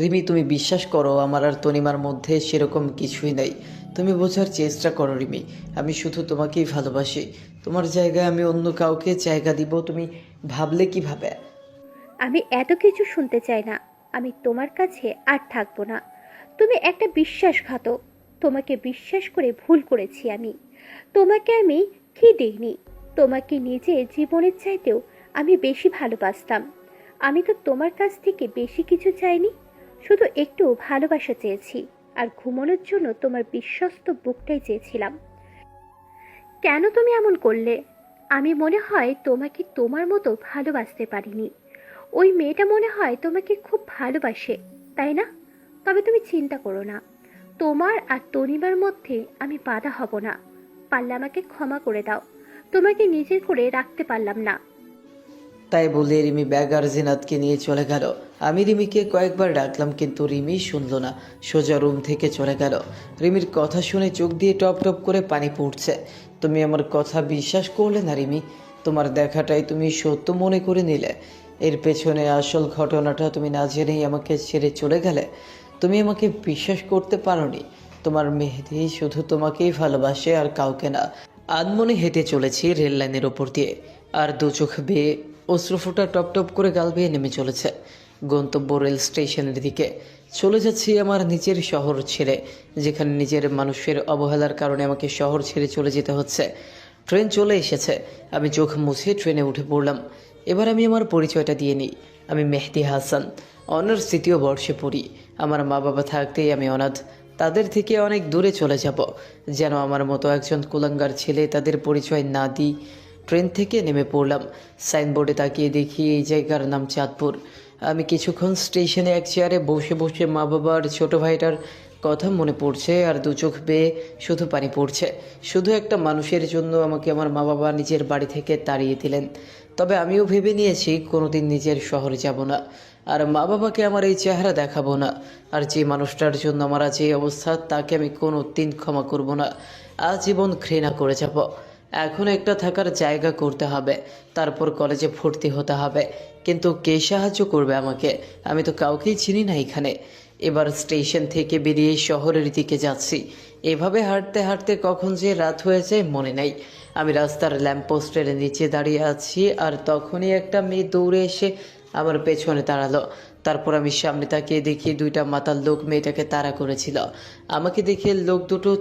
রিমি, তুমি বিশ্বাস করো আমার আর তনিমার মধ্যে সেরকম কিছুই নাই। তুমি বোঝার চেষ্টা করো রিমি, আমি শুধু তোমাকেই ভালোবাসি। তোমার জায়গায় আমি অন্য কাউকে জায়গা দিব তুমি ভাবলে কিভাবে? আমি এত কিছু শুনতে চাই না। আমি তোমার কাছে আর থাকবো না। তুমি একটা বিশ্বাসঘাতক। তোমাকে বিশ্বাস করে ভুল করেছি আমি। তোমাকে আমি কি দিইনি? তোমাকে নিজের জীবনের চাইতেও আমি বেশি ভালোবাসতাম। আমি তো তোমার কাছ থেকে বেশি কিছু চাইনি, শুধু একটু ভালোবাসা চেয়েছি। আর ঘুমানোর জন্য তোমার বিশ্বস্ত বুকটাই চেয়েছিলাম। কেন তুমি এমন করলে? আমি মনে হয় তোমাকে তোমার মতো ভালোবাসতে পারিনি। ওই মেয়েটা মনে হয় তোমাকে খুব ভালোবাসে, তাই না? তবে তুমি চিন্তা করো না, তোমার আর তনিবার মধ্যে আমি বাধা হব না। পারলে আমাকে ক্ষমা করে দাও। তোমাকে নিজের করে রাখতে পারলাম না। তাই বলে রিমি ব্যাগ আর জিনাতকে নিয়ে চলে গেল। আমি রিমিকে কয়েকবার ডাকলাম কিন্তু রিমি শুনলো না, সোজা রুম থেকে চলে গেল। রিমির কথা শুনে চোখ দিয়ে টপ টপ করে পানি পড়ছে। তুমি আমার কথা বিশ্বাস করলে না রিমি, তোমার দেখাটাই তুমি সত্য মনে করে নিলে। এর পেছনে আসল ঘটনাটা তুমি না জেনেই আমাকে ছেড়ে চলে গেলে। তুমি আমাকে বিশ্বাস করতে পারোনি। তোমার মেহেদি শুধু তোমাকেই ভালোবাসে আর কাউকে না। আনমনে হেঁটে চলেছি রেল লাইনের ওপর দিয়ে, আর দু চোখ বেয়ে অশ্রুফোঁটা টপ টপ করে গাল বেয়ে নেমে চলেছে গন্তব্য রেল স্টেশনের দিকে। চলে যাচ্ছি আমার নিজের শহর ছেড়ে, যেখানে নিজের মানুষের অবহেলার কারণে আমাকে শহর ছেড়ে চলে যেতে হচ্ছে। ট্রেন চলে এসেছে। আমি চোখ মুছে ট্রেনে উঠে পড়লাম। এবার আমি আমার পরিচয়টা দিয়ে নিই। আমি মেহেদি হাসান, অনার্স 3য় বর্ষে পড়ি। আমার মা বাবা থাকতেই আমি অনাথ। তাদের থেকে অনেক দূরে চলে যাব, যেন আমার মতো একজন কুলাঙ্গার ছেলে তাদের পরিচয় না দিই। ট্রেন থেকে নেমে পড়লাম। সাইনবোর্ডে তাকিয়ে দেখি এই জায়গার নাম চাঁদপুর। আমি কিছুক্ষণ স্টেশনে এক চেয়ারে বসে বসে মা বাবার ছোট ভাইটার কথা মনে পড়ছে, আর দু চোখ বেয়ে শুধু পানি পড়ছে। শুধু একটা মানুষের জন্য আমাকে আমার মা বাবা নিজের বাড়ি থেকে তাড়িয়ে দিলেন। তবে আমিও ভেবে নিয়েছি কোনোদিন নিজের শহরে যাব না, আর মা বাবাকে আমার এই চেহারা দেখাবো না। আর যে মানুষটার জন্য আমার আজ এই অবস্থা, তাকে আমি কোনো দিন ক্ষমা করব না। আজীবন ঘৃণা করে যাব। এখন একটা থাকার জায়গা করতে হবে, তারপর কলেজে ভর্তি হতে হবে। কিন্তু কে সাহায্য করবে আমাকে? আমি তো কাউকেই চিনি না এখানে। এবার স্টেশন থেকে বেরিয়ে শহরের দিকে যাচ্ছি। এভাবে হাঁটতে হাঁটতে কখন যে রাত হয়েছে মনে নাই। আমি রাস্তার ল্যাম্পপোস্টের নিচে দাঁড়িয়ে আছি, আর তখনই একটা মেয়ে দৌড়ে এসে আমার পেছনে দাঁড়ালো। তারপর আমি সামনে তাকিয়ে দেখি দুইটা মাতাল লোক মেয়েটাকে তাড়া করেছিল। আমাকে দেখে লোক দুটো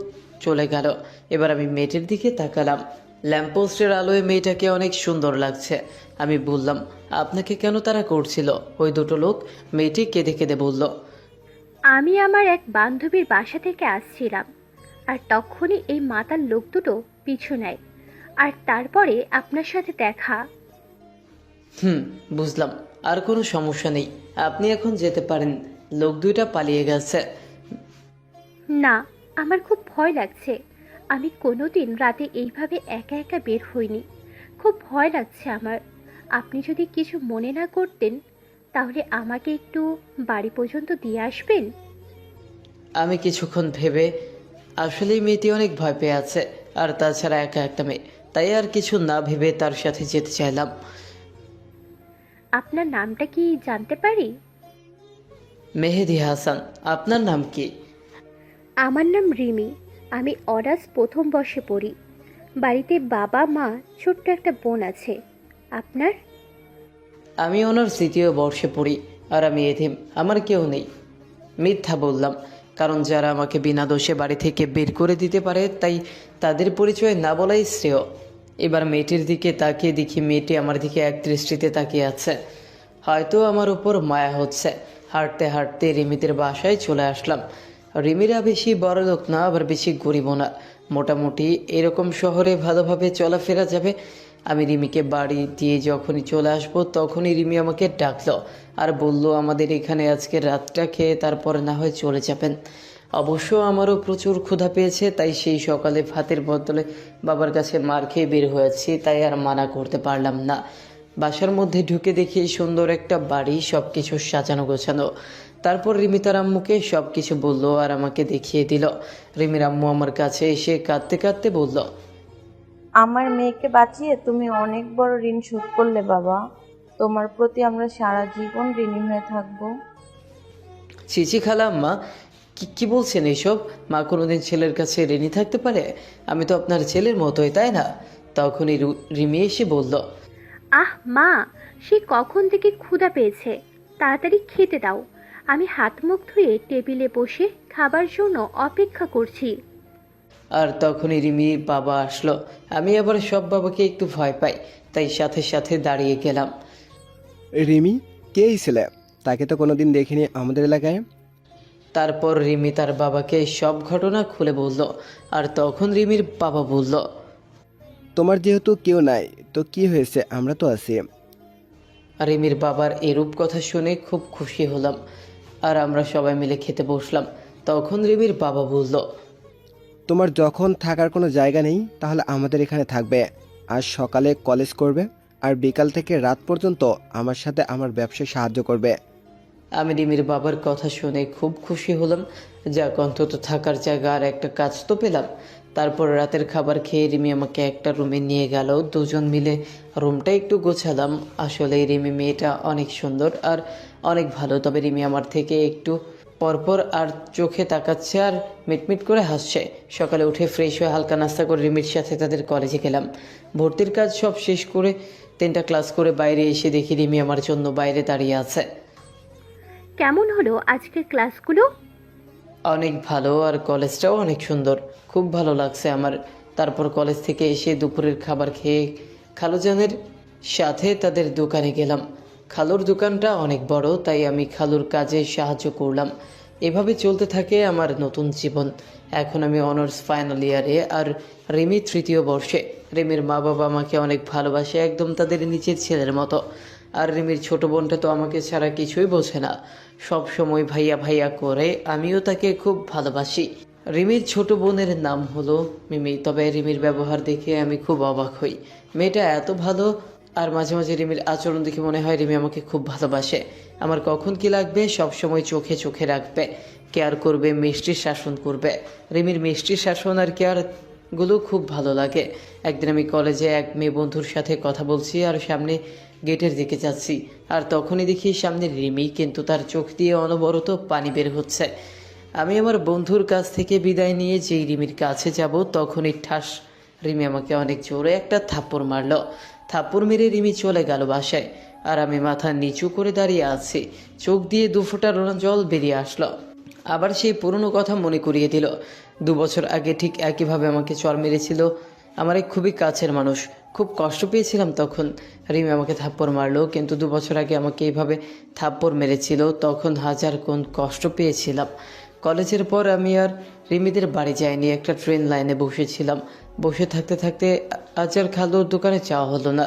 চলে গেল। এবার আমি মেয়েটির দিকে তাকালাম। ল্যাম্পপোস্টের আলোয় মেয়েটাকে অনেক সুন্দর লাগছে। আমি বললাম, আপনাকে কেন তাড়া করছিল ওই দুটো লোক? মেয়েটি কেঁদে কেঁদে বলল, আমি আমার এক বান্ধবীর বাসা থেকে আসছিলাম, আর তখনই এই মাতাল লোক দুটো পিছু নেয়। আর তারপরে আপনার সাথে দেখা। হুম, বুঝলাম। আর কোনো সমস্যা নেই, আপনি এখন যেতে পারেন। লোক দুইটা পালিয়ে গেছে। না, আমার খুব ভয় লাগছে। আমি কোনোদিন রাতে এইভাবে একা একা বের হইনি। খুব ভয় লাগছে আমার। আপনি যদি কিছু মনে না করতেন, তাহলে আমাকে একটু বাড়ি পর্যন্ত দিয়ে আসবেন। আমি কিছুক্ষণ ভেবে, আসলেই মেয়েটি অনেক ভয় পেয়ে আছে, আর তাছাড়া একা একটা মেয়ে, তাই আর কিছু না ভেবে তার সাথে যেতে চাইলাম। আপনার নামটা কি জানতে পারি? মেহেদি হাসান। আপনার নাম কি? আমার নাম রিমি। আমি অনার্স প্রথম বর্ষে পড়ি। বাড়িতে বাবা মা, ছোট্ট একটা বোন আছে। আপনার? আমি ওনার 3য় বর্ষে পড়ি, আর আমি এতিম, আমার কেউ নেই। মিথ্যা বললাম, কারণ যারা আমাকে বিনা দোষে বাড়ি থেকে বের করে দিতে পারে, তাই তাদের পরিচয় না বলাই শ্রেয়। এবার মেয়েটির দিকে তাকিয়ে দেখি মেয়েটি আমার দিকে এক দৃষ্টিতে তাকিয়ে আছে। হয়তো আমার উপর মায়া হচ্ছে। হাঁটতে হাঁটতে রিমিদের বাসায় চলে আসলাম। রিমিরা বেশি বড়লোক না, আবার বেশি গরিবও না, মোটামুটি এরকম শহরে ভালোভাবে চলাফেরা যাবে। আমি রিমিকে বাড়ি দিয়ে যখনই চলে আসবো তখনই রিমি আমাকে ডাকলো, আর বলল আমাদের এখানে আজকে রাতটা খেয়ে তারপর না হয় চলে যাবেন। অবশ্য আমারও প্রচুর ক্ষুধা পেয়েছে, তাই সেই সকালে ভাতের বদলে বাবার কাছে মার খেয়ে বের হয়েছি, তাই আর মানা করতে পারলাম না। বাসার মধ্যে ঢুকে দেখি সুন্দর একটা বাড়ি, সব কিছু সাজানো গোছানো। তারপর রিমি তার আম্মুকে সব কিছু বললো আর আমাকে দেখিয়ে দিল। রিমির আম্মু আমার কাছে এসে কাঁদতে কাঁদতে বলল, আমার মেয়েকে বাঁচিয়ে তুমি অনেক বড় ঋণ শোধ করলে বাবা। তোমার প্রতি আমরা সারা জীবন ঋণী হয়ে থাকবো। চিচি খালা আম্মা, কি কি বলছেন এইসব? মা কোনোদিন ছেলের কাছে ঋণী থাকতে পারে? আমি তো আপনার ছেলের মতোই, তাই না? তখনই রিমি এসে বলল, আহ মা, সে কখন থেকে ক্ষুধা পেয়েছে, তাড়াতাড়ি খেতে দাও। আমি হাত মুখ ধুয়ে টেবিলে বসে খাবার জন্য অপেক্ষা করছি। আর তখনই রিমি বাবা আসলো। আমি আবার সব বাবাকে একটু ভয় পাই, তাই সাথে সাথে দাঁড়িয়ে গেলাম। রিমি, কে এই ছেলে? তাকে তো কোনোদিন দেখিনি আমাদের এলাকায়। তারপর রিমি তার বাবাকে সব ঘটনা খুলে বলল। আর তখন রিমির বাবা বলল, তোমার যেহেতু কেউ নাই, তো কি হয়েছে, আমরা তো আছি। রিমির বাবার এরূপ কথা শুনে খুব খুশি হলাম। আর আমরা সবাই মিলে খেতে বসলাম। তখন রিমির বাবা বলল, তোমার যখন থাকার কোনো জায়গা নেই, তাহলে আমাদের এখানে থাকবে। আজ সকালে কলেজ করবে, আর বিকাল থেকে রাত পর্যন্ত আমার সাথে আমার ব্যবসায় সাহায্য করবে। আমি রিমির বাবার কথা শুনে খুব খুশি হলাম। যাক, অন্তত থাকার জায়গা আর একটা কাজ তো পেলাম। তারপর রাতের খাবার খেয়ে রিমি আমাকে একটা রুমে নিয়ে গেল। দুজন মিলে রুমটা একটু গোছালাম। আসলে রিমি মেয়েটা অনেক সুন্দর আর অনেক ভালো, তবে রিমি আমার থেকে একটু পরপর আর চোখে তাকাচ্ছে আর মিটমিট করে হাসছে। সকালে উঠে ফ্রেশ হয়ে হালকা নাস্তা করে রিমির সাথে তাদের কলেজে গেলাম। ভর্তির কাজ সব শেষ করে 3টা ক্লাস করে বাইরে এসে দেখি রিমি আমার জন্য বাইরে দাঁড়িয়ে আছে। কেমন হলো আজকের ক্লাসগুলো? অনেক ভালো, আর কলেজটাও অনেক সুন্দর। খুব ভালো লাগছে আমার। তারপর কলেজ থেকে এসে দুপুরের খাবার খেয়ে খালুজানের সাথে তাদের দোকানে গেলাম। খালুর দোকানটা অনেক বড়, তাই আমি খালুর কাজে সাহায্য করলাম। এভাবে চলতে থাকে আমার নতুন জীবন। এখন আমি অনার্স ফাইনাল ইয়ারে, আর রিমি 3য় বর্ষে। রিমির মা বাবা আমাকে অনেক ভালোবাসে, একদম তাদের নিজের ছেলের মতো। আর রিমির ছোট বোনটা তো আমাকে ছাড়া কিছুই বোঝে না, সব সময় ভাইয়া ভাইয়া করে। আমিও তাকে খুব ভালোবাসি। রিমির ছোট বোনের নাম হলো মিমি, তবে রিমির ব্যবহার দেখে আমি খুব অবাক হই। মেয়েটা এত ভালো, আর মাঝে মাঝে রিমির আচরণ দেখে মনে হয় রিমি আমাকে খুব ভালোবাসে। আমার কখন কি লাগবে সব সময় চোখে চোখে রাখবে, কেয়ার করবে, মিষ্টির শাসন করবে। রিমির মিষ্টির শাসন আর কেয়ার গুলো খুব ভালো লাগে। একদিন আমি কলেজে এক মেয়ে বন্ধুর সাথে কথা বলছি আর সামনে গেটের দিকে যাচ্ছি, আর তখনই দেখি সামনে রিমি, কিন্তু তার চোখ দিয়ে অনবরত পানি বের হচ্ছে। আমি আমার বন্ধুর কাছ থেকে বিদায় নিয়ে যেই রিমির কাছে যাব, তখনই ঠাস, রিমি আমাকে অনেক জোরে একটা থাপ্পড় মারলো। থাপ্পড় মেরে রিমি চলে গেল বাসায়। আর আমি মাথা নিচু করে দাঁড়িয়ে আছি। চোখ দিয়ে 2 ফোঁটা জল বেরিয়ে আসলো। আবার সেই পুরনো কথা মনে করিয়ে দিল। 2 বছর আগে ঠিক একইভাবে আমাকে চড় মেরেছিল আমার এক খুবই কাছের মানুষ। খুব কষ্ট পেয়েছিলাম তখন। রিমি আমাকে থাপ্পড় মারলো, কিন্তু 2 বছর আগে আমাকে এইভাবে থাপ্পড় মেরেছিল, তখন হাজার গুণ কষ্ট পেয়েছিলাম। কলেজের পর আমি আর রিমিদের বাড়ি যাইনি, একটা ট্রেন লাইনে বসেছিলাম। বসে থাকতে থাকতে আজ আর খালুর দোকানে যাওয়া হলো না।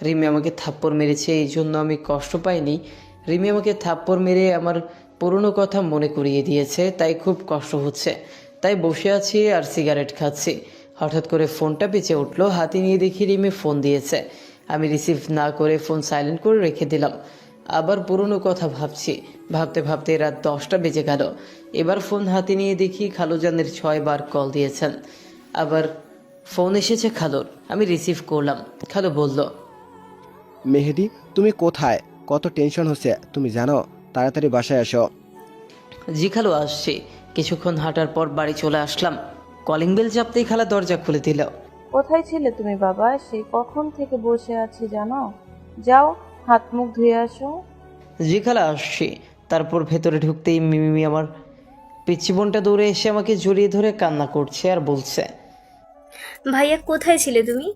রিমি আমাকে থাপ্পড় মেরেছে, এই জন্য আমি কষ্ট পাইনি। রিমি আমাকে থাপ্পড় মেরে আমার পুরনো কথা মনে করিয়ে দিয়েছে, তাই খুব কষ্ট হচ্ছে। তাই বসে আছি আর সিগারেট খাচ্ছি। হঠাৎ করে ফোনটা বেঁচে উঠলো। হাতে নিয়ে দেখি রিমি ফোন দিয়েছে। আমি রিসিভ না করে ফোন সাইলেন্ট করে রেখে দিলাম। আবার পুরনো কথা ভাবছি। ভাবতে ভাবতে রাত 10টা বেজে গেল। এবার ফোন হাতে নিয়ে দেখি খালুজানের 6বার কল দিয়েছেন। আবার ফোন এসেছে খালুর। আমি রিসিভ করলাম। খালু বলল, মেহেদি, তুমি কোথায়? কত টেনশন হচ্ছে তুমি জানো? তাড়াতাড়ি বাসায় আসো। জি খালু, আসছি। কিছুক্ষণ হাঁটার পর বাড়ি চলে আসলাম। কলিং বেল চাপতেই খালা দরজা খুলে দিল। কোথায় ছিলে তুমি বাবা? সেই কখন থেকে বসে আছি জানো। যাও, হাত মুখ ধুয়ে আসো। জি খালা, আসছি। তারপর ভেতরে ঢুকতেই মিমি আমার পিচ্চি বোনটা দৌড়ে এসে আমাকে জড়িয়ে ধরে কান্না করছে আর বলছে, ভাইয়া কোথায় ছিলে তুমি?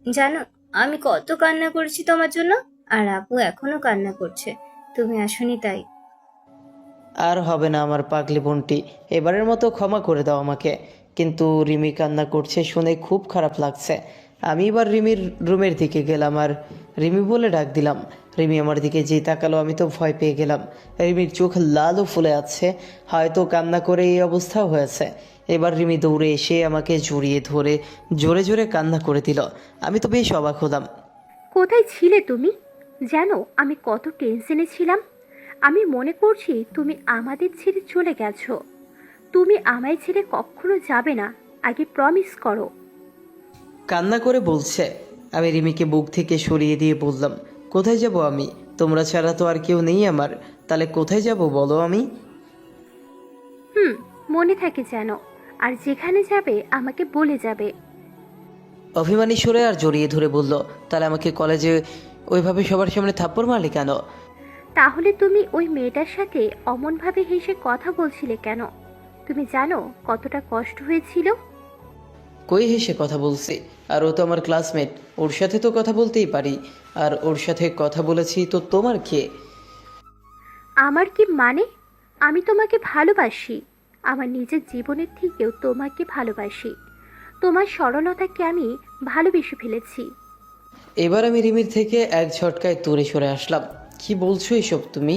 জানো, আমি কত কান্না করেছি তোমার জন্য, আর আপু এখনো কান্না করছে, তুমি আসোনি তাই। আর হবে না আমার পাগলি বোনটি, এবারের মতো ক্ষমা করে দাও আমাকে। কিন্তু রিমি কান্না করছে শুনে খুব খারাপ লাগছে। আমি এবার রিমির রুমের দিকে গেলাম আর রিমি বলে ডাক দিলাম। রিমি আমার দিকে যেই তাকালো, আমি তো ভয় পেয়ে গেলাম। রিমির চোখ লালও ফুলে আছে, হয়তো কান্না করে এই অবস্থাও হয়েছে। এবার রিমি দৌড়ে এসে আমাকে জড়িয়ে ধরে জোরে জোরে কান্না করে দিল। আমি তো বেশ অবাক হলাম। কোথায় ছিলে তুমি? জানো আমি কত টেনশনে ছিলাম। আমি মনে করছি তুমি আমাদের ছেড়ে চলে গেছো। তুমি আমায় ছেড়ে কখনো যাবে না, আগে প্রমিস করো। কান্না করে বলছে। আমি রিমিকে বুক থেকে সরিয়ে দিয়ে বললাম, কোথায় যাব আমি? তোমরা ছাড়া তো আর কেউ নেই আমার। তাহলে কোথায় যাব বলো আমি? মনে থাকে যেন, আর যেখানে যাবে আমাকে বলে যাবে। অভিমানী সরে আর জড়িয়ে ধরে বলল, তাহলে আমাকে কলেজে ওইভাবে সবার সামনে থাপ্পড় মারলে কেন? তাহলে তুমি ওই মেয়েটার সাথে অমনভাবে হেসে কথা বলছিলে কেন? তুমি জানো কতটা কষ্ট হয়েছিল? কই হেসে কথা বলছি? আর ও তো আমার ক্লাসমেট, ওর সাথে তো কথা বলতেই পারি। আর ওর সাথে কথা বলেছি তো তোমার কে? আমার কি মানে? আমি তোমাকে ভালোবাসি, আমার নিজের জীবনের থেকেও তোমাকে ভালোবাসি। তোমার সরলতাকে আমি ভালোবেসে ফেলেছি। এবার আমি রিমির থেকে এক ঝটকায় দূরে সরে আসলাম। কি বলছো এসব তুমি?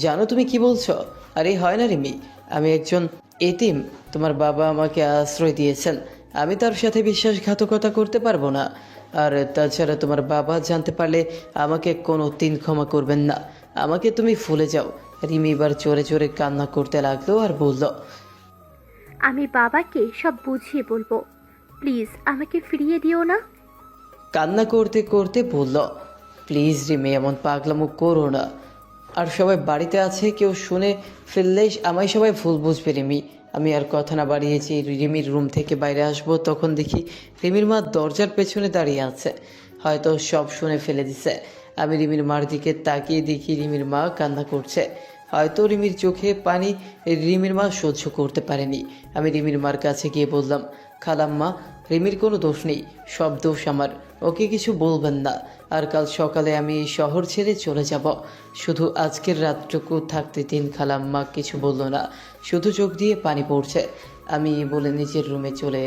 জানো তুমি কি বলছো? আরে হয় না রিমি, আমি একজন এতিম। তোমার বাবা আমাকে আশ্রয় দিয়েছেন, আমি তার সাথে বিশ্বাসঘাতকতা করতে পারবো না। আর তাছাড়া তোমার বাবা জানতে পারলে আমাকে কোনো দিন ক্ষমা করবেন না। আমাকে তুমি ভুলে যাও। রিমি এবার জোরে জোরে কান্না করতে লাগলো আর বলল, আমি বাবাকে সব বুঝিয়ে বলবো। প্লিজ আমাকে ফিরিয়ে দিও না। কান্না করতে করতে বলল, প্লিজ রিমি এমন পাগলামো করো না। আর সবাই বাড়িতে আছে, কেউ শুনে ফেললেই আমায় সবাই ভুল বুঝবে রিমি। আমি আর কথা না বাড়িয়েছি রিমির রুম থেকে বাইরে আসবো, তখন দেখি রিমির মা দরজার পেছনে দাঁড়িয়ে আছে। হয়তো সব শুনে ফেলে দিছে। আমি রিমির মার দিকে তাকিয়ে দেখি রিমির মা কান্না করছে। হয়তো রিমির চোখে পানি রিমির মা সহ্য করতে পারেনি। আমি রিমির মার কাছে গিয়ে বললাম, খালাম্মা, রিমির কোনো দোষ নেই, সব দোষ আমার। ওকে কিছু বলবেন না। আর কাল সকালে আমি এই শহর ছেড়ে চলে যাব। শুধু আজকের রাতটুকু থাকতে দিন। খালাম্মা কিছু বলল না, শুধু চোখ দিয়ে পানি পড়ছে। আমি বলে নিজের রুমে চলে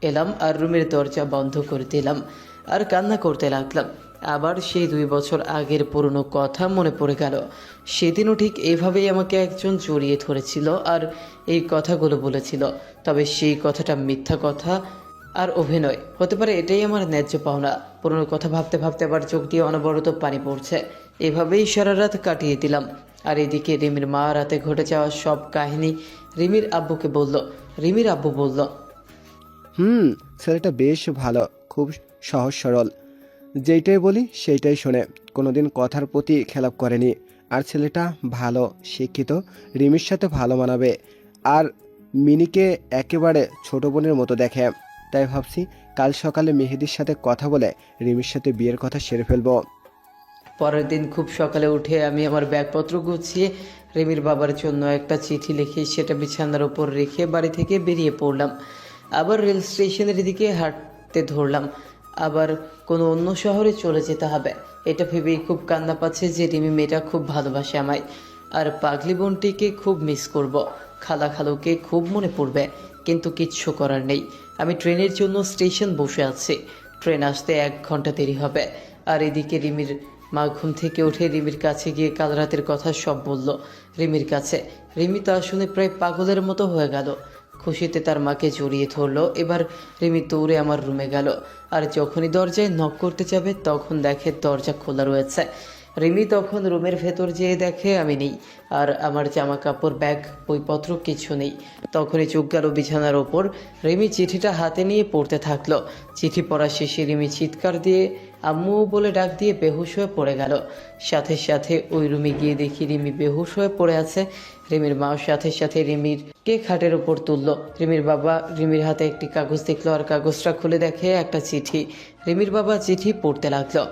এলাম আর রুমের দরজা বন্ধ করে দিলাম আর কান্না করতে লাগলাম। আবার সেই 2 বছর আগের পুরনো কথা মনে পড়ে গেল। সেদিনও ঠিক এইভাবেই আমাকে একজন জড়িয়ে ধরেছিল আর এই কথাগুলো বলেছিল। তবে সেই কথাটা মিথ্যা কথা আর অভিনয় হতে পারে, এটাই আমার ন্যায্য পাওনা। পুরনো কথা ভাবতে ভাবতে আবার চোখ দিয়ে অনবরত পানি পড়ছে। এভাবেই সারা রাত কাটিয়ে দিলাম। আর এদিকে রিমির মা রাতে ঘটে যাওয়া সব কাহিনী রিমির আব্বুকে বলল। রিমির আব্বু বলল, ছেলেটা বেশ ভালো, খুব সহজ সরল, যেইটাই বলি সেইটাই শোনে, কোনোদিন কথার প্রতি খেলাপ করেনি। আর ছেলেটা ভালো শিক্ষিত, রিমির সাথে ভালো মানাবে। আর মিনিকে একেবারে ছোট বোনের মতো দেখে। তাই ভাবছি কাল সকালে মেহেদির সাথে কথা বলে রিমির সাথে বিয়ের কথা সেরে ফেলবো। পরের দিন খুব সকালে উঠে আমি আমার ব্যাগপত্র গুছিয়ে রিমির বাবার জন্য একটা চিঠি লিখে সেটা বিছানার ওপর রেখে বাড়ি থেকে বেরিয়ে পড়লাম। আবার রেল স্টেশনের দিকে হাঁটতে ধরলাম। আবার কোনো অন্য শহরে চলে যেতে হবে, এটা ভেবেই খুব কান্না পাচ্ছে যে রিমি মেয়েটা খুব ভালোবাসে আমায়। আর পাগলি বোনটিকে খুব মিস করব। খালা খালুকে খুব মনে পড়বে, কিন্তু কিচ্ছু করার নেই। আমি ট্রেনের জন্য স্টেশন বসে আছি। ট্রেন আসতে 1 ঘন্টা দেরি হবে। আর এদিকে রিমির মা ঘুম থেকে উঠে রিমির কাছে গিয়ে কাল রাতের কথা সব বলল রিমির কাছে। রিমি তা শুনে প্রায় পাগলের মতো হয়ে গেল। খুশিতে তার মাকে জড়িয়ে ধরলো। এবার রিমি দৌড়ে আমার রুমে গেল। আর যখনই দরজায় নক করতে যাবে তখন দেখে দরজা খোলা রয়েছে। রিমি তখন রুমের ভেতর যেয়ে দেখে আমি নেই, আর আমার জামা কাপড় ব্যাগ বইপত্র কিছু নেই। তখনই চোখ গেল বিছানার ওপর। রিমি চিঠিটা হাতে নিয়ে পড়তে থাকলো। চিঠি পড়া শেষে রিমি চিৎকার দিয়ে আম্মু বলে ডাক দিয়ে বেহুশ হয়ে পড়ে গেল। সাথে সাথে ওই রুমে গিয়ে দেখি রিমি বেহুশ হয়ে পড়ে আছে। রিমির মা সাথে সাথে রিমির কে খাটের উপর তুললো। রিমির বাবা রিমির হাতে একটি কাগজ দেখলো আর কাগজটা খুলে দেখে একটা চিঠি। রিমির বাবা চিঠি পড়তে লাগলো।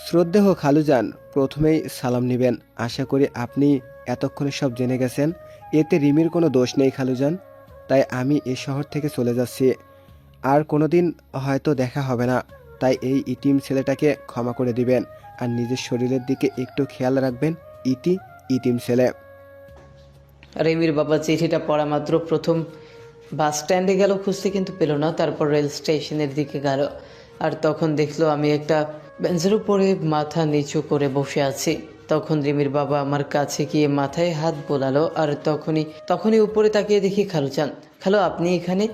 শ্রদ্ধেয় খালুজান, প্রথমেই সালাম নেবেন। আশা করি আপনি এতক্ষণে সব জেনে গেছেন। এতে রিমির কোনো দোষ নেই খালুজান। তাই আমি এ শহর থেকে চলে যাচ্ছি। আর কোনোদিন হয়তো দেখা হবে না। তাই এই ইতিম ছেলেটাকে ক্ষমা করে দিবেন আর নিজের শরীরের দিকে একটু খেয়াল রাখবেন। ইতিম ছেলে। রিমির বাবা চিঠিটা পড়া মাত্র প্রথম বাস স্ট্যান্ডে গেল খুঁজতে, কিন্তু পেল না। তারপর রেল স্টেশনের দিকে গেল আর তখন দেখলো আমি একটা বেঞ্চের উপরে মাথা নিচু করে বসে আছি। তখন রিমির বাবা আমার কাছে গিয়ে মাথায় হাত বোলালো আর তখনই উপরে তাকিয়ে দেখি খালুজান। খালু, আপনি এখানে?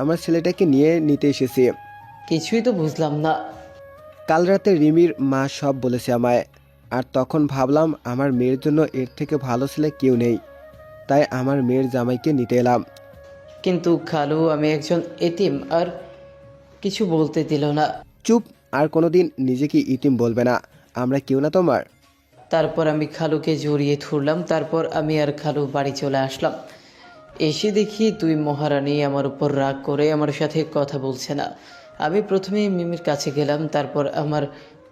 আমার ছেলেটাকে নিয়ে নিতে এসেছি। কিছুই তো বুঝলাম না। কাল রাতে রিমির মা সব বলেছে আমায়। আর তখন ভাবলাম আমার মেয়ের জন্য এর থেকে ভালো ছেলে কেউ নেই। তাই আমার মেয়ের জামাইকে নিতে এলাম। কিন্তু খালু, আমি একজন এতিম। আর কিছু বলতে দিল না। চুপ, আর কোনোদিন নিজেকে ইতিম বলবে না, আমরা কেউ না তোমার। তারপর আমি খালুকে জড়িয়ে ধরলাম। তারপর আমি আর খালু বাড়ি চলে আসলাম। এসে দেখি দুই মহারানী আমার উপর রাগ করে আমার সাথে কথা বলছে না। আমি প্রথমে মিমির কাছে গেলাম, তারপর আমার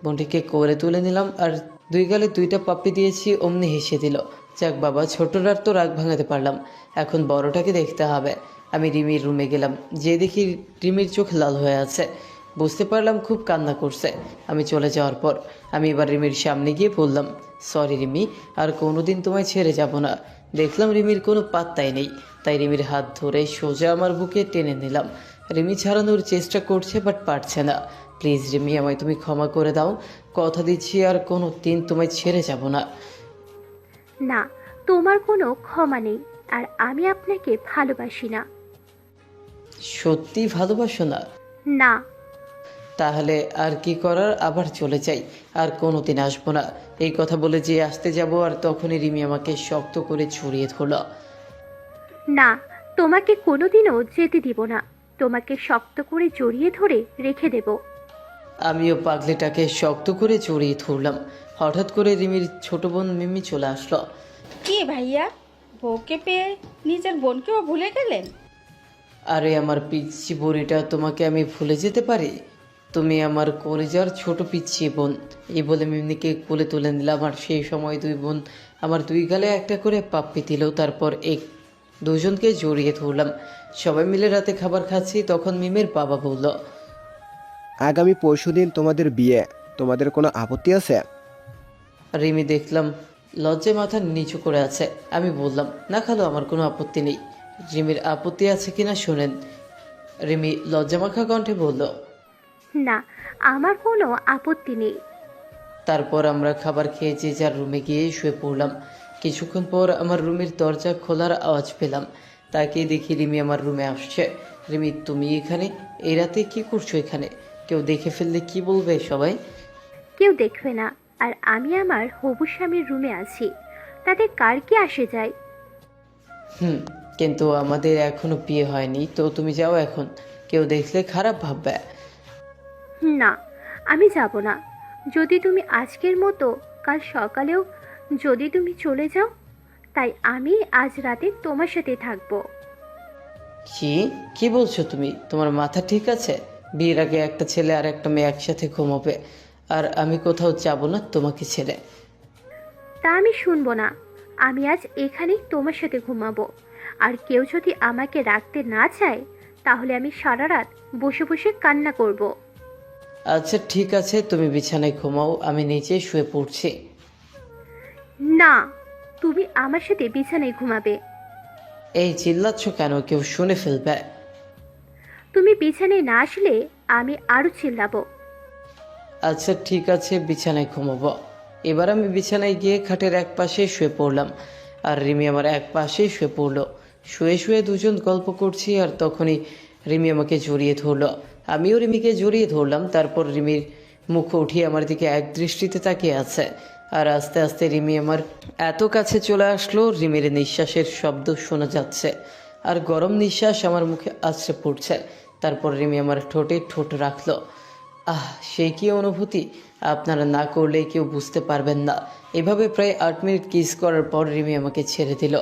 বোনটিকে কোলে তুলে নিলাম আর দুই গালে দুইটা পাপ্পি দিয়েছি। অমনি হেসে দিল। যাক বাবা, ছোটটার তো রাগ ভাঙাতে পারলাম, এখন বড়টাকে দেখতে হবে। আমি রিমির রুমে গেলাম, যে দেখি রিমির চোখ লাল হয়ে আছে। বুঝতে পারলাম খুব কান্না করছে। আমি চলে যাওয়ার পর আমি এবার রিমির সামনে গিয়ে বললাম, সরি রিমি, আর কোনোদিন তোমায় ছেড়ে যাব না। দেখলাম রিমির কোনো পাত্তাই নেই, তাই রিমির হাত ধরে সোজা আমার বুকে টেনে নিলাম। রিমি ছাড়ানোর চেষ্টা করছে, বাট পারছে না। প্লিজ রিমি, আমায় তুমি ক্ষমা করে দাও। কথা দিচ্ছি আর কোনো দিন তোমায় ছেড়ে যাব না। না, তোমার কোনো ক্ষমা নেই, আর আমি আপনাকে ভালোবাসি না। সত্যি ভালোবাসো না? না। তাহলে আর কি করার, আবার চলে যাই, আর কোনোদিন আসবো না। এই কথা বলে যে আসতে যাব, আর তখনই রিমি আমাকে শক্ত করে ছড়িয়ে ধরল। না, তোমাকে কোনোদিনও যেতে দিব না। তোমাকে শক্ত করে জড়িয়ে ধরে রেখে দেব। আমিও পাগলিটাকে শক্ত করে জড়িয়ে ধরলাম। হঠাৎ করে রিমির ছোট বোন মিমি চলে আসলো। কি ভাইয়া, বউকে পেয়ে নিজের বোনকেও ভুলে গেলেন? আরে আমার পিচ্ছি বুড়িটা, তোমাকে আমি ভুলে যেতে পারি? তুমি আমার কলেজার ছোট পিচ্ছি বোন। এই বলে মিমিকে কোলে তুলে নিলাম, আর সেই সময় দুই বোন আমার দুই গালে একটা করে পাপ্পি দিল। তারপর দুজনকে জড়িয়ে ধরলাম। সবাই মিলে রাতে খাবার খাচ্ছি, তখন মিমের বাবা বলল, আগামী পরশুদিন তোমাদের বিয়ে, তোমাদের কোনো আপত্তি আছে? রিমি দেখলাম লজ্জায় মাথা নিচু করে আছে। আমি বললাম, না খালো, আমার কোনো আপত্তি নেই। রিমির আপত্তি আছে কিনা শোনেন। রিমি লজ্জামাখা কণ্ঠে বলল, না, আমার কোনো আপত্তি নেই। তারপর আমরা খাবার খেয়ে যে যার রুমে গিয়ে শুয়ে পড়লাম। কিছুক্ষণ পর আমার রুমের দরজা খোলার আওয়াজ পেলাম। তাকে দেখি রিমি আমার রুমে আসছে। রিমি, তুমি এখানে? এই রাতে কি করছো এখানে? কেউ দেখে ফেললে কি বলবে সবাই? কেউ দেখবে না, আর আমি আমার হবু স্বামীর রুমে আছি, তাতে কার কি আসে যায়? কিন্তু আমাদের এখনো বিয়ে হয়নি, তো তুমি যাও এখন, কেউ দেখলে খারাপ ভাববে। না, আমি যাব না। যদি তুমি আজকের মতো কাল সকালেও যদি তুমি চলে যাও, তাই আমি আজ রাতে তোমার সাথে থাকবো। কি বলছো তুমি? তোমার মাথা ঠিক আছে? বিয়ের আগে একটা ছেলে আর একটা মেয়ে একসাথে ঘুমাবে, আর আমি কোথাও যাব না তোমাকে ছেড়ে। তা আমি শুনবো না। আমি আজ এখানেই তোমার সাথে ঘুমাবো, আর কেউ যদি আমাকে রাখতে না চায়, তাহলে আমি সারা রাত বসে বসে কান্না করব। আচ্ছা ঠিক আছে, তুমি বিছানায় ঘুমাও, আমি নিচে শুয়ে পড়ছি। না, তুমি আমার সাথে বিছানায় ঘুমাবে। এই চিল্লাচ্ছ কেন? কেউ শুনে ফেলবে। তুমি বিছানায় না আসলে আমি আরো চিল্লাবো। আচ্ছা ঠিক আছে, বিছানায় ঘুমাবো। এবার আমি বিছানায় গিয়ে খাটের এক পাশে শুয়ে পড়লাম, আর রিমি আমার এক পাশে শুয়ে পড়লো। শুয়ে শুয়ে দুজন গল্প করছি, আর তখনই রিমি আমাকে জড়িয়ে ধরলো। আমিও রিমিকে জড়িয়ে ধরলাম। তারপর রিমির মুখ উঠিয়ে আমার দিকে এক দৃষ্টিতে তাকিয়ে আছে, আর আস্তে আস্তে রিমি আমার এত কাছে চলে আসলো, রিমির নিঃশ্বাসের শব্দ শোনা যাচ্ছে, আর গরম নিঃশ্বাস আমার মুখে আছড়ে পড়ছে। তারপর রিমি আমার ঠোঁটে ঠোঁট রাখলো। সেই কি অনুভূতি, আপনারা না করলে কেউ বুঝতে পারবেন না। এভাবে প্রায় 8 মিনিট কিস করার পর রিমি আমাকে ছেড়ে দিল।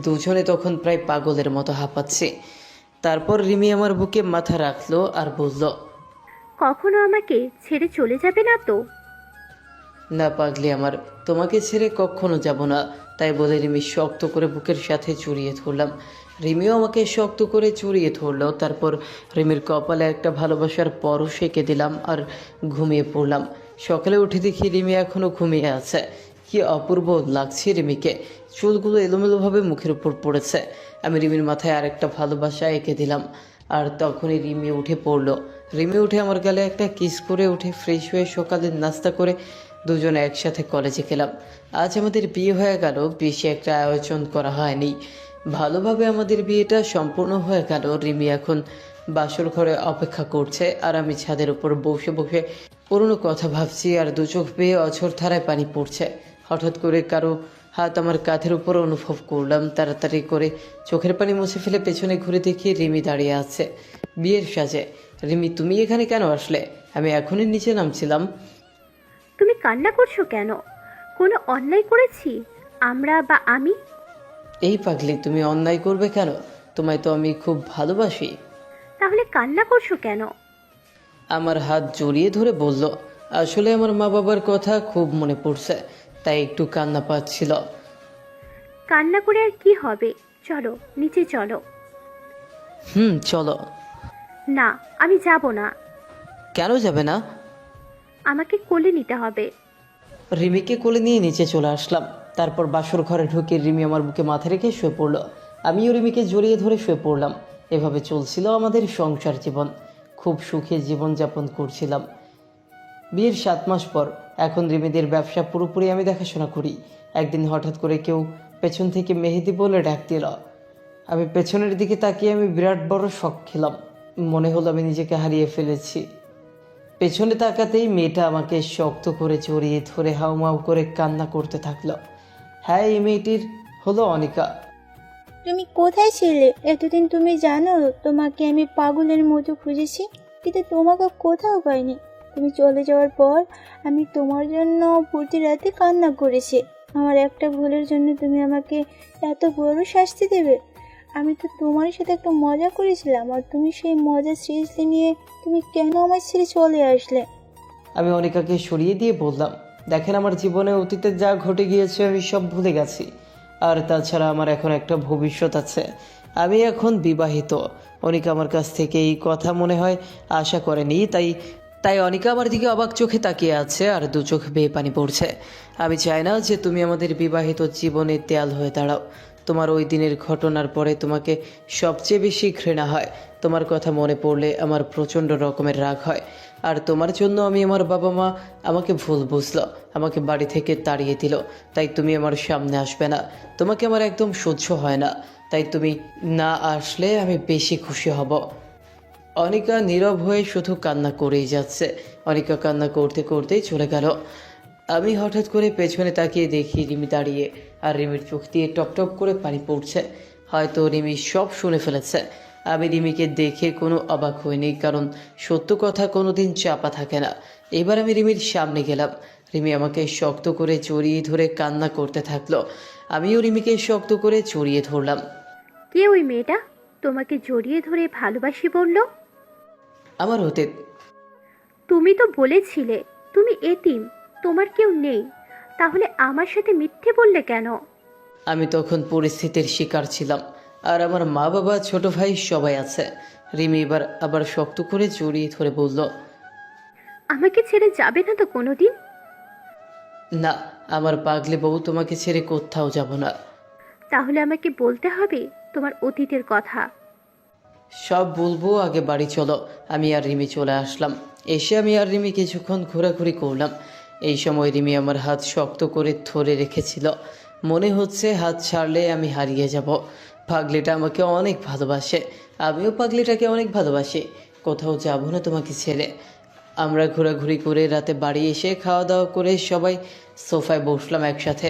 দুজনে তখন প্রায় পাগলের মতো হাঁপাচ্ছে। তারপর রিমি আমার বুকে মাথা রাখলো আর বলল, কখনো আমাকে ছেড়ে চলে যাবে না তো? না পাগলি আমার, তোমাকে ছেড়ে কখনো যাব না। তাই বলে রিমি শক্ত করে বুকের সাথে জড়িয়ে ধরলাম। রিমিও আমাকে শক্ত করে জড়িয়ে ধরলো। তারপর রিমির কপালে একটা ভালোবাসার পরশ এঁকে দিলাম আর ঘুমিয়ে পড়লাম। সকালে উঠে দেখি রিমি এখনও ঘুমিয়ে আছে। কি অপূর্ব লাগছে রিমিকে। চুলগুলো এলোমেলোভাবে মুখের উপর পড়েছে। আমি রিমির মাথায় আরেকটা ভালোবাসা এঁকে দিলাম, আর তখনই রিমি উঠে পড়লো। রিমি উঠে আমার গালে একটা কিস করে উঠে ফ্রেশ হয়ে সকালের নাস্তা করে দুজনে একসাথে কলেজে গেলাম। আজ আমাদের বিয়ে হয়ে গেল, বেশি একটা আয়োজন করা হয়নি, ভালোভাবে আমাদের বিয়েটা সম্পূর্ণ হয়ে গেল। রিমি এখন বাসর ঘরে অপেক্ষা করছে, আর আমি ছাদের উপর বসে বসে পুরনো কথা ভাবছি, আর দু চোখ বেয়ে অঝোর ধারায় পানি পড়ছে। হঠাৎ করে কারো হাত আমার কাঁধের উপর অনুভব করলাম। তাড়াতাড়ি করে চোখের পানি মুছে ফেলে পেছনে ঘুরে দেখি রিমি দাঁড়িয়ে আছে বিয়ের সাজে। রিমি, তুমি এখানে কেন আসলে? আমি এখনই নিচে নামছিলাম। তুমি কান্না করছো কেন? কোনো অন্যায় করেছি আমরা বা আমি? এই পাগলি, তুমি অন্যায় করবে কেন? তোমায় তো আমি খুব ভালোবাসি। তাহলে কান্না করছো কেন? আমার হাত জড়িয়ে ধরে বলল, আসলে আমার মা বাবার কথা খুব মনে পড়ছে, তাই একটু কান্না পাচ্ছিল। কান্না করে আর কি হবে? চলো নিচে চলো। চলো। না, আমি যাব না। কেন যাবে না? আমাকে কোলে নিতে হবে। রিমিকে কোলে নিয়ে নিচে চলে আসলাম। তারপর বাসর ঘরে ঢুকে রিমি আমার বুকে মাথা রেখে শুয়ে পড়ল। আমিও রিমিকে জড়িয়ে ধরে শুয়ে পড়লাম। এভাবে চলছিল আমাদের সংসার জীবন। খুব সুখে জীবনযাপন করছিলাম। বিয়ের 7 মাস পর এখন রিমিদের ব্যবসা পুরোপুরি আমি দেখাশোনা করি। একদিন হঠাৎ করে কেউ পেছন থেকে মেহেদি বলে ডাক দিল। আমি পেছনের দিকে তাকিয়ে আমি বিরাট বড় শক খেলাম। মনে হলো আমি নিজেকে হারিয়ে ফেলেছি। পেছনে তাকাতেই মেয়েটা আমাকে শক্ত করে জড়িয়ে ধরে হাউমাউ করে কান্না করতে থাকলো। হ্যাঁ, এই মেয়েটির হলো অনিকা। তুমি কোথায় ছিলে এতদিন? তুমি জানো তোমাকে আমি পাগলের মতো খুঁজেছি, কিন্তু তোমাকে কোথাও পাইনি। তুমি চলে যাওয়ার পর আমি তোমার জন্য প্রতি রাতে কান্না করেছি। আমার একটা ভুলের জন্য তুমি আমাকে এত বড় শাস্তি দেবে? আমি তো তোমার সাথে একটা মজা করেছিলাম, আর তুমি সেই মজা সিরিয়াসলি নিয়ে তুমি কেন আমার ছেড়ে চলে আসলে? আমি অনিকাকে সরিয়ে দিয়ে বললাম, দেখেন, আমার জীবনে অতীতে যা ঘটে গিয়েছে আমি সব ভুলে গেছি। আর তাছাড়া আমার এখন একটা ভবিষ্যৎ আছে। আমি এখন বিবাহিত। অনিকা আমার কাছ থেকে এই কথা মনে হয় আশা করেনি, তাই অনিকা আমার দিকে অবাক চোখে তাকিয়ে আছে আর দু চোখ বেয়ে পানি পড়ছে। আমি চাই না যে তুমি আমাদের বিবাহিত জীবনে দেয়াল হয়ে দাঁড়াও। তোমার ওই দিনের ঘটনার পরে তোমাকে সবচেয়ে বেশি ঘৃণা হয়। তোমার কথা মনে পড়লে আমার প্রচণ্ড রকমের রাগ হয়। আর তোমার জন্য আমি আমার বাবা মা আমাকে ভুল বুঝলো, আমাকে বাড়ি থেকে তাড়িয়ে দিল। তাই তুমি আমার সামনে আসবে না। তোমাকে আমার একদম সহ্য হয় না। তাই তুমি না আসলে আমি বেশি খুশি হব। অনিকা নীরব হয়ে শুধু কান্না করেই যাচ্ছে। অনিকা কান্না করতে করতেই চলে গেল। আমি হঠাৎ করে পেছনে তাকিয়ে দেখি রিমি দাঁড়িয়ে, আর রিমির চোখ দিয়ে টপ টপ করে পানি পড়ছে। হয়তো রিমি সব শুনে ফেলেছে। আমি রিমিকে দেখে কোনো অবাক হইনি, কারণ সত্য কথা কোনোদিন চাপা থাকে না। এবার আমি রিমির সামনে গেলাম। রিমি আমাকে শক্ত করে জড়িয়ে ধরে কান্না করতে থাকলো। আমিও রিমিকে শক্ত করে জড়িয়ে ধরলাম। কে ওই মেয়েটা তোমাকে জড়িয়ে ধরে ভালোবাসি বলল? আমার হতে তুমি তো বলেছিলে তুমি এতিম, তোমার কেউ নেই। তাহলে আমার সাথে মিথ্যে বললে কেন? আমি তখন পরিস্থিতির শিকার ছিলাম, আর আমার মা বাবা ছোট ভাই সবাই আছে। রিমি এবার আবার শক্ত করে জড়িয়ে ধরে বলল, আমাকে ছেড়ে যাবে না তো কোনোদিন? না, আমার পাগলি বউ তোমাকে ছেড়ে কোথাও যাব না। তাহলে আমাকে বলতে হবে তোমার অতীতের কথা। সব বলবো, আগে বাড়ি চলো। আমি আর রিমি চলে আসলাম। এসে আমি আর রিমি কিছুক্ষণ ঘোরাঘুরি করলাম। এই সময় রিমি আমার হাত শক্ত করে ধরে রেখেছিল। মনে হচ্ছে হাত ছাড়লে আমি হারিয়ে যাব। পাগলিটা আমাকে অনেক ভালোবাসে, আমিও পাগলিটাকে অনেক ভালোবাসি। কোথাও যাব না তোমাকে ছেড়ে। আমরা ঘোরাঘুরি করে রাতে বাড়ি এসে খাওয়া দাওয়া করে সবাই সোফায় বসলাম একসাথে।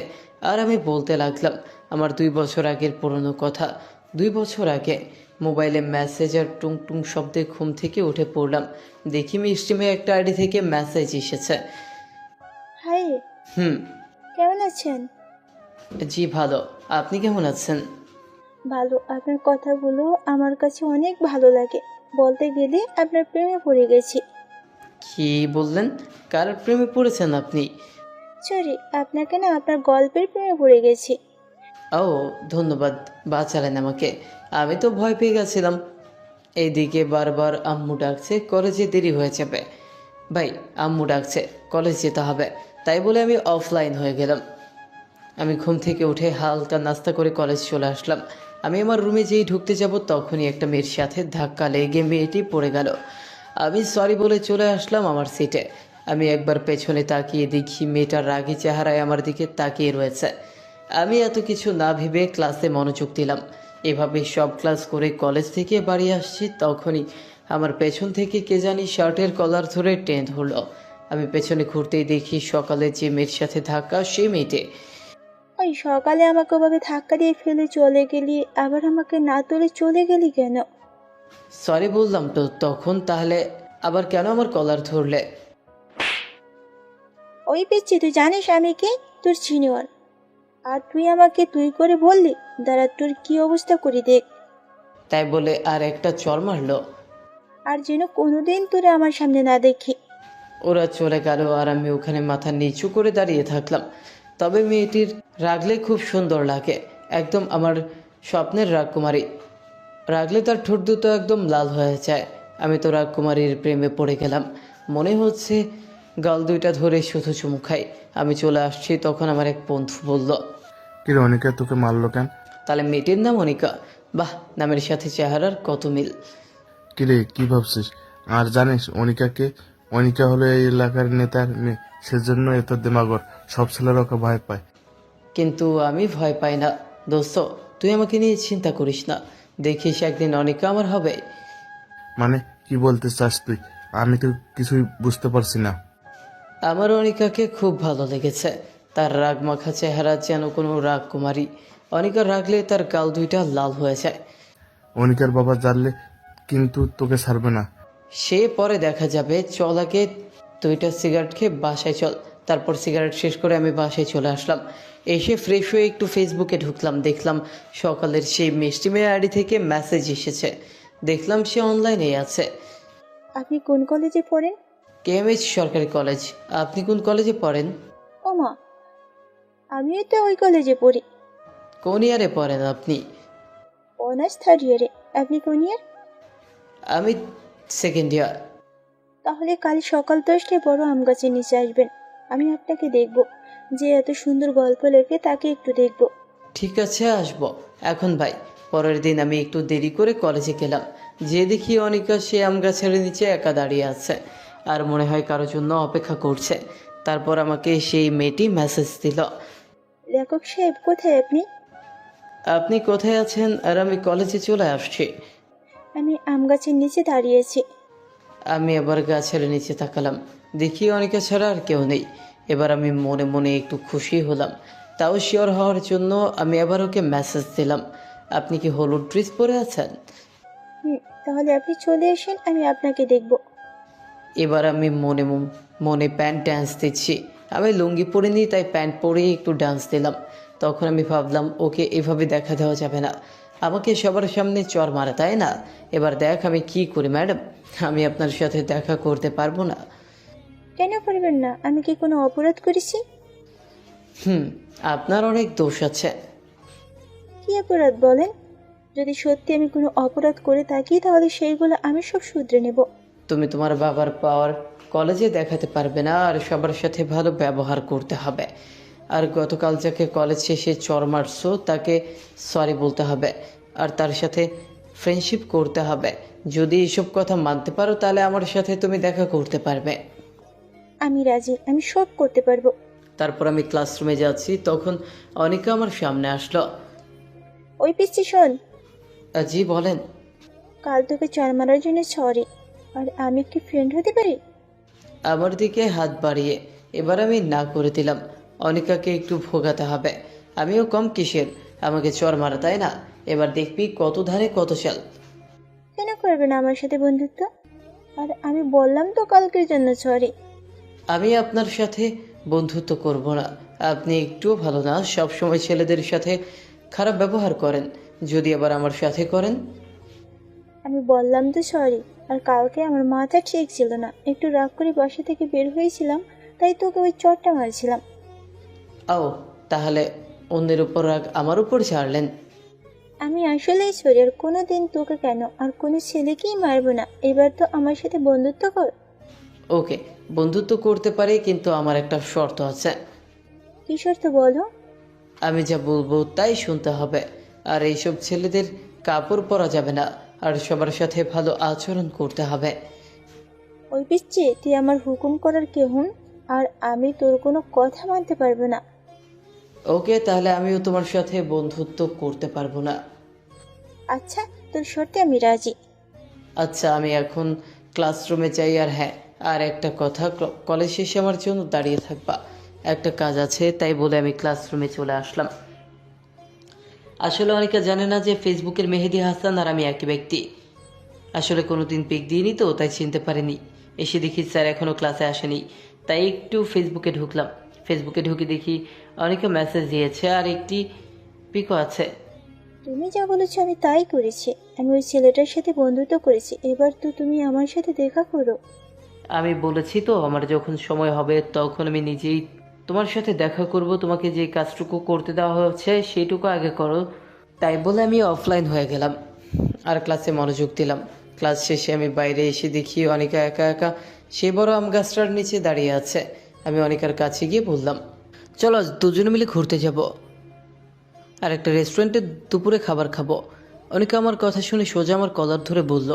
আর আমি বলতে লাগলাম আমার 2 বছর আগের পুরনো কথা। 2 বছর আগে মোবাইলে মেসেজ আর টুং টুং শব্দে ঘুম থেকে উঠে পড়লাম। দেখি মিষ্টিমে একটা আইডি থেকে মেসেজ এসেছে। হাই, হুম। কেমন আছেন? জি ভালো, আপনি কেমন আছেন? ভালো। আপনার কথাগুলো আমার কাছে অনেক ভালো লাগে। বলতে গেলে আপনার প্রেমে পড়ে গেছি। কি বললেন? কার প্রেমে পড়েছেন আপনি? সরি, আপনাকে না, আপনার গল্পের প্রেমে পড়ে গেছি। ও, ধন্যবাদ, বাঁচালেন আমাকে। আমি তো ভয় পেয়ে গেছিলাম। এইদিকে বারবার আম্মু ডাকছে, কলেজে দেরি হয়ে যাবে। ভাই, আম্মু ডাকছে, কলেজ যেতে হবে। তাই বলে আমি অফলাইন হয়ে গেলাম। আমি ঘুম থেকে উঠে হালকা নাস্তা করে কলেজ চলে আসলাম। আমি আমার রুমে যেই ঢুকতে যাব তখনই একটা মেয়ের সাথে ধাক্কা লেগে মেয়েটি পড়ে গেল। আমি সরি বলে চলে আসলাম আমার সিটে। আমি একবার পেছনে তাকিয়ে দেখি মেয়েটার রাগী চেহারায় আমার দিকে তাকিয়ে রয়েছে। আমি এত কিছু না ভেবে ক্লাসে মনোযোগ দিলাম। এভাবে সব ক্লাস করে কলেজ থেকে বাড়ি আসছি, তখনই আমার পেছন থেকে কে জানি শার্টের কলার ধরে টেনে ধরলো। আমি পেছনে ঘুরতেই দেখি সকালে যে মেয়ের সাথে ধাক্কা, সেই মেয়েটি। ওই সকালে আমাকে ওভাবে ধাক্কা দিয়ে ফেলে চলে গেলি, আবার আমাকে না তুলে চলে গেলি কেন? সরি বললাম তো তখন, তাহলে আবার কেন আমার কলার ধরলে? ওই পিচ্ছি, তুই জানিস আমি কে? তোর সিনিয়র। আর তুই আমাকে তুই করে বললি? দাঁড়া, তোর কি অবস্থা করি দেখ। তাই বলে আর একটা চর মারলো। আর যেন কোনোদিন তোরে আমার সামনে না দেখি। ওরা চলে গেল আর আমি ওখানে মাথা নিচু করে দাঁড়িয়ে থাকলাম। তবে মেয়েটির রাগলে খুব সুন্দর লাগে, একদম আমার স্বপ্নের রাজকুমারী। রাগলে তার ঠোঁট দুটো একদম লাল হয়ে যায়। আমি তো রাজকুমারীর প্রেমে পড়ে গেলাম। মনে হচ্ছে গাল দুইটা ধরে শুধু চুমু খাই। আমি চলে আসছি, তখন আমার এক বন্ধু বলল, কি রে অনিকা, তোকে মারলো কেন? তাহলে মেয়েটির নাম অনিকা। বাহ, নামের সাথে চেহারার কত মিল। কি রে, কি ভাবছিস? আর জানিস অনিকাকে? অনিকা হলো এই এলাকার নেতার মেয়ে, সেজন্য এত দেমাগর। সব ছেলেরা ওকে ভয় পায়। কিন্তু আমি ভয় পাই না দোস্ত, তুই আমাকে নিয়ে চিন্তা করিস না। দেখিস একদিন অনিকা আমার হবে। মানে কি বলতে চাস তুই? আমি তো কিছুই বুঝতে পারছি না। আমার অনিকাকে খুব ভালো লেগেছে। তার রাগ মাখা চেহারা যেন কোনো রাজকুমারী। অনিকা রাগলে তার গাল দুইটা লাল হয়ে যায়। অনিকার বাবা জানলে কিন্তু তোকে ছাড়বে না। সে পরে দেখা যাবে, চল আগে দুইটা সিগারেট খেয়ে বাসায় চল। তারপর সিগারেট শেষ করে আমি বাসায় চলে আসলাম। এসে ফ্রেশ হয়ে একটু ফেসবুকে ঢুকলাম, দেখলাম সকালের সেই মিষ্টি মেয়ে আইডি থেকে মেসেজ এসেছে। দেখলাম সে অনলাইনে আছে। আপনি কোন কলেজে পড়েন? কেএমএইচ সরকারি কলেজ। আপনি কোন কলেজে পড়েন? ও মা, আমিও তো ওই কলেজে পড়ি। কোন ইয়ারে পড়েন আপনি? অনার্স 3rd ইয়ারে। আপনি কোন ইয়ার? আমি 2nd ইয়ার। তাহলে কাল সকাল 10টায় বড় আম গাছের নিচে আসবেন। আমি আপনাকে দেখব। যে এত সুন্দর গল্প লেখে তাকে একটু দেখব। ঠিক আছে, আসবো। এখন ভাই, পরের দিন আমি একটু দেরি করে কলেজে গেলাম। যে দেখি অনিকা সে আম গাছের নিচে একা দাঁড়িয়ে আছে, আর মনে হয় কারোর জন্য অপেক্ষা করছে। তারপর আমাকে সেই মেয়েটি মেসেজ দিল, লেখক সাহেব কোথায় আপনি? আপনি কোথায় আছেন? আর আমি কলেজে চলে আসছি। আমি আম গাছের নিচে দাঁড়িয়েছি। আমি আবার গাছের নিচে তাকালাম, দেখি অনিকা ছাড়া আর কেউ নেই। এবার আমি মনে মনে একটু খুশি হলাম। তাও শিওর হওয়ার জন্য আমি আবার ওকে মেসেজ দিলাম, আপনি কি হলুদ ড্রেস পরে আছেন? তাহলে আপনি চলে আসেন, আমি আপনাকে দেখব। এবার আমি মনে মনে প্যান্ট ডান্স দিচ্ছি। আমি লুঙ্গি পরিনি, তাই প্যান্ট পরেই একটু ডান্স দিলাম। তখন আমি ভাবলাম, ওকে এভাবে দেখা দেওয়া যাবে না, আমাকে সবার সামনে চর মারা, তাই না? এবার দেখ আমি কি করি। ম্যাডাম, আমি আপনার সাথে দেখা করতে পারবো না। কেন পারবেন না? আমি কি কোনো অপরাধ করেছি? আপনার অনেক দোষ আছে। কি অপরাধ বলেন? যদি সত্যি আমি কোনো অপরাধ করে থাকি তাহলে সেইগুলো আমি সব শুধরে নেব। তুমি তোমার বাবার পাওয়ার কলেজে দেখাতে পারবে না, আর সবার সাথে ভালো ব্যবহার করতে হবে। আর গতকাল যাকে কলেজ শেষে চর মারছো তাকে সরি বলতে হবে, আর তার সাথে ফ্রেন্ডশিপ করতে হবে। যদি এসব কথা মানতে পারো তাহলে আমার সাথে তুমি দেখা করতে পারবে। আমি রাজি, আমি সব করতে পারবো। তারপর আমি ক্লাসরুমে যাচ্ছি, তখন অনিকা আমার সামনে আসলো। ওই পিচ্ছি শোন, জি বলেন। কাল তোকে চড় মারার জন্য সরি। আর আমি কি ফ্রেন্ড হতে পারি? আমার দিকে হাত বাড়িয়ে এবার আমি না করে দিলাম। অনিকাকে একটু ভোগাতে হবে, আমিও কম কিসের, আমাকে চর মারা, তাই না? এবার দেখবি কত ধারে কত চাল। কেন করবে না আমার সাথে বন্ধুত্ব? আর আমি বললাম তো কালকের জন্য সরি। আমি আপনার সাথে বন্ধুত্ব করব না। আপনি একটুও ভালো না, সবসময় ছেলেদের সাথে খারাপ ব্যবহার করেন। যদি আবার আমার সাথে করেন? আমি বললাম তো সরি। আর কালকে আমার মাথা ঠিক ছিল না, একটু রাগ করে বাসা থেকে বের হয়েছিলাম, তাই তোকে ওই চটটা মারছিলাম। ও, তাহলে অন্যের উপর রাগ আমার উপর ছাড়লেন? আমি আসলেই সরি। আর কোনো দিন তোকে কেন আর কোনো ছেলেকেই মারবো না। এবার তো আমার সাথে বন্ধুত্ব কর। ওকে, বন্ধুত্ব করতে পারি, কিন্তু আমার একটা শর্ত আছে। কি শর্ত বলো? আমি যা বলবো তাই শুনতে হবে। আর এইসব ছেলেদের কাপড় পরা যাবে না, আর সবার সাথে ভালো আচরণ করতে হবে। ওই পিচ্ছি, তুই আমার হুকুম করার কে হুন? আর আমি তোর কোনো কথা মানতে পারবো না। ওকে, তাহলে আমিও তোমার সাথে বন্ধুত্ব করতে পারবো না। আচ্ছা, তোর শর্তে আমি রাজি। আচ্ছা, আমি এখন ক্লাসরুমে যাই। আর হ্যাঁ, আর একটা কথা, কলেজ শেষে আমার জন্য দাঁড়িয়ে থাকবা, একটা কাজ আছে। তাই বলে আমি ক্লাসরুমে চলে আসলাম। আসলে অনেকে জানে না যে ফেসবুকের মেহেদি হাসান আর আমি একই ব্যক্তি। আসলে কোনোদিন পিক দিইনি তো, তাই চিনতে পারিনি। এসে দেখি স্যার এখনও ক্লাসে আসেনি, তাই একটু ফেসবুকে ঢুকলাম। ফেসবুকে ঢুকে দেখি অনেকে মেসেজ দিয়েছে আর একটি পিকও আছে। তুমি যা বলেছো আমি তাই করেছি। আমি ওই ছেলেটার সাথে বন্ধুত্ব করেছি। এবার তো তুমি আমার সাথে দেখা করো। আমি বলেছি তো, আমার যখন সময় হবে তখন আমি নিজেই তোমার সাথে দেখা করব। তোমাকে যে কাজটুকু করতে দেওয়া হচ্ছে সেইটুকু আগে করো। তাই বলে আমি অফলাইন হয়ে গেলাম আর ক্লাসে মনোযোগ দিলাম। ক্লাস শেষে আমি বাইরে এসে দেখি অনিকা একা একা সেই বড় আম গাছটার নিচে দাঁড়িয়ে আছে। আমি অনিকার কাছে গিয়ে বললাম, চলো আজ দুজনে মিলে ঘুরতে যাব আর একটা রেস্টুরেন্টে দুপুরে খাবার খাবো। অনিকা আমার কথা শুনে সোজা আমার কলার ধরে বলল,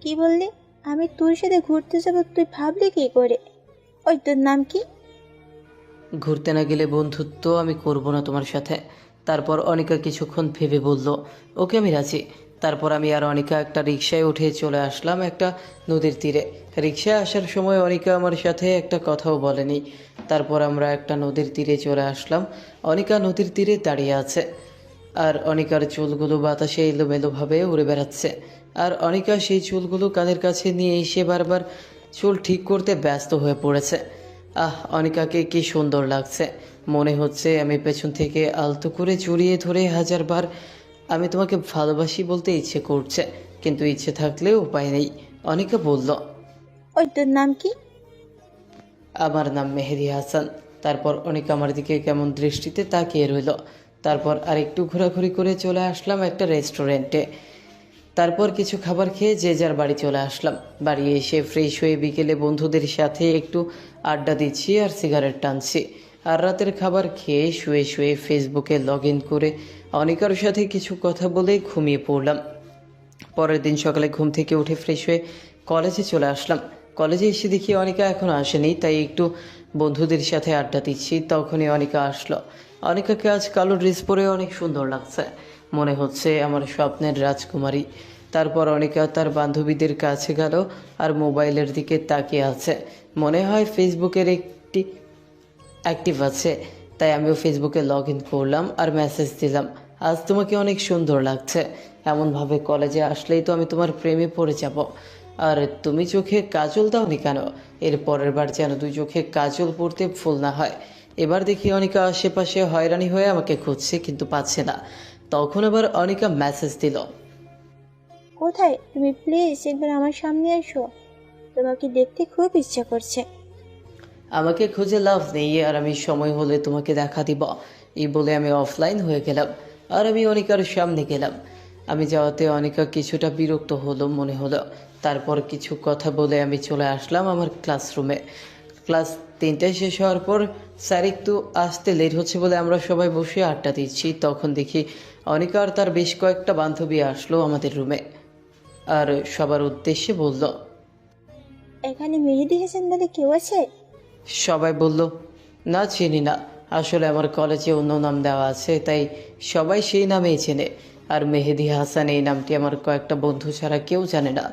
কি বললি? আমি তোর সাথে ঘুরতে যাবো তুই ভাবলি কি করে? ওই তোর নাম কি? ঘুরতে না গেলে বন্ধুত্ব আমি করব না তোমার সাথে। তারপর অনিকা কিছুক্ষণ ভেবে বলল, ওকে আমি রাজি। তারপর আমি আর অনিকা একটা রিকশায় উঠে চলে আসলাম একটা নদীর তীরে। রিকশায় আসার সময় অনিকা আমার সাথে একটা কথাও বলেনি। তারপর আমরা একটা নদীর তীরে চলে আসলাম। অনিকা নদীর তীরে দাঁড়িয়ে আছে আর অনিকার চুলগুলো বাতাসে এলোমেলোভাবে উড়ে বেড়াচ্ছে। আর অনিকা সেই চুলগুলো কানের কাছে নিয়ে এসে বারবার চুল ঠিক করতে ব্যস্ত হয়ে পড়েছে। অনিকাকে কি সুন্দর লাগছে। মনে হচ্ছে আমি পেছন থেকে আলতো করে জড়িয়ে ধরে হাজারবার আমি তোমাকে ভালোবাসি বলতে ইচ্ছে করছে, কিন্তু ইচ্ছে থাকলেও উপায় নেই। অনিকা বলল, ওই তোর নাম কি? আমার নাম মেহেদি হাসান। তারপর অনিকা আমার দিকে কেমন দৃষ্টিতে তাকিয়ে রইল। তারপর আরেকটু ঘোরাঘুরি করে চলে আসলাম একটা রেস্টুরেন্টে। তারপর কিছু খাবার খেয়ে যে যার বাড়ি চলে আসলাম। বাড়ি এসে ফ্রেশ হয়ে বিকেলে বন্ধুদের সাথে একটু আড্ডা দিচ্ছি আর সিগারেট টানছি। আর রাতের খাবার খেয়ে শুয়ে শুয়ে ফেসবুকে লগ ইন করে অনিকার সাথে কিছু কথা বলে ঘুমিয়ে পড়লাম। পরের দিন সকালে ঘুম থেকে উঠে ফ্রেশ হয়ে কলেজে চলে আসলাম। কলেজে এসে দেখি অনিকা এখনও আসেনি, তাই একটু বন্ধুদের সাথে আড্ডা দিচ্ছি। তখনই অনিকা আসলো। অনিকাকে আজ কালো ড্রেস পরে অনেক সুন্দর লাগছে, মনে হচ্ছে আমার স্বপ্নের রাজকুমারী। তারপর অনিকা তার বান্ধবীদের কাছে গেল আর মোবাইলের দিকে তাকিয়ে আছে। মনে হয় ফেসবুকের একটি অ্যাক্টিভ আছে, তাই আমিও ফেসবুকে লগ ইন করলাম আর মেসেজ দিলাম, আজ তোমাকে অনেক সুন্দর লাগছে। এমনভাবে কলেজে আসলেই তো আমি তোমার প্রেমে পড়ে যাব। আর তুমি চোখে কাজল দাওনি কেন? এর পরের বার যেন দুই চোখে কাজল পড়তে ভুল না হয়। এবার দেখি অনিকা আশেপাশে হয়রানি হয়ে আমাকে খুঁজছে, কিন্তু পাচ্ছে না। তখন আবার অনিকা মেসেজ দিল, কোথায় তুমি? প্লিজ একবার আমার সামনে এসো। তোমাকে দেখতে খুব ইচ্ছা করছে। আমাকে খুঁজে লাভ নেই, আর আমি সময় হলে তোমাকে দেখা দিব। এই বলে আমি অফলাইন হয়ে গেলাম আর আমি অনিকার সামনে গেলাম। আমি যাওয়াতে অনিকা কিছুটা বিরক্ত হলো মনে হলো। তারপর কিছু কথা বলে আমি চলে আসলাম আমার ক্লাসরুমে। ক্লাস 3টায় শেষ হওয়ার পর স্যার একটু আসতে লেট হচ্ছে বলে আমরা সবাই বসে আড্ডা দিচ্ছি। তখন দেখি অনিকা আর তার বেশ কয়েকটা বান্ধবী আসলো আমাদের রুমে আর সবার উদ্দেশ্যে বলল, এখানে মেহেদি হাসান বলে কেউ আছে? সবাই বলল, না চিনি না। আসলে আমার কলেজে অন্য নাম দেওয়া আছে, তাই সবাই সেই নামেই চেনে। আর মেহেদি হাসান এই নামটি আমার কয়েকটা বন্ধু ছাড়া কেউ জানে না।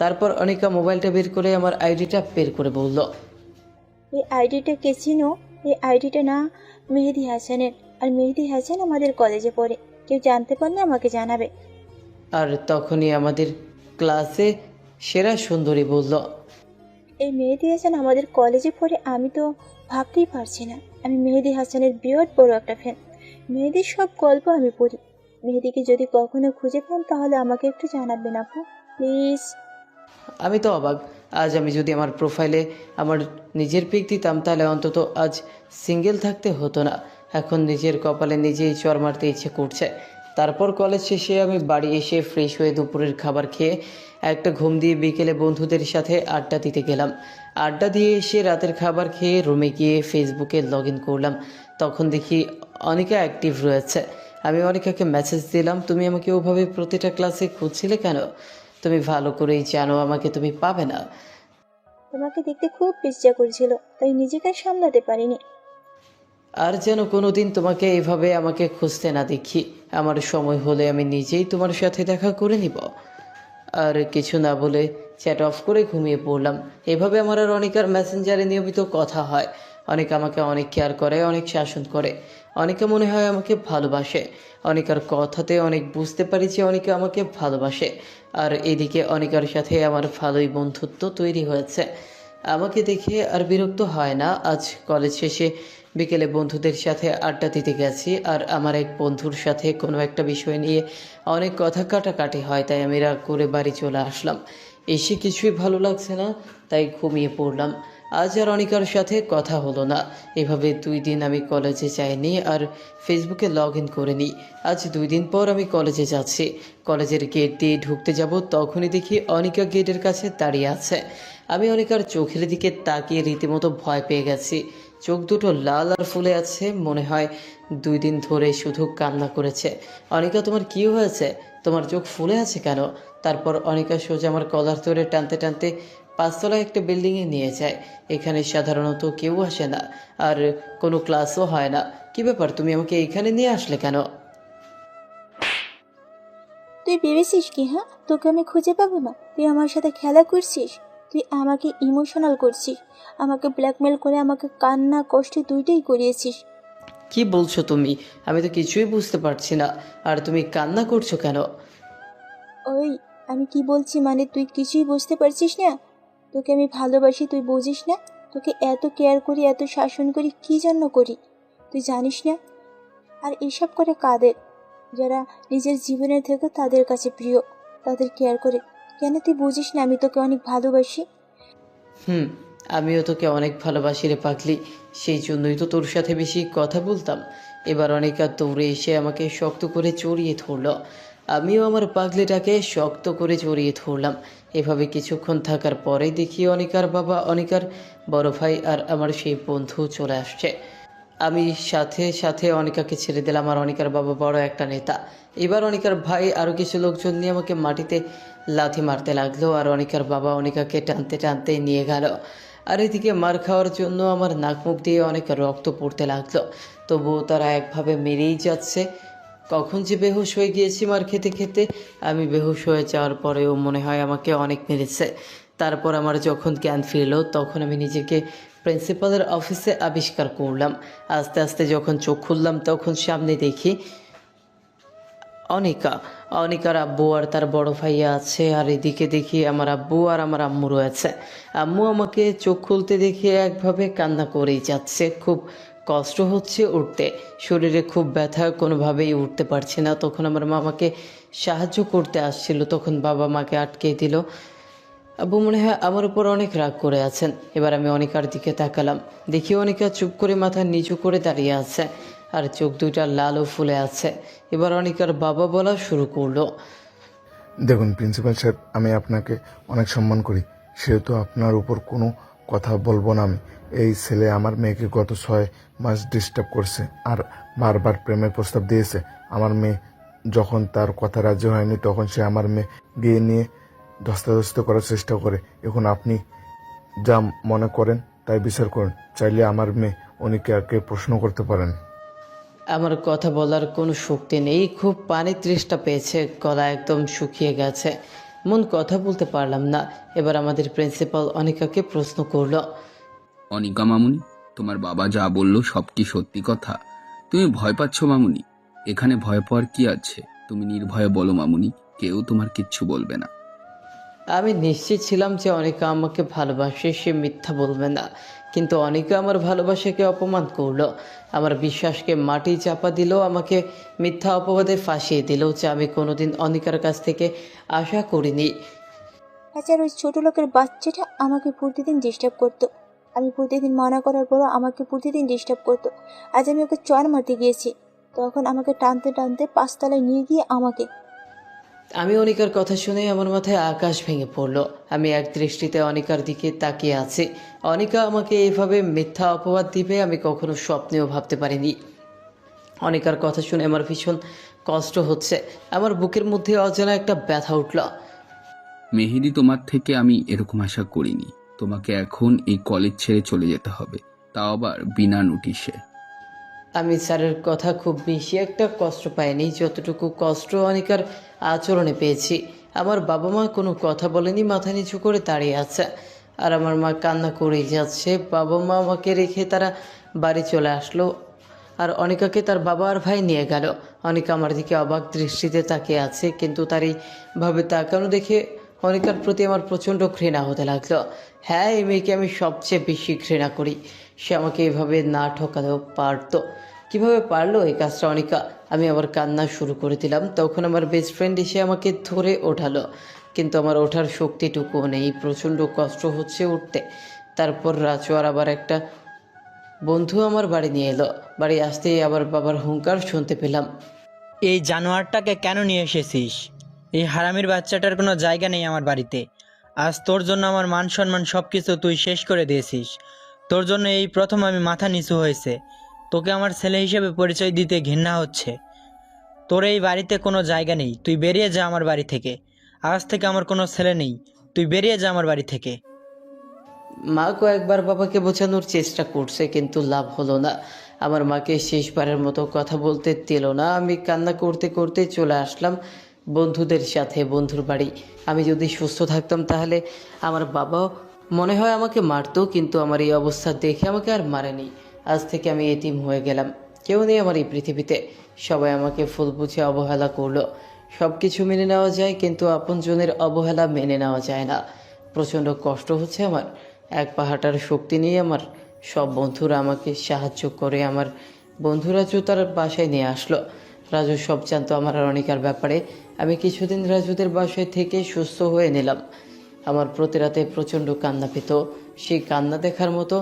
তারপর অনিকা মোবাইলটা বের করে আমার আইডিটা বের করে বলল, এই আইডিটা কে চিনো? এই আইডিটা না মেহেদি হাসানের। আর মেহেদি হাসান আমাদের কলেজে পড়ে। কেউ জানতে পারলে আমাকে জানাবে। আর তখনই আমাদের ক্লাসে সেরা সুন্দরী বলল, এই মেহেদি হাসান আমাদের কলেজে পড়ে? আমি তো ভাবতেই পারছি না। আমি মেহেদি হাসানের বিরাট বড় একটা ফ্যান। মেহেদির সব গল্প আমি পড়ি। মেহেদিকে যদি কখনো খুঁজে পান তাহলে আমাকে একটু জানাবেন আপু, প্লিজ। আমি তো অবাক। আজ আমি যদি আমার প্রোফাইলে আমার নিজের পিক দিতাম তাহলে অন্তত আজ সিঙ্গেল থাকতে হতো না। এখন নিজের কপালে নিজেই চড় মারতে ইচ্ছে করছে। তারপর কলেজ শেষে আমি বাড়ি এসে ফ্রেশ হয়ে দুপুরের খাবার খেয়ে একটা ঘুম দিয়ে বিকেলে বন্ধুদের সাথে আড্ডা দিতে গেলাম। আড্ডা দিয়ে এসে রাতের খাবার খেয়ে রুমে গিয়ে ফেসবুকে লগ ইন করলাম। তখন দেখি অনিকা অ্যাক্টিভ রয়েছে। আমি অনিকাকে মেসেজ দিলাম, তুমি আমাকে ওভাবে প্রতিটা ক্লাসে খুঁজছিলে কেন? তুমি ভালো করেই জানো আমাকে তুমি পাবে না। তোমাকে দেখতে খুব ইচ্ছা করেছিল, তাই নিজেকে আর সামলাতে পারিনি। আর যেন কোনোদিন তোমাকে এইভাবে আমাকে খুঁজতে না দেখি। আমার সময় হলে আমি নিজেই তোমার সাথে দেখা করে নিব। আর কিছু না বলে চ্যাট অফ করে ঘুমিয়ে পড়লাম। এভাবে আমার আর অনিকার মেসেঞ্জারে নিয়মিত কথা হয়। অনিকা আমাকে অনেক কেয়ার করে, অনেক শাসন করে। অনিকা মনে হয় আমাকে ভালোবাসে। অনিকার কথাতে অনেক বুঝতে পারি যে অনিকা আমাকে ভালোবাসে। আর এদিকে অনিকার সাথে আমার ভালোই বন্ধুত্ব তৈরি হয়েছে। আমাকে দেখে আর বিরক্ত হয় না। আজ কলেজ শেষে বিকেলে বন্ধুদের সাথে আড্ডা দিতে গেছি, আর আমার এক বন্ধুর সাথে কোনো একটা বিষয় নিয়ে অনেক কথা কাটাকাটি হয়, তাই আমি রাগ করে বাড়ি চলে আসলাম। এসে কিছুই ভালো লাগছে না, তাই ঘুমিয়ে পড়লাম। আজ আর অনিকার সাথে কথা হলো না। এভাবে 2 দিন আমি কলেজে যাইনি আর ফেসবুকে লগ ইন করিনি। আজ 2 দিন পর আমি কলেজে যাচ্ছি। কলেজের গেট দিয়ে ঢুকতে যাব, তখনই দেখি অনিকা গেটের কাছে দাঁড়িয়ে আছে। আমি অনিকার চোখের দিকে তাকিয়ে রীতিমতো ভয় পেয়ে গেছি। চোখ দুটো লাল আর ফুলে আছে, মনে হয় 2 দিন ধরে শুধু কান্না করেছে। অনিকা, তোমার কি হয়েছে? তোমার চোখ ফুলে আছে কেন? তারপর অনিকা সোজা আমার কলার ধরে টানতে টানতে 5তলায় একটা বিল্ডিংয়ে নিয়ে যায়। এখানে সাধারণত কেউ আসে না, আর কোনো ক্লাসও হয় না। কি ব্যাপার, তুমি আমাকে এখানে নিয়ে আসলে কেন? তুই ভেবেছিস কি, হ্যাঁ, তোকে আমি খুঁজে পাবো না? তুই আমার সাথে খেলা করছিস, তুই আমাকে ইমোশনাল করছিস, আমাকে ব্ল্যাকমেল করে আমাকে কান্না কষ্ট দুইটাই করিয়েছিস। কি বলছো তুমি? আমি তো কিছুই বুঝতে পারছি না। আর তুমি কান্না করছো কেন? ওই, আমি কি বলছি মানে তুই কিছুই বুঝতে পারছিস না? তোকে আমি ভালোবাসি, তুই বুঝিস না? তোকে এত কেয়ার করি, এত শাসন করি, কি জন্য করি তুই জানিস না? আর এসব করে কাদের? যারা নিজের জীবনের থেকে তাদের কাছে প্রিয়, তাদের কেয়ার করে। কেন তুই বুঝিস না আমি তোকে অনেক ভালোবাসি? আমিও তোকে অনেক ভালোবাসি রে পাগলি। সেই জন্যই তো তোর সাথে বেশি কথা বলতাম। এবার অনিকা দৌড়ে এসে আমাকে শক্ত করে জড়িয়ে ধরলো। আমিও আমার পাগলিটাকে শক্ত করে জড়িয়ে ধরলাম। এভাবে কিছুক্ষণ থাকার পরে দেখি অনিকার বাবা, অনিকার বড় ভাই আর আমার সেই বন্ধু চলে আসছে। আমি সাথে সাথে অনিকাকে ছেড়ে দিলাম, আর অনিকার বাবা বড় একটা নেতা। এবার অনিকার ভাই আরও কিছু লোকজন নিয়ে আমাকে মাটিতে লাথি মারতে লাগলো, আর অনিকার বাবা অনিকাকে টানতে টানতে নিয়ে গেল। আর এদিকে মার খাওয়ার জন্য আমার নাক মুখ দিয়ে অনেক রক্ত পড়তে লাগলো। তবুও তারা একভাবে মেরেই যাচ্ছে। কখন যে বেহুশ হয়ে গিয়েছি মার খেতে খেতে। আমি বেহুশ হয়ে যাওয়ার পরেও মনে হয় আমাকে অনেক মেরেছে। তারপর আমার যখন জ্ঞান ফিরল, তখন আমি নিজেকে প্রিন্সিপালের অফিসে আবিষ্কার করলাম। আস্তে আস্তে যখন চোখ খুললাম, তখন সামনে দেখি অনিকার আব্বু আর তার বড় ভাইয়া আছে। আর এদিকে দেখি আমার আব্বু আর আমার আম্মু রয়েছে। আম্মু আমাকে চোখ খুলতে দেখে একভাবে কান্না করেই যাচ্ছে। খুব কষ্ট হচ্ছে উঠতে, শরীরে খুব ব্যথা, কোনোভাবেই উঠতে পারছি না। তখন আমার মামাকে সাহায্য করতে আসছিল, তখন বাবা মাকে আটকে দিল। আব্বু মনে হয় আমার উপর অনেক রাগ করে আছেন। এবার আমি অনিকার দিকে তাকালাম, দেখি অনিকা চুপ করে মাথা নিচু করে দাঁড়িয়ে আছে, আর চোখ দুইটা লাল ও ফুলে আছে। এবার অনিকার বাবা বলা শুরু করলো। দেখুন প্রিন্সিপাল সাহেব, আমি আপনাকে অনেক সম্মান করি, সেহেতু আপনার উপর কোনো কথা বলবো না আমি। এই ছেলে আমার মেয়েকে গত 6 মাস ডিস্টার্ব করছে আর বারবার প্রেমের প্রস্তাব দিয়েছে। আমার মেয়ে যখন তার কথা রাজি হয়নি, তখন সে আমার মেয়ে গিয়ে নিয়ে ধস্তাধস্ত করার চেষ্টা করে। এখন আপনি যা মনে করেন তাই বিচার করুন। চাইলে আমার মেয়ে অনিকাকে প্রশ্ন করতে পারেন। আমার কথা বলার কোনো শক্তি নেই, খুব পানির তৃষ্ণা পেয়েছে, গলা একদম শুকিয়ে গেছে, মন কথা বলতে পারলাম না। এবার আমাদের প্রিন্সিপাল অনিকাকে প্রশ্ন করলো। অনিকা মামুনি, তোমার বাবা যা বললো সব কি সত্যি কথা? তুমি ভয় পাচ্ছ মামুনি? এখানে ভয় পাওয়ার কি আছে? তুমি নির্ভয়ে বলো মামুনি, কেউ তোমার কিচ্ছু বলবে না। আমি নিশ্চিত ছিলাম যে অনিকা আমাকে ভালোবাসে, সে মিথ্যা বলবে না। কিন্তু অনিকা আমার ভালোবাসাকে অপমান করলো, আমার বিশ্বাসকে মাটি চাপা দিল, আমাকে মিথ্যা অপবাদে ফাঁসিয়ে দিল, যে আমি কোনোদিন অনিকার কাছ থেকে আশা করিনি। আচ্ছা, ওই ছোট লোকের বাচ্চাটা আমাকে প্রতিদিন ডিস্টার্ব করতো। আমি প্রতিদিন মানা করার পরও আমাকে প্রতিদিন ডিস্টার্ব করতো। আজ আমি ওকে চড় মারতে গিয়েছি, তখন আমাকে টানতে টানতে 5তলায় নিয়ে গিয়ে আমাকে। আমি অনিকার কথা শুনে আমার মাথায় আকাশ ভেঙে পড়ল। আমি এক দৃষ্টিতে অনিকার দিকে তাকিয়ে আছি। অনিকা আমাকে এভাবে মিথ্যা অপবাদ দিবে আমি কখনো স্বপ্নেও ভাবতে পারিনি। অনিকার কথা শুনে আমার ভীষণ কষ্ট হচ্ছে, আমার বুকের মধ্যে অজানা একটা ব্যথা উঠল। মেহেদি, তোমার থেকে আমি এরকম আশা করিনি। তোমাকে এখন এই কলেজ ছেড়ে চলে যেতে হবে, তাও আবার বিনা নোটিশে। আমি স্যারের কথা খুব বেশি একটা কষ্ট পাইনি, যতটুকু কষ্ট অনিকার আচরণে পেয়েছি। আমার বাবা মা কোনো কথা বলেনি, মাথা নিচু করে দাঁড়িয়ে আছে। আর আমার মা কান্না করেই যাচ্ছে। বাবা মা আমাকে রেখে তারা বাড়ি চলে আসলো, আর অনিকাকে তার বাবা আর ভাই নিয়ে গেল। অনিকা আমার দিকে অবাক দৃষ্টিতে তাকিয়ে আছে, কিন্তু তার এইভাবে তাকানো দেখে অনিকার প্রতি আমার প্রচণ্ড ঘৃণা হতে লাগলো। হ্যাঁ, এই মেয়েকে আমি সবচেয়ে বেশি ঘৃণা করি। সে আমাকে এভাবে না ঠকাতেও পারতো। কিভাবে পারলো এই কাজটা অনিকা? আমি আবার কান্না শুরু করে দিলাম। তখন আমার বেস্ট ফ্রেন্ড এসে আমাকে ধরে ওঠালো, কিন্তু আমার ওঠার শক্তিটুকুও নেই, প্রচণ্ড কষ্ট হচ্ছে উঠতে। তারপর রাজওয়ার আবার একটা বন্ধু আমার বাড়ি নিয়ে এলো। বাড়ি আসতেই আবার বাবার হুঙ্কার শুনতে পেলাম। এই জানোয়ারটাকে কেন নিয়ে এসেছিস? এই হারামির বাচ্চাটার কোনো জায়গা নেই আমার বাড়িতে। আজ তোর জন্য আমার মান সম্মান সব কিছু তুই শেষ করে দিয়েছিস। তোর জন্য এই প্রথম আমি মাথা নিচু হয়েছে। তোকে আমার ছেলে হিসেবে পরিচয় দিতে ঘৃণা হচ্ছে। তোর এই বাড়িতে কোনো জায়গা নেই, তুই বেরিয়ে যা আমার বাড়ি থেকে। আজ থেকে আমার কোনো ছেলে নেই, তুই বেরিয়ে যা আমার বাড়ি থেকে। মা কয়েকবার বাবাকে বোঝানোর চেষ্টা করছে, কিন্তু লাভ হলো না। আমার মাকে শেষবারের মতো কথা বলতে দিল না। আমি কান্না করতে করতে চলে আসলাম বন্ধুদের সাথে বন্ধুর বাড়ি। আমি যদি সুস্থ থাকতাম তাহলে আমার বাবাও মনে হয় আমাকে মারতো, কিন্তু আমার এই অবস্থা দেখে আমাকে আর মারেনি। আজ থেকে আমি এতিম হয়ে গেলাম, কেউ নেই আমার এই পৃথিবীতে। সবাই আমাকে ফুল বুঝে অবহেলা করলো। সব কিছু মেনে নেওয়া যায়, কিন্তু আপনজনের অবহেলা মেনে নেওয়া যায় না। প্রচণ্ড কষ্ট হচ্ছে আমার। এক পা হাঁটার শক্তি নিয়ে আমার সব বন্ধুরা আমাকে সাহায্য করে। আমার বন্ধুরা তার বাসায় নিয়ে আসলো। রাজু সব জানতো আমার আর অনিকার ব্যাপারে। আমি কিছুদিন রাজুদের বাসায় থেকে সুস্থ হয়ে নিলাম। আমার প্রতি রাতে প্রচণ্ড কান্না পেত। সেই কান্না দেখার মতো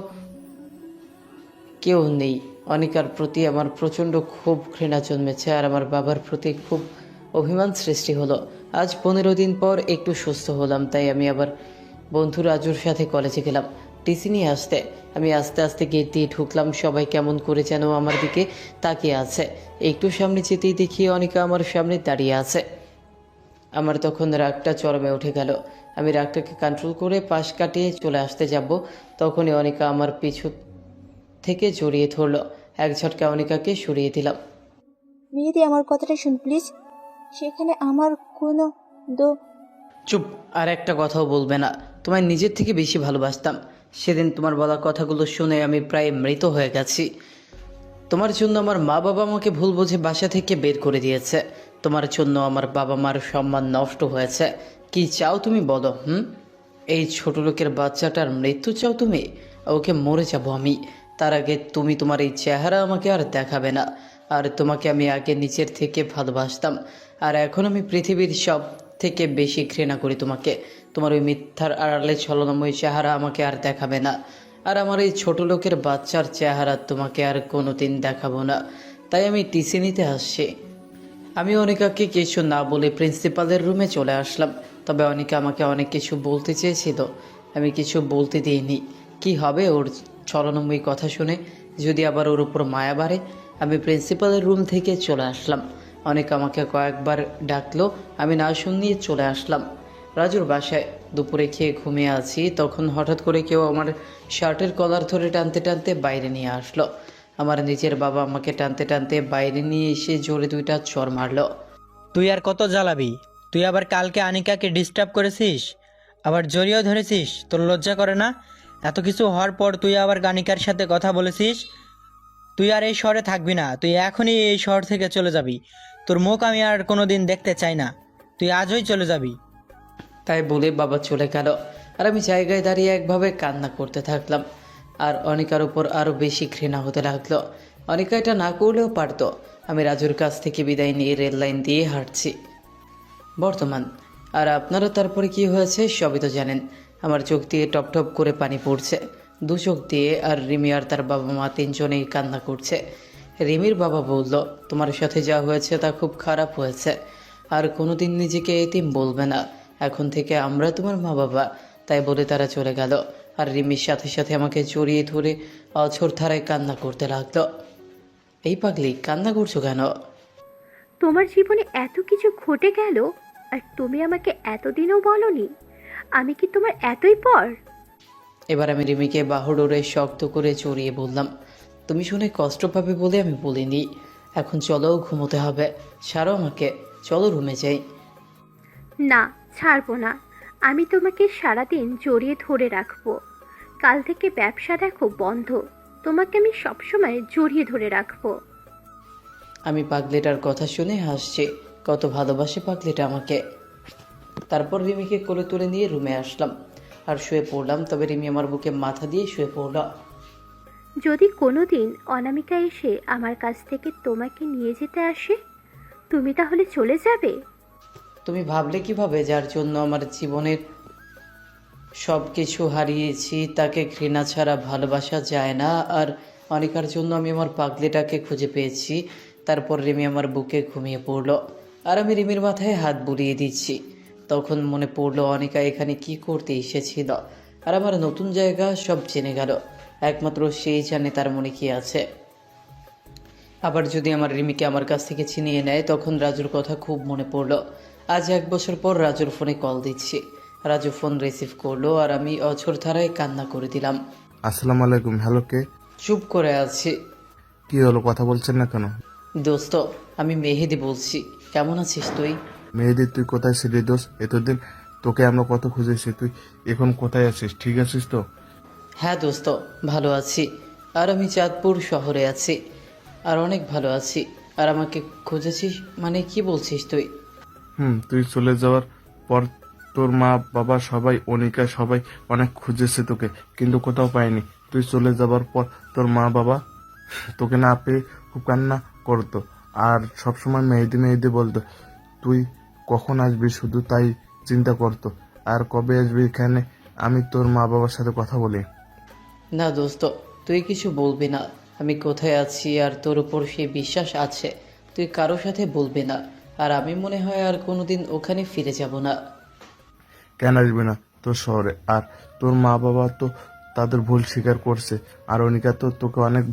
কেউ নেই। অনিকার প্রতি আমার প্রচণ্ড খুব ঘৃণা জন্মেছে, আর আমার বাবার প্রতি খুব অভিমান সৃষ্টি হলো। আজ 15 দিন পর একটু সুস্থ হলাম, তাই আমি আবার বন্ধু রাজুর সাথে কলেজে গেলাম টিসি নিয়ে আসতে। আমি আস্তে আস্তে গেট দিয়ে ঢুকলাম। সবাই কেমন করে যেন আমার দিকে তাকিয়ে আছে। একটু সামনে যেতেই দেখি অনিকা আমার সামনে দাঁড়িয়ে আছে। আমার তখন রাগটা চরমে উঠে গেল। আমি রাগটাকে কন্ট্রোল করে পাশ কাটিয়ে চলে আসতে যাব, তখনই অনিকা আমার পিছু থেকে জড়িয়ে ধরলো। এক ঝটকা অনিকাকে সরিয়ে দিলাম। মেহেদি, আমার কথাটা শুন প্লিজ। সেখানে আমার কোনো চুপ, আর একটা কথাও বলবে না। তোমায় নিজের থেকে বেশি ভালোবাসতাম। সেদিন তোমার বলা কথাগুলো শুনে আমি প্রায় মৃত হয়ে গেছি। তোমার জন্য আমার মা বাবা আমাকে ভুল বুঝে বাসা থেকে বের করে দিয়েছে। তোমার জন্য আমার বাবা মার সম্মান নষ্ট হয়েছে। কি চাও তুমি বলো? এই ছোট লোকের বাচ্চাটার মৃত্যু চাও তুমি? ওকে মরে যাব আমি। তার আগে তুমি তোমার এই চেহারা আমাকে আর দেখাবে না। আর তোমাকে আমি আগে নিচের থেকে ভালোবাসতাম, আর এখন আমি পৃথিবীর সব থেকে বেশি ঘৃণা করি তোমাকে। তোমার ওই মিথ্যার আড়ালে ছলনাময় চেহারা আমাকে আর দেখাবে না। আর আমার এই ছোট লোকের বাচ্চার চেহারা তোমাকে আর কোনোদিন দেখাবো না। তাই আমি টিসি নিতে আসছি। আমি অনিকাকে কিছু না বলে প্রিন্সিপালের রুমে চলে আসলাম। তবে অনিকা আমাকে অনেক কিছু বলতে চেয়েছিল, আমি কিছু বলতে দিইনি। কি হবে ওর ছলনাময়ী কথা শুনে? যদি আবার ওর উপর মায়া বাড়ে? আমি প্রিন্সিপালের রুম থেকে চলে আসলাম। অনিকা আমাকে কয়েকবার ডাকলো, আমি না শুনিয়ে চলে আসলাম রাজুর বাসায়। দুপুরে খেয়ে ঘুমিয়ে আছি, তখন হঠাৎ করে কেউ আমার শার্টের কলার ধরে টানতে টানতে বাইরে নিয়ে আসলো। আমার নিজের বাবা আমাকে টানতে টানতে বাইরে নিয়ে এসে জোরে 2টা চড় মারলো। তুই আর কত জ্বালাবি? তুই আবার কালকে আনিকাকে ডিস্টার্ব করেছিস, আবার জড়িয়েও ধরেছিস। তোর লজ্জা করে না? এত কিছু হওয়ার পর তুই আবার আনিকার সাথে কথা বলেছিস। তুই আর এই শহরে থাকবি না, তুই এখনই এই শহর থেকে চলে যাবি। তোর মুখ আমি আর কোনো দিন দেখতে চাই না, তুই আজই চলে যাবি। তাই বলে বাবা চলে গেল, আর আমি জায়গায় দাঁড়িয়ে একভাবে কান্না করতে থাকলাম। আর অনিকার উপর আরও বেশি ঘৃণা হতে লাগলো। অনিকা এটা না করলেও পারতো। আমি রাজুর কাছ থেকে বিদায় নিয়ে রেল লাইন দিয়ে হাঁটছি বর্তমান। আর আপনারা তারপরে কি হয়েছে সবই তো জানেন। আমার চোখ দিয়ে টপ টপ করে পানি পড়ছে, 2 চোখ দিয়ে। আর রিমি আর তার বাবা মা 3জনেই কান্না করছে। রিমির বাবা বলল, তোমার সাথে যা হয়েছে তা খুব খারাপ হয়েছে। আর কোনোদিন নিজেকে এতিম বলবে না, এখন থেকে আমরা তোমার মা বাবা। তাই বলে তারা চলে গেল। আর রিমির সাথে সাথে আমাকে জড়িয়ে ধরে অঝোর ধারায় কান্না করতে লাগলো। এই পাগলি, কান্না করছো কেন? তোমার জীবনে এত কিছু ঘটে গেল, আর তুমি আমাকে এতদিনও বলনি। আমি কি তোমার এতই পর? এবার আমি রিমিকে বাহুডোরে শক্ত করে জড়িয়ে বললাম, তুমি শুনে কষ্ট পাবে বলে আমি বলিনি। এখন চলো, ঘুমোতে হবে। ছাড়ো আমাকে, চলো রুমে যাই। না, ছাড়বো না। আমি তোমাকে সারাদিন জড়িয়ে ধরে রাখবো। কাল থেকে ব্যবসা দেখো বন্ধ, তোমাকে আমি সবসময় জড়িয়ে ধরে রাখবো। আমি পাগলিটার কথা শুনে হাসছি। কত ভালোবাসে পাগলিটা আমাকে। তারপর রিমিকে কোলে তুলে নিয়ে রুমে আসলাম আর শুয়ে পড়লাম। তবে রিমি আমার বুকে মাথা দিয়ে শুয়ে পড়ল। যদি কোনোদিন অনামিকা এসে আমার কাছ থেকে তোমাকে নিয়ে যেতে আসে, তুমি তাহলে চলে যাবে? তুমি ভাবলে কিভাবে যার জন্য আমার জীবনের সব কিছু হারিয়েছি তাকে ঘৃণা ছাড়া ভালোবাসা যায় না? আর অনিকার জন্য আমি আমার পাগলিটাকে খুঁজে পেয়েছি। তারপর রিমি আমার বুকে ঘুমিয়ে পড়লো আর আমি রিমির মাথায় হাত বুলিয়ে দিচ্ছি। তখন মনে পড়লো অনিকা এখানে কি করতে এসেছিল। আর আমার নতুন জায়গা সব জেনে গেল। একমাত্র সেই জানে তার মনে কি আছে। আবার যদি আমার রিমিকে আমার কাছ থেকে ছিনিয়ে নেয় তখন রাজুর কথা খুব মনে পড়লো। আজ 1 বছর পর রাজুর ফোনে কল দিচ্ছি। রাজু ফোন রিসিভ করলো আর আমি অঝোর ধারায় কান্না করে দিলাম। আসসালামু আলাইকুম। হ্যালো, কে? চুপ করে আছি। কি হলো, কথা বলছেন না কেন? দোস্ত, আমি মেহেদি বলছি। কেমন আছিস তুই? মেহেদি, তুই কোথায় ছিলি দোস্ত? এতদিন তোকে আমরা কত খুঁজেছি, তুই এখন কোথায় আছিস? ঠিক আছিস তো? হ্যাঁ দোস্ত, ভালো আছি। আর আমি চাঁদপুর শহরে আছি। আর অনেক ভালো আছি। আর আমাকে খুঁজেছিস মানে কি বলছিস তুই? তুই চলে যাওয়ার পর তোর মা বাবা সবাই, অনিকা সবাই অনেক খুঁজেছে তোকে, কিন্তু কোথাও পায়নি। তুই চলে যাবার পর তোর মা বাবা তোকে না পেয়ে খুব কান্না করতো আর সবসময় মেহেদি মেহেদি বলতো। তুই কখন আসবি শুধু তাই চিন্তা করতো। আর কবে আসবি এখানে আমি তোর মা বাবার সাথে কথা বলি। না দোস্ত, তুই কিছু বলবি না। আমি কোথায় আছি আর তোর উপর সেই বিশ্বাস আছে। তুই কারোর সাথে বলবি না। আর আমি মনে হয় আর কোনোদিন ওখানে ফিরে যাব না। কেন আসবি না তোর শহরে? আর তোর মা বাবা তো তাদের ভুল স্বীকার করছে, আর অনিকা তো তোকে অনেক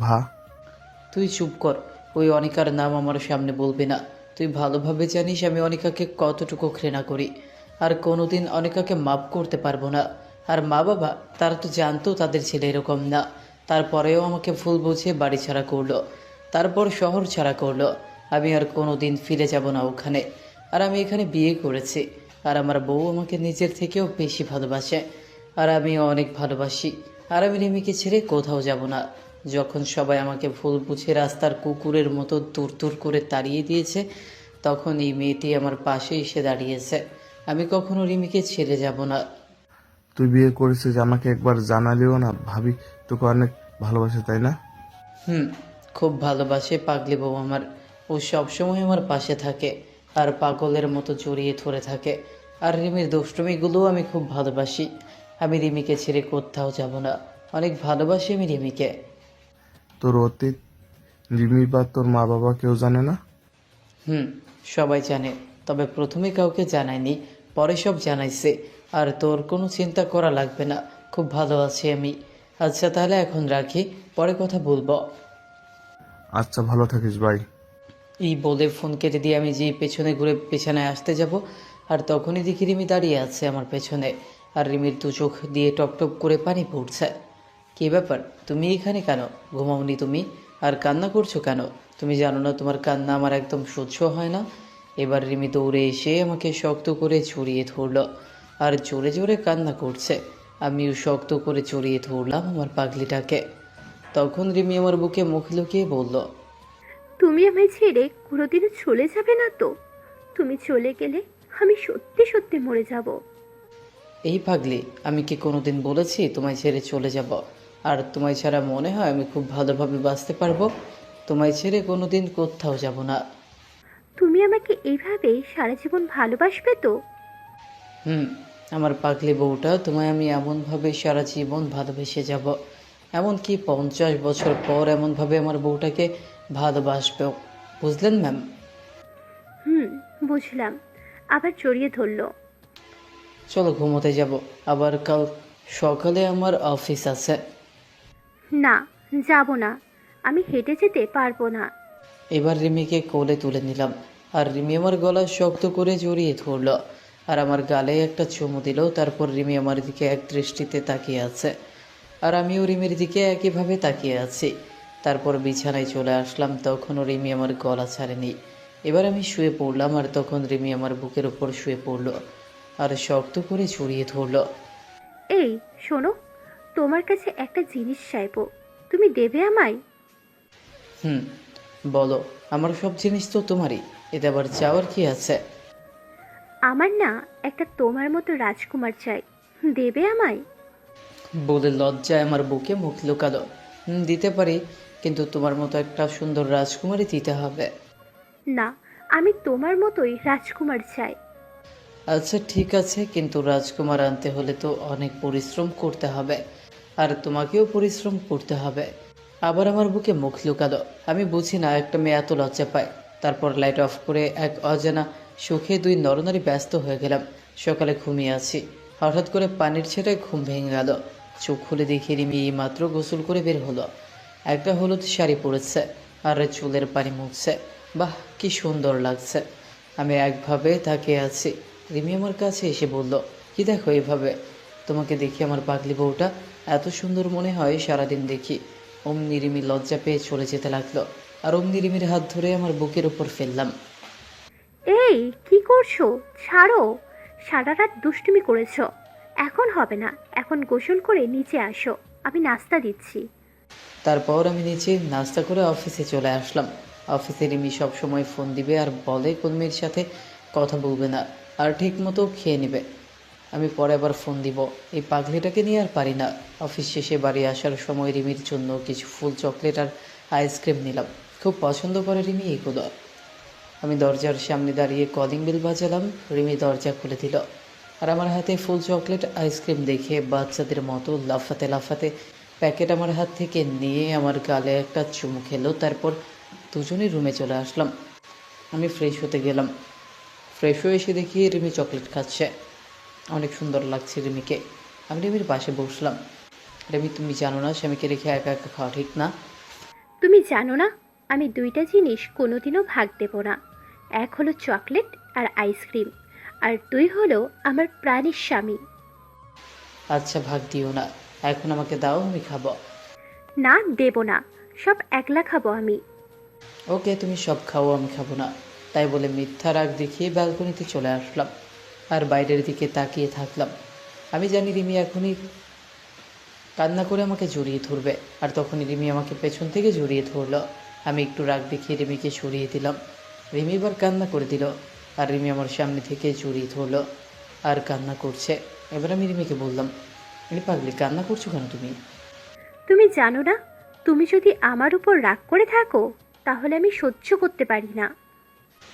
তুই চুপ কর। ওই অনিকার নাম আমার সামনে বলবি না। তুই ভালোভাবে জানিস আমি অনিকাকে কতটুকু ঘৃণা করি। আর কোনোদিন অনিকাকে মাপ করতে পারবো না। আর মা বাবা তারা তো জানতো তাদের ছেলে এরকম না। তারপরেও আমাকে ভুল বুঝে বাড়ি ছাড়া করলো। তারপর শহর ছাড়া করলো। আমি আর কোনোদিন ফিরে যাব না ওখানে। আর আমি এখানে বিয়ে করেছি। আর আমার বউ আমাকে নিজের থেকেও বেশি ভালোবাসে। আর আমিও অনেক ভালোবাসি। আর আমি রিমিকে ছেড়ে কোথাও যাব না। যখন সবাই আমাকে ভুল বুঝে রাস্তার কুকুরের মতো দূর দূর করে তাড়িয়ে দিয়েছে তখন এই মেয়েটি আমার পাশে এসে দাঁড়িয়েছে। আমি কখনো রিমিকে ছেড়ে যাব না। তুই বিয়ে করেছিস, আমাকে একবার জানালিও না। ভাবি তোকে অনেক ভালোবাসে, তাই না? খুব ভালোবাসে পাগলি বউ আমার। ও সবসময় আমার পাশে থাকে আর পাগলের মতো জড়িয়ে ধরে থাকে। আর রিমির দুষ্টুমিগুলোও আমি খুব ভালোবাসি। আমি রিমিকে ছেড়ে কোথাও যাব না। অনেক ভালোবাসি আমি রিমিকে। তোর অতীত রিমি বা তোর মা বাবা কেউ জানে না? সবাই জানে, তবে প্রথমে কাউকে জানায়নি, পরে সব জানাইছে। আর তোর কোনো চিন্তা করা লাগবে না, খুব ভালো আছি আমি। আচ্ছা তাহলে এখন রাখি, পরে কথা বলবো। আচ্ছা, ভালো থাকিস, বাই। এই বলে ফোন কেটে দিয়ে আমি যে পেছনে ঘুরে পেছানায় আসতে যাব আর তখনই দেখি রিমি দাঁড়িয়ে আছে আমার পেছনে। আর রিমির দু চোখ দিয়ে টপ টপ করে পানি পড়ছে। কী ব্যাপার, তুমি এখানে কেন? ঘুমাওনি তুমি? আর কান্না করছো কেন? তুমি জানো না তোমার কান্না আমার একদম সহ্য হয় না? এবার রিমি দৌড়ে এসে আমাকে শক্ত করে জড়িয়ে ধরলো আর জোরে জোরে কান্না করছে। আমিও শক্ত করে জড়িয়ে ধরলাম আমার পাগলিটাকে। তখন রিমি আমার বুকে মুখ লুকিয়ে বলল, তুমি আমায় ছেড়ে কোনোদিনও চলে যাবে না তো? তুমি চলে গেলে আমি সত্যি সত্যি মরে যাব। এই পাগলি, আমি কি কোনোদিন বলেছি তোমায় ছেড়ে চলে যাব? আর তোমায় ছাড়া মনে হয় আমি খুব ভালোভাবে বাঁচতে পারবো? তোমায় ছেড়ে কোনোদিন কোথাও যাব না। তুমি আমাকে এইভাবে সারা জীবন ভালোবাসবে তো? আমার পাগলি বউটা, তোমায় আমি এমনভাবে সারা জীবন ভালোবেসে যাব। এমনকি 50 বছর পর এমনভাবে আমার বউটাকে ভালোবাসবেও। বুঝলেন ম্যাম? বুঝলাম। আবার জড়িয়ে ধরলো। চলো ঘুমোতে যাব, আবার কাল সকালে আমার অফিস আছে। না, যাব না। আমি হেঁটে যেতে পারবো না। এবার রিমিকে কোলে তুলে নিলাম আর রিমি আমার গলা শক্ত করে জড়িয়ে ধরলো আর আমার গালে একটা চুমু দিল। তারপর রিমি আমার দিকে এক দৃষ্টিতে তাকিয়ে আছে আর আমিও রিমির দিকে একইভাবে তাকিয়ে আছি। তারপর বিছানায় চলে আসলাম, তখনও রিমি আমার গলা ছাড়েনি। এবার আমি শুয়ে পড়লাম আর তখন রিমি আমার বুকের উপর শুয়ে পড়লো আর শক্ত করে জড়িয়ে ধরলো। এই শোনো, তোমার কাছে একটা জিনিস চাইবো, তুমি দেবে আমায়? হুম, বলো। আমার সব জিনিস তো তোমারই, এতে আবার চাওয়ার কি আছে? আমার না একটা তোমার মতো রাজকুমার চাই, দেবে আমায়? বলে লজ্জায় আমার বুকে মুখ লুকালো। দিতে পারি, কিন্তু তোমার মতো একটা সুন্দর রাজকুমারী দিতে হবে। না, আমি তোমার মতোই রাজকুমার চাই। আচ্ছা ঠিক আছে, কিন্তু রাজকুমার আনতে হলে তো অনেক পরিশ্রম করতে হবে, আর তোমাকেও পরিশ্রম করতে হবে। আবার আমার বুকে মুখ লুকালো। আমি বুঝি না একটা মেয়ে এত লজ্জা পায়। তারপর লাইট অফ করে এক অজানা সুখে দুই নরনারী ব্যস্ত হয়ে গেলাম। সকালে ঘুমিয়ে আছি, হঠাৎ করে পানির ছেটায় ঘুম ভেঙে গেল। চোখ খুলে দেখি রিমি মাত্র গোসল করে বের হলো। একটা হলুদ শাড়ি পরেছে আর চুলের পানি মুছছে। বাহ, কি সুন্দর লাগছে। আমি একভাবে তাকিয়ে আছি। রিমি আমার কাছে এসে বলল, কি দেখো এভাবে? তোমাকে দেখি আমার পাগলি বউটা এত সুন্দর মনে হয় সারাদিন দেখি। অমনি রিমি লজ্জা পেয়ে চলে যেতে লাগলো, আর অমনি রিমির হাত ধরে আমার বুকের উপর ফেললাম। এই কি করছো? ছাড়ো, সারা রাত দুষ্টুমি করেছো, এখন হবে না। এখন গোসল করে নিচে আসো, আমি নাস্তা দিচ্ছি। তারপর আমি নিচে নাস্তা করে অফিসে চলে আসলাম। অফিসে রিমি সবসময় ফোন দিবে আর বলে কোন মেয়ের সাথে কথা বলবে না, আর ঠিক মতো খেয়ে নেবে। আমি পরে আবার ফোন দিব। এই পাগলিটাকে নিয়ে আর পারি না। অফিস শেষে বাড়ি আসার সময় রিমির জন্য কিছু ফুল চকলেট আর আইসক্রিম নিলাম। খুব পছন্দ করে রিমি এগুলো। আমি দরজার সামনে দাঁড়িয়ে কলিং বেল বাজালাম। রিমি দরজা খুলে দিল, আর আমার হাতে ফুল চকলেট আইসক্রিম দেখে বাচ্চাদের মতো লাফাতে লাফাতে প্যাকেট আমার হাত থেকে নিয়ে আমার গালে একটা চুমু খেলো। তারপর দুজনেই রুমে চলে আসলাম। আমি ফ্রেশ হতে গেলাম। ফ্রেশ হয়ে এসে দেখি রিমি চকলেট খাচ্ছে। অনেক সুন্দর লাগছে রিমিকে। আমি রিমির পাশে বসলাম। রিমি, তুমি জানো না স্বামীকে রেখে একা একা খাওয়া ঠিক না। তুমি জানো না, আমি দুইটা জিনিস কোনোদিনও ভাগ দেব না। এক হলো চকলেট আর আইসক্রিম, আর দুই হলো আমার প্রাণের স্বামী। আচ্ছা, ভাগ দিও না, এখন আমাকে দাও, আমি খাবো। না, দেব না, সব একলা খাবো আমি। ওকে, তুমি সব খাও, আমি খাবো না। তাই বলে মিথ্যা রাগ দেখিয়ে ব্যালকনিতে চলে আসলাম, আর বাইরের দিকে তাকিয়ে থাকলাম। আমি জানি রিমি এখনই কান্না করে আমাকে জড়িয়ে ধরবে, আর তখনই রিমি আমাকে পেছন থেকে জড়িয়ে ধরলো। আমি একটু রাগ দেখিয়ে রিমিকে সরিয়ে দিলাম। রিমি এবার কান্না করে দিল, আর রিমি আমার সামনে থেকে জড়িয়ে ধরলো আর কান্না করছে। এবার আমি রিমিকে বললাম, এই পাগলি, কান্না করছো কেন তুমি? তুমি জানো না, তুমি যদি আমার উপর রাগ করে থাকো তাহলে আমি সহ্য করতে পারি না।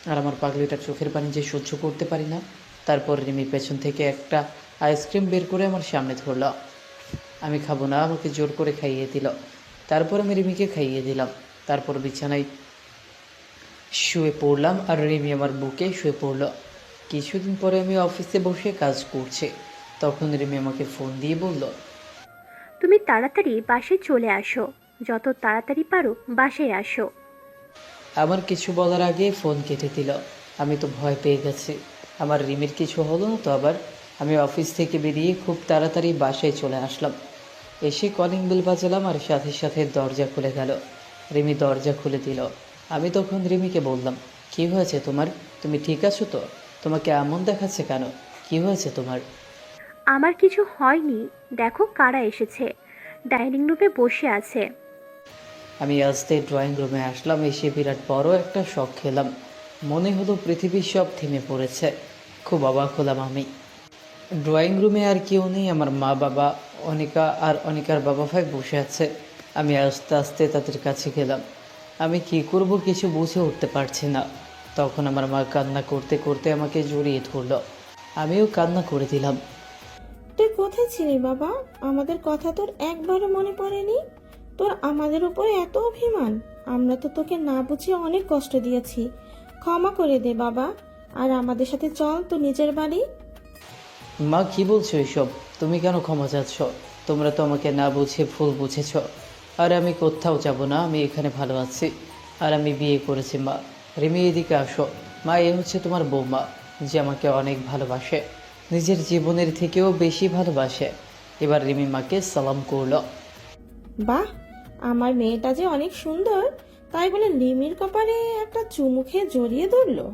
আর আমার পাগলিটার চোখের পানি যে সহ্য করতে পারি না। তারপর রিমি পেছন থেকে একটা আইসক্রিম বের করে আমার সামনে ধরলো। আমি খাবো না, আমাকে জোর করে খাইয়ে দিল। তারপর আমি রিমিকে খাইয়ে দিলাম। তারপর বিছানায় শুয়ে পড়লাম, আর রিমি আমার বুকে শুয়ে পড়লো। কিছুদিন পরে আমি অফিসে বসে কাজ করছি। তখন রিমি আমাকে ফোন দিয়ে বলল, তুমি তাড়াতাড়ি বাসায় চলে আসো, যত তাড়াতাড়ি পারো বাসায় আসো। আমার কিছু বলার আগে ফোন কেটে দিল। আমি তো ভয় পেয়ে গেছি, আমার রিমির কিছু হলো না তো আবার। আমি অফিস থেকে বেরিয়ে খুব তাড়াতাড়ি বাসায় চলে আসলাম। এসে কলিং বেল বাজালাম, আর সাথে সাথে দরজা খুলে গেল। রিমি দরজা খুলে দিল। আমি তখন রিমিকে বললাম, কি হয়েছে তোমার? তুমি ঠিক আছো তো? তোমাকে এমন দেখাচ্ছে কেন? কি হয়েছে তোমার? আমার কিছু হয়নি, দেখো কারা এসেছে, ডাইনিং রুমে বসে আছে। আমি আস্তে ড্রয়িং রুমে আসলাম। এসে বিরাট বড় একটা শক খেলাম। মনে হলো পৃথিবীর সব থেমে পড়েছে। খুব অবাক হলাম আমি। ড্রয়িং রুমে আর কেউ নেই, আমার মা, বাবা, অনিকা আর অনিকার বাবা ভাই বসে আছে। আমি আস্তে আস্তে তাদের কাছে গেলাম। আমি কি করব কিছু বুঝে উঠতে পারছি না। তখন আমার মা কান্না করতে করতে আমাকে জড়িয়ে ধরলো। আমিও কান্না করে দিলাম। তুই কোথায় ছিলি বাবা? আমাদের কথা তোর একবারও মনে পড়েনি? তোর আমাদের উপরে এত অভিমান? আমরা তো তোকে না বুঝিয়ে অনেক কষ্ট দিয়েছি, ক্ষমা করে দে বাবা, আর আমাদের সাথে চল তো নিজের বাড়ি। মা, কি বলছো এইসব? তুমি কেন ক্ষমা চাচ্ছ? তোমরা তো আমাকে না বুঝে ভুল বুঝেছ। আর আমি কোথাও যাব না, আমি এখানে ভালো আছি। আর আমি বিয়ে করেছি মা। রিমি, এদিকে আসো। মা, এ হচ্ছে তোমার বৌমা, যে আমাকে অনেক ভালোবাসে, নিজের জীবনের থেকেও বেশি ভালোবাসে। এবার রিমি মাকে সালাম করলো। বাহ, আমার মেয়েটা যে অনেক সুন্দর, তাই বলে লিমির কপালে একটা চুমু খেয়ে জড়িয়ে ধরলো।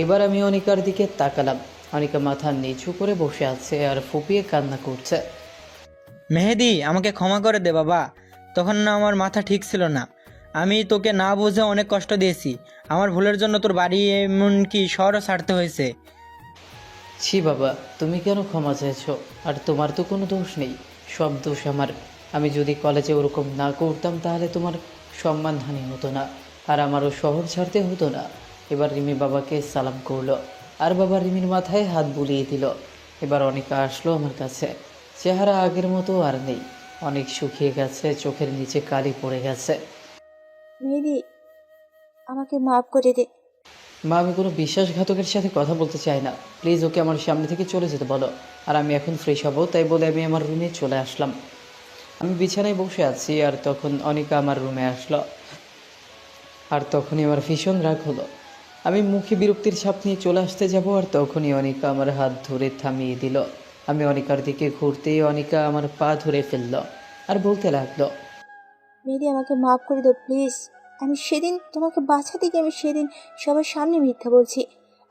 এবার আমি অনিকার দিকে তাকালাম। অনিকা মাথা নিচু করে বসে আছে আর ফুপিয়ে কান্না করছে। মেহেদি, আমাকে ক্ষমা করে দে বাবা। তখন না আমার মাথা ঠিক ছিল না। আমি তোকে না বুঝে অনেক কষ্ট দিয়েছি। আমার ভুলের জন্য তোর বাড়ি এমনকি শহরও ছাড়তে হয়েছে। ছি বাবা, তুমি কেন ক্ষমা চাইছো? আর তোমার তো কোনো দোষ নেই, সব দোষ আমার। আমি যদি কলেজে ওরকম না করতাম তাহলে তোমার সম্মানহানি হতো না, আর আমারও শহর ছাড়তে হতো না। এবার রিমি বাবাকে সালাম করলো, আর বাবা রিমির মাথায় হাত বুলিয়ে দিল। এবার অনিকা আসলো আমার কাছে। চেহারা আগের মতো আর নেই, অনেক শুকিয়ে গেছে, চোখের নিচে কালি পড়ে গেছে। মেহেদি, আমাকে মাফ করে দে। মা, আমি কোনো বিশ্বাসঘাতকের সাথে কথা বলতে চাই না, প্লিজ ওকে আমার সামনে থেকে চলে যেতে বলো। আর আমি এখন ফ্রেশ হব, তাই বলে আমি আমার রুমে চলে আসলাম। আমি বিছানায় বসে আছি আর তখন অনিকা আমার রুমে আসলো। আর তখনই আমার ভীষণ রাগ হলো। আমি মুখে বিরক্তির ছাপ নিয়ে চলে আসতে যাব, আর তখনই অনিকা আমার হাত ধরে থামিয়ে দিল। আমি অনিকার দিকে ঘুরতেই অনিকা আমার পা ধরে ফেলল আর বলতে লাগলো, মেহেদি, আমাকে মাফ করে দাও প্লিজ। আমি সেদিন তোমাকে বাঁচাতে গিয়ে আমি সেদিন সবার সামনে মিথ্যা বলছি।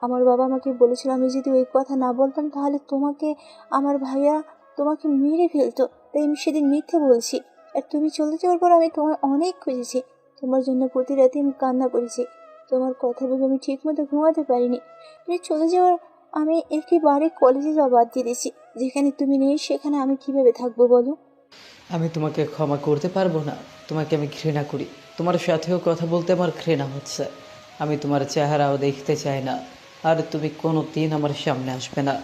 আমার বাবা আমাকে বলেছিল আমি যদি ওই কথা না বলতাম তাহলে তোমাকে, আমার ভাইয়া তোমাকে মেরে ফেলতো। তাই আমি সেদিন মিথ্যা বলছি। আর তুমি চলে যাওয়ার পর আমি তোমায় অনেক খুঁজেছি। তোমার জন্য প্রতি রাতে আমি কান্না করেছি। তোমার কথা ভেবে আমি ঠিকমতো ঘুমাতে পারিনি। তুমি চলে যাওয়ার আমি একেবারে কলেজে যাওয়া বাদ দিয়ে দিয়েছি। যেখানে তুমি নেই সেখানে আমি কিভাবে থাকবো বলো? আমি তোমাকে ক্ষমা করতে পারবো না। তোমাকে আমি ঘৃণা করি, তোমার সাথেও কথা বলতে আমার ঘৃণা হচ্ছে। আমি তোমার চেহারাও দেখতে চাই না, আর তুমি কোনো দিন আমার সামনে আসবে না।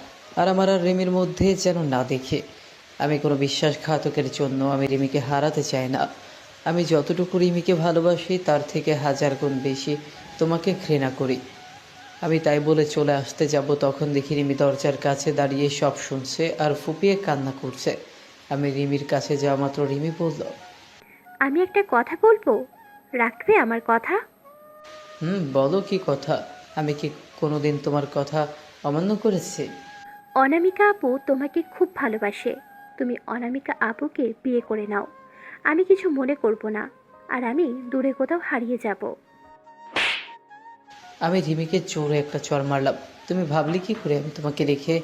আর আমার আর রিমির মধ্যে যেন না দেখে। আমি কোনো বিশ্বাসঘাতকের জন্য আমি রিমিকে হারাতে চাই না। আমি যতটুকু রিমিকে ভালোবাসি তার থেকে 1000 গুণ বেশি তোমাকে ঘৃণা করি। আমি তাই বলে চলে আসতে যাব, তখন দেখি রিমি দরজার কাছে দাঁড়িয়ে সব শুনছে আর ফুপিয়ে কান্না করছে। আমি রিমির কাছে যাওয়া মাত্র রিমি বলল, আমি একটা কথা বলবো, রাখবে আমার কথা? বলো কি কথা? আমি কি কোনোদিন তোমার কথা অমান্য করেছি? অনামিকা আপু তোমাকে খুব ভালোবাসে। তুমি অনামিকা আপুকে বিয়ে করে নাও। আমি কিছু মনে করব না, আর আমি দূরে কোথাও হারিয়ে যাব। আমি রিমিকে জোরে একটা চড় মারলাম। তুমি ভাবলি কি করে আমি তোমাকে রেখে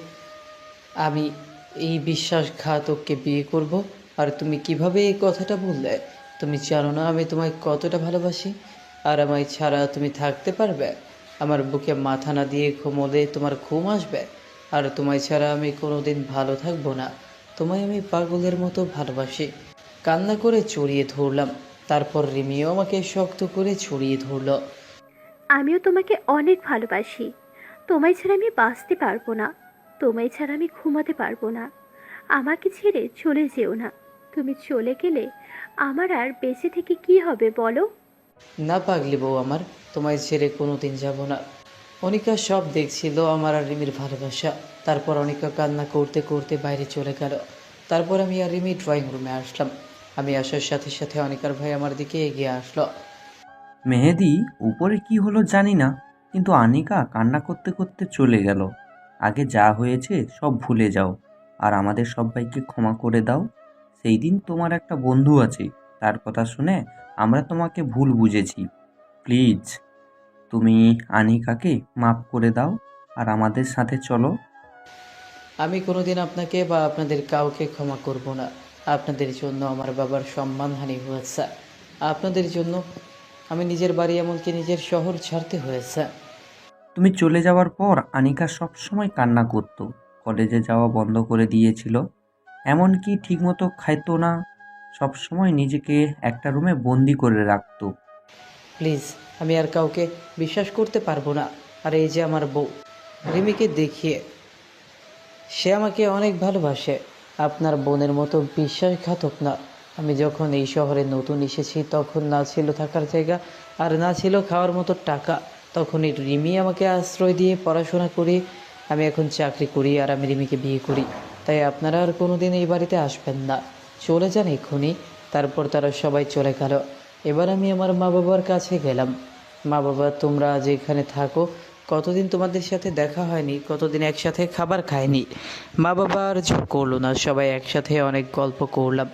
আমি এই বিশ্বাসঘাতককে বিয়ে করব? আর তুমি কিভাবে এই কথাটা বললে? তুমি জানো না আমি তোমায় কতটা ভালোবাসি? আর আমায় ছাড়া তুমি থাকতে পারবে? আমার বুকে মাথা না দিয়ে ঘুমোলে তোমার ঘুম আসবে? আর তোমায় ছাড়া আমি কোনোদিন ভালো থাকবো না। তোমায় আমি পাগলের মতো ভালোবাসি। কান্না করে জড়িয়ে ধরলাম। তারপর রিমিও আমাকে শক্ত করে জড়িয়ে ধরলো। আমিও তোমাকে অনেক ভালোবাসি। তোমায় ছাড়া আমি বাঁচতে পারবো না। তোমায় ছাড়া আমি ঘুমাতে পারবো না। আমাকে ছেড়ে চলে যেও না। তুমি চলে গেলে আমার আর বেঁচে থেকে কি হবে বলো? না পাগলি বউ আমার, তোমায় ছেড়ে কোনোদিন যাব না। অনিকা সব দেখছিল আমার আর রিমির ভালোবাসা। তারপর অনিকা কান্না করতে করতে বাইরে চলে গেল। তারপর আমি আর রিমি ড্রয়িং রুমে আসলাম। আমি আসার সাথে সাথে অনিকার ভাই আমার দিকে এগিয়ে আসলো। মেহেদি, উপরে কি হলো জানি না, কিন্তু আনিকা কান্না করতে করতে চলে গেল। আগে যা হয়েছে সব ভুলে যাও, আর আমাদের সবাইকে ক্ষমা করে দাও। সেই দিন তোমার একটা বন্ধু আছে, তার কথা শুনে আমরা তোমাকে ভুল বুঝেছি। প্লিজ তুমি আনিকাকে মাফ করে দাও আর আমাদের সাথে চলো। আমি কোনোদিন আপনাকে বা আপনাদের কাউকে ক্ষমা করব না। আপনাদের জন্য আমার বাবার সম্মানহানি হয়েছে। আপনাদের জন্য আমি নিজের বাড়ি এমনকি নিজের শহর ছাড়তে হয়েছে। তুমি চলে যাওয়ার পর আনিকা সব সময় কান্না করত, কলেজে যাওয়া বন্ধ করে দিয়েছিল, এমনকি ঠিকমতো খাইতো না, সব সময় নিজেকে একটা রুমে বন্দি করে রাখতো। প্লিজ, আমি আর কাউকে বিশ্বাস করতে পারবো না। আর এই যে আমার বউ রিমিকে দেখিয়ে, সে আমাকে অনেক ভালোবাসে। আপনার বোনের মতো বিশ্বাসঘাতক না। আমি যখন এই শহরে নতুন এসেছি তখন না ছিল থাকার জায়গা আর না ছিল খাওয়ার মতো টাকা। তখনই রিমি আমাকে আশ্রয় দিয়ে পড়াশোনা করি। আমি এখন চাকরি করি আর আমি রিমিকে বিয়ে করি। তাই আপনারা আর কোনোদিন এই বাড়িতে আসবেন না, চলে যান এক্ষুনি। তারপর তারা সবাই চলে গেল। এবার আমি আমার মা বাবার কাছে গেলাম। মা বাবা, তোমরা আজ এখানে থাকো। কতদিন তোমাদের সাথে দেখা হয়নি, কতদিন একসাথে খাবার খায়নি। মা বাবা আর জোর করলো না, সবাই একসাথে অনেক গল্প করলাম।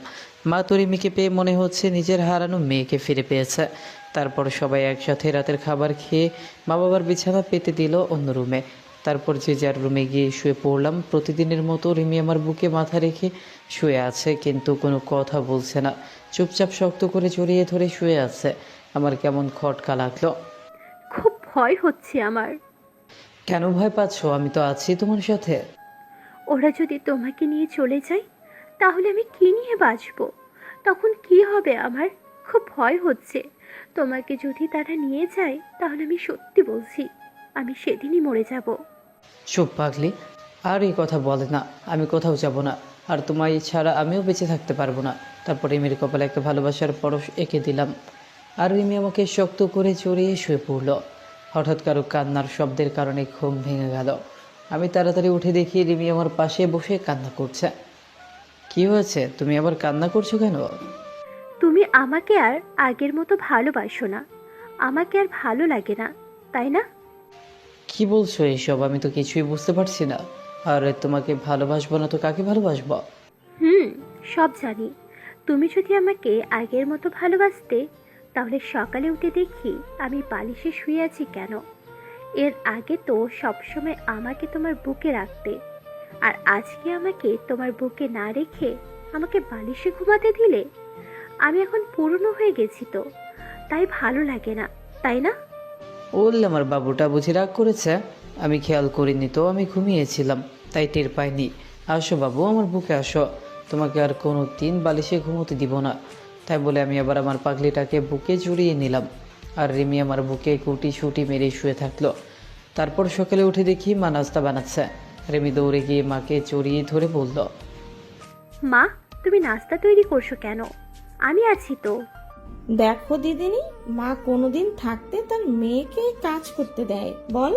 মা তো রিমিকে পেয়ে মনে হচ্ছে নিজের হারানো মেয়েকে ফিরে পেয়েছে। তারপর সবাই একসাথে রাতের খাবার খেয়ে মা বাবার বিছানা পেতে দিল অন্য রুমে। তারপর যে যার রুমে গিয়ে শুয়ে পড়লাম। প্রতিদিনের মতো রিমি আমার বুকে মাথা রেখে শুয়ে আছে, কিন্তু কোনো কথা বলছে না। চুপচাপ শক্ত করে জড়িয়ে ধরে শুয়ে আছে। আমার কেমন খটকা লাগলো। খুব ভয় হচ্ছে আমার। কেন ভয় পাচ্ছ? আমি তো আছি তোমার সাথে। ওরা যদি তোমাকে নিয়ে চলে যায় তাহলে আমি কি নিয়ে বাঁচব? তখন কি হবে আমার? খুব ভয় হচ্ছে। তোমাকে যদি তারা নিয়ে যায় তাহলে আমি সত্যি বলছি, আমি সেদিনই মরে যাব। চুপ পাগলি, আর এই কথা বলে না। আমি কোথাও যাব না, আর তোমায় ছাড়া আমিও বেঁচে থাকতে পারবো না। তারপর রিমির কপালে একটা ভালোবাসার পরশ এঁকে দিলাম, আর রিমি আমাকে শক্ত করে জড়িয়ে শুয়ে পড়ল। হঠাৎ কারো কান্নার শব্দের কারণে ঘুম ভেঙে গেল। আমি তাড়াতাড়ি উঠে দেখি রিমি আমার পাশে বসে কান্না করছে। কি হয়েছে? তুমি আবার কান্না করছো কেন? তুমি আমাকে আর আগের মতো ভালোবাসো না, আমাকে আর ভালো লাগে না, তাই না? কি বলছো এইসব? আমি তো কিছুই বুঝতে পারছি না। আর তোমাকে ভালোবাসবো না তো কাকে ভালোবাসবো? সব জানি। তুমি যদি আমাকে আগের মতো ভালোবাসতে তাহলে সকালে উঠে দেখি আমি বালিশে শুয়ে আছি কেন। এর আগে তো সবসময় আমাকে তোমার বুকে রাখতে, আর আজকে আমাকে তোমার বুকে না রেখে আমাকে বালিশে ঘুমাতে দিলে। আমি এখন পুরনো হয়ে গেছি তো, তাই ভালো লাগে না, তাই না? বললে আমার বাবুটা বুঝি রাগ করেছে? আমি খেয়াল করিনি তো, আমি ঘুমিয়েছিলাম তাই টের পাইনি। আসো বাবু, আমার বুকে আসো। তোমাকে আর কোনো দিন বালিশে ঘুমোতে দিব না। তাই বলে আমি আবার আমার পাগলিটাকে বুকে জড়িয়ে নিলাম, আর রিমি আমার বুকে কুটি ছুটি মেরে শুয়ে থাকলো। তারপর সকালে উঠে দেখি মা নাস্তা বানাচ্ছে। রিমি দৌড়ে গিয়ে মাকে জড়িয়ে ধরে বলল, মা, তুমি নাস্তা তৈরি করছো কেন? আমি আছি তো। দেখো দিদিনি, মা কোনোদিন থাকতে তার মেয়েকে কাজ করতে দেয় বল?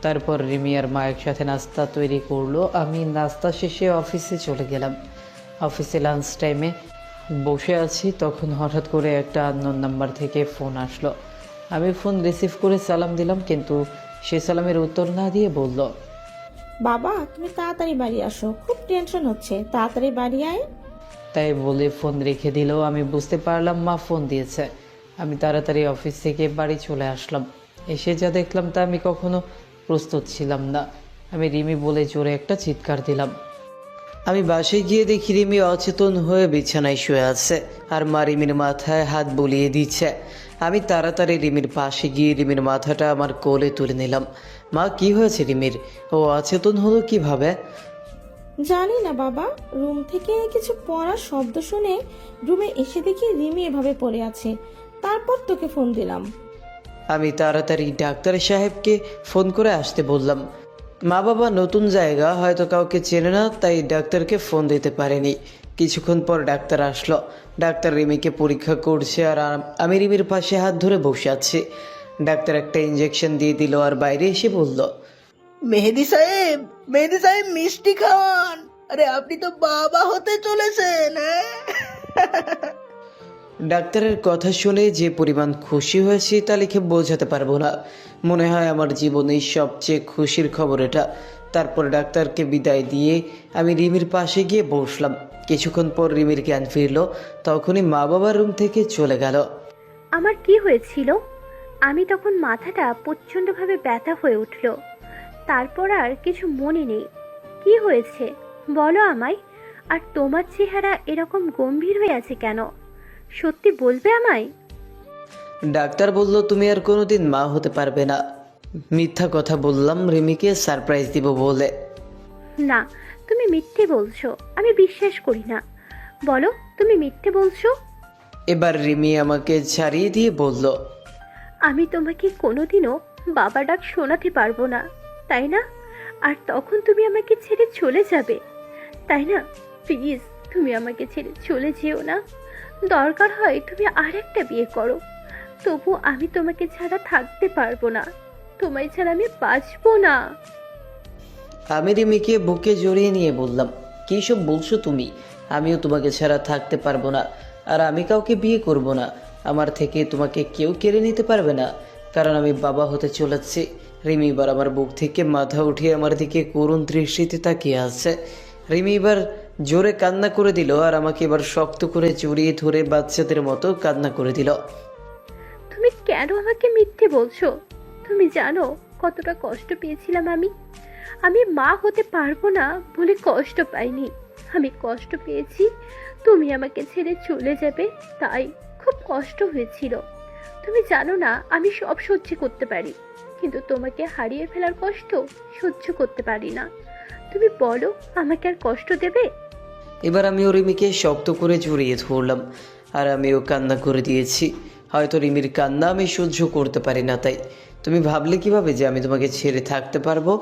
তারপর রিমি আর মা একসাথে নাস্তা তৈরি করলো। আমি নাস্তা শেষে অফিসে চলে গেলাম। অফিসে লাঞ্চ টাইমে বসে আছি, তখন হঠাৎ করে একটা আননোন নাম্বার থেকে ফোন আসলো। আমি ফোন রিসিভ করে সালাম দিলাম, কিন্তু সে সালামের উত্তর না দিয়ে বলল, বাবা তুমি তাড়াতাড়ি বাড়ি আসো, খুব টেনশন হচ্ছে, তাড়াতাড়ি বাড়ি আয়। তাই বলে ফোন রেখে দিল। আমি বুঝতে পারলাম মা ফোন দিয়েছে। আমি তাড়াতাড়ি অফিস থেকে বাড়ি চলে আসলাম। এসে যা দেখলাম তা আমি কখনো প্রস্তুত ছিলাম না। আমি রিমি বলে জোরে একটা চিৎকার দিলাম। আমি বাসায় গিয়ে দেখি রিমি অচেতন হয়ে বিছানায় শুয়ে আছে, আর মা রিমির মাথায় হাত বুলিয়ে দিচ্ছে। আমি তাড়াতাড়ি রিমির পাশে গিয়ে রিমির মাথাটা আমার কোলে তুলে নিলাম। মা, কি হয়েছে রিমির? ও অচেতন হলো কিভাবে? জানি না বাবা, রুম থেকে কিছু পড়ার শব্দ শুনে রুমে এসে দেখি রিমি এভাবে পড়ে আছে, তারপর তোকে ফোন দিলাম। আমি তাড়াতাড়ি ডাক্তার সাহেবকে ফোন করে আসতে বললাম। মা বাবা নতুন জায়গা, হয়তো কাউকে চেনে না, তাই ডাক্তারকে ফোন দিতে পারেনি। কিছুক্ষণ পর ডাক্তার আসলো। ডাক্তার রিমিকে পরীক্ষা করছে, আর আমি রিমির পাশে হাত ধরে বসে আছি। ডাক্তার একটা ইঞ্জেকশন দিয়ে দিল, আর বাইরে এসে বলল, মেহেদি সাহেব, মেহেদি সাহেব মিষ্টি খান। আরে আপনি তো বাবা হতে চলেছেন। ডাক্তারের কথা শুনে যে পরিমাণ খুশি হয়েছি তা লিখে বোঝাতে পারবো না। মনে হয় আমার জীবনের সবচেয়ে খুশির খবর এটা। তারপর ডাক্তারকে বিদায় দিয়ে আমি রিমির পাশে গিয়ে বসলাম। কিছুক্ষণ পর রিমির জ্ঞান ফিরল, তখনই মা বাবার রুম থেকে চলে গেল। আমার কি হয়েছিল? আমি তখন মাথাটা প্রচণ্ডভাবে ব্যথা হয়ে উঠল। তারপর আর কিছু মনে নেই। কি হয়েছে বলো আমায়? আর তোমার চেহারা এরকম গম্ভীর হয়ে আছে কেন? সত্যি বলবে আমায়? ডাক্তার বলল তুমি আর কোনোদিন মা হতে পারবে না। মিথ্যা কথা বললাম রিমিকে সারপ্রাইজ দিব বলে। না, তুমি মিথ্যে বলছো, আমি বিশ্বাস করি না। বলো, তুমি মিথ্যে বলছো? এবার রিমি আমাকে ছাড়িয়ে দিয়ে বলল, আমি তোমাকে কোনোদিনও বাবা ডাক শোনাতে পারবো না, তাই না? আর তখন তুমি আমাকে ছেড়ে চলে যাবে, তাই না? প্লিজ, তুমি আমাকে ছেড়ে চলে যেও না। দরকার হয় তুমি আরেকটা বিয়ে করো, তবু আমি তোমাকে ছাড়া থাকতে পারবো না। তোমায় ছাড়া আমি বাঁচবো না। আমি রিমিকে বুকে জড়িয়ে নিয়ে বললাম, কী সব বলছো তুমি? আমিও তোমাকে ছাড়া থাকতে পারবো না, আর আমি কাউকে বিয়ে করব না। আমার থেকে তোমাকে কেউ কেড়ে নিতে পারবে না, কারণ আমি বাবা হতে চলেছি। রিমি এবার আমার বুক থেকে মাথা উঠিয়ে আমার দিকে করুণ দৃষ্টিতে তাকিয়ে আছে। রিমি এবার জোরে কান্না করে দিল, আর আমাকে এবার শক্ত করে জড়িয়ে ধরে বাচ্চাদের মতো কান্না করে দিল। তুমি কেন আমাকে মিথ্যে বলছো? তুমি জানো কতটা কষ্ট পেয়েছিলাম আমি। আমি মা হতে পারবো না বলে কষ্ট পাইনি, আমি কষ্ট পেয়েছি তুমি আমাকে ছেড়ে চলে যাবে, তাই খুব কষ্ট হয়েছিল। তুমি জানো না আমি সব সহ্য করতে পারি, কিন্তু তোমাকে হারিয়ে ফেলার কষ্ট সহ্য করতে পারি না। তুমি বলো আমাকে আর কষ্ট দেবে? এবার আমিও রিমিকে শক্ত করে জড়িয়ে ধরলাম আর আমিও কান্না করে দিয়েছি। হয়তো রিমির কান্না আমি সহ্য করতে পারি না, তাই। তুমি ভাবলে কিভাবে যে আমি তোমাকে ছেড়ে থাকতে পারবো?